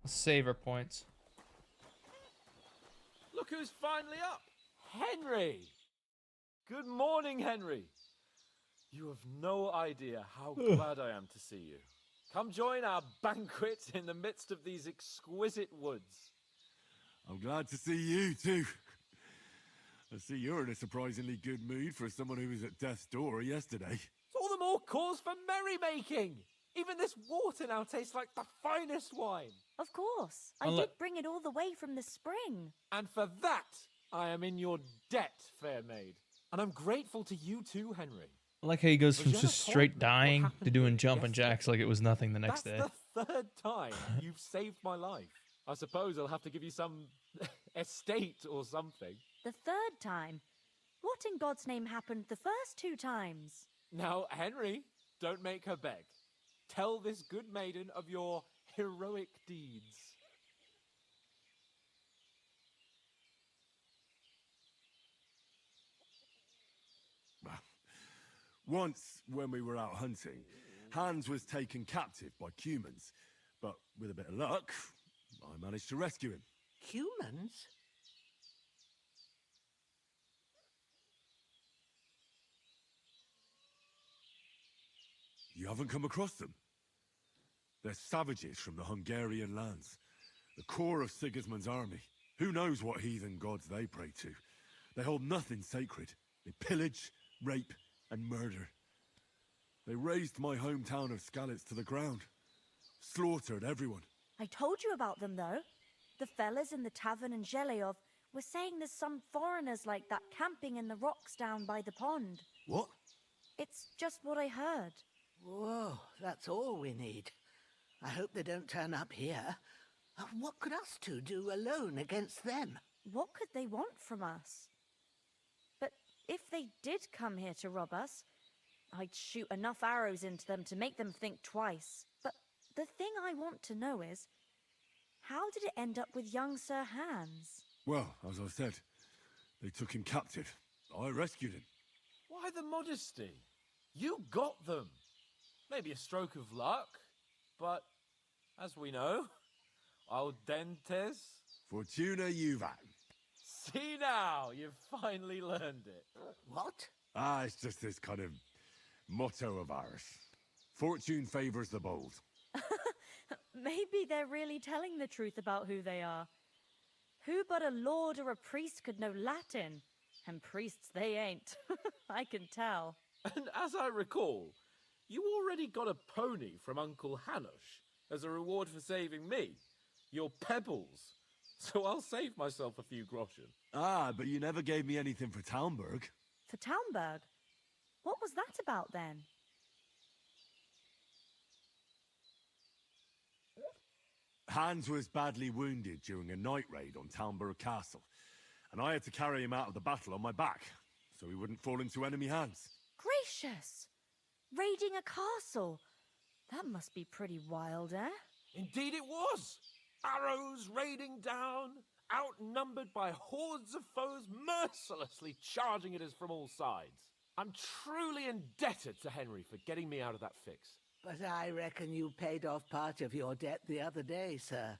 Savor points.
Look who's finally up! Henry! Good morning, Henry. You have no idea how glad I am to see you. Come join our banquet in the midst of these exquisite woods.
I'm glad to see you, too. I see you're in a surprisingly good mood for someone who was at death's door yesterday.
It's all the more cause for merrymaking! Even this water now tastes like the finest wine.
Of course. I did bring it all the way from the spring.
And for that, I am in your debt, fair maid. And I'm grateful to you too, Henry.
I like how he goes from just straight dying to doing jumping jacks like it was nothing the next day.
That's the third time you've saved my life. I suppose I'll have to give you some estate or something.
The third time? What in God's name happened the first 2 times?
Now, Henry, don't make her beg. Tell this good maiden of your heroic deeds.
Once, when we were out hunting, Hans was taken captive by humans. But with a bit of luck, I managed to rescue him.
Humans?
You haven't come across them? They're savages from the Hungarian lands. The core of Sigismund's army. Who knows what heathen gods they pray to? They hold nothing sacred. They pillage, rape, and murder. They razed my hometown of Skalitz to the ground. Slaughtered everyone.
I told you about them, though. The fellas in the tavern in Zheleov were saying there's some foreigners like that camping in the rocks down by the pond.
What?
It's just what I heard.
Whoa, that's all we need. I hope they don't turn up here. What could us two do alone against them?
What could they want from us? But if they did come here to rob us, I'd shoot enough arrows into them to make them think twice. But the thing I want to know is, how did it end up with young Sir Hans?
Well, as I said, they took him captive. I rescued him.
Why the modesty? You got them. Maybe a stroke of luck, but as we know, al dentes.
Fortuna juvat.
See now, you've finally learned it.
What?
It's just this kind of motto of ours. Fortune favors the bold.
Maybe they're really telling the truth about who they are. Who but a lord or a priest could know Latin? And priests they ain't. I can tell.
And as I recall, you already got a pony from Uncle Hanush as a reward for saving me. Your pebbles. So I'll save myself a few groschen.
But you never gave me anything for Talmberg.
For Talmberg? What was that about then?
Hans was badly wounded during a night raid on Talmberg Castle, and I had to carry him out of the battle on my back, so he wouldn't fall into enemy hands.
Gracious! Raiding a castle? That must be pretty wild, eh?
Indeed it was! Arrows raining down, outnumbered by hordes of foes mercilessly charging at us from all sides. I'm truly indebted to Henry for getting me out of that fix.
But I reckon you paid off part of your debt the other day, sir.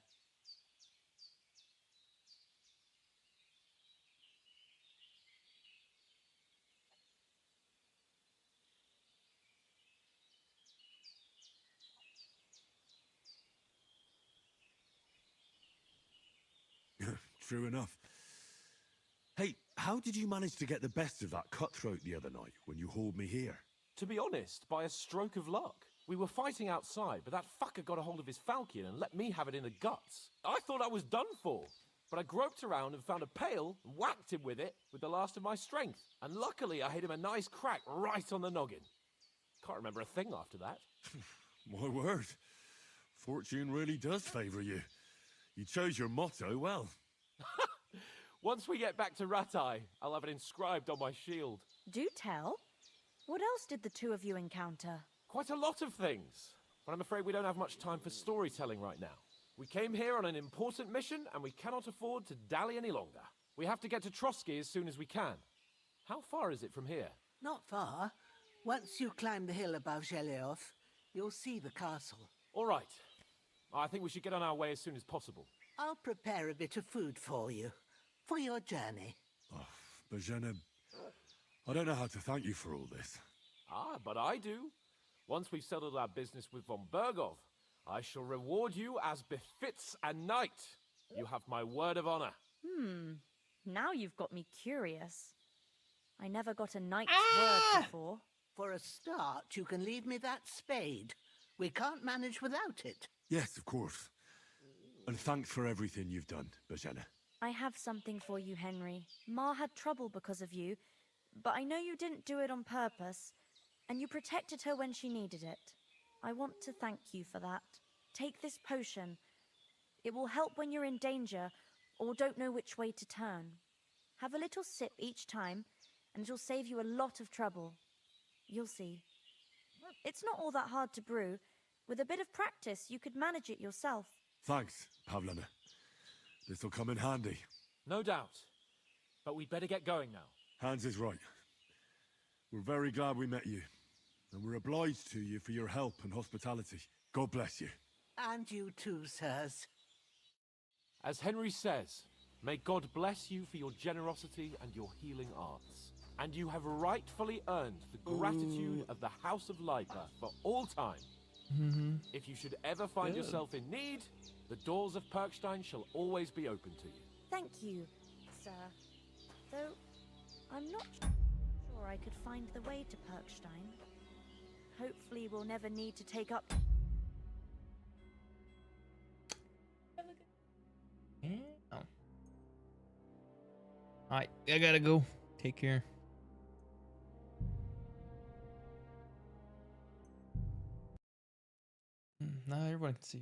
True enough. Hey, how did you manage to get the best of that cutthroat the other night when you hauled me here?
To be honest, by a stroke of luck. We were fighting outside, but that fucker got a hold of his falchion and let me have it in the guts. I thought I was done for, but I groped around and found a pail and whacked him with it with the last of my strength. And luckily I hit him a nice crack right on the noggin. Can't remember a thing after that.
My word. Fortune really does favour you. You chose your motto well.
Once we get back to Rattay, I'll have it inscribed on my shield.
Do tell. What else did the two of you encounter?
Quite a lot of things, but I'm afraid we don't have much time for storytelling right now. We came here on an important mission, and we cannot afford to dally any longer. We have to get to Trotsky as soon as we can. How far is it from here?
Not far. Once you climb the hill above Zheleov, you'll see the castle.
All right. I think we should get on our way as soon as possible.
I'll prepare a bit of food for you. For your journey.
Oh, Bozhena, I don't know how to thank you for all this.
Ah, but I do. Once we've settled our business with von Bergov, I shall reward you as befits a knight. You have my word of honor.
Now you've got me curious. I never got a knight's word before.
For a start, you can leave me that spade. We can't manage without it.
Yes, of course. And thanks for everything you've done, Bozhena.
I have something for you, Henry. Ma had trouble because of you, but I know you didn't do it on purpose, and you protected her when she needed it. I want to thank you for that. Take this potion. It will help when you're in danger or don't know which way to turn. Have a little sip each time, and it'll save you a lot of trouble. You'll see. It's not all that hard to brew. With a bit of practice, you could manage it yourself.
Thanks, Pavlena. This'll come in handy.
No doubt. But we'd better get going now.
Hans is right. We're very glad we met you. And we're obliged to you for your help and hospitality. God bless you.
And you too, sirs.
As Henry says, may God bless you for your generosity and your healing arts. And you have rightfully earned the gratitude of the House of Leipa for all time. If you should ever find yourself in need, the doors of Perkstein shall always be open to you.
Thank you, sir. Though, I'm not sure I could find the way to Perkstein. Hopefully we'll never need to take up...
Alright, I gotta go. Take care. Now everyone can see.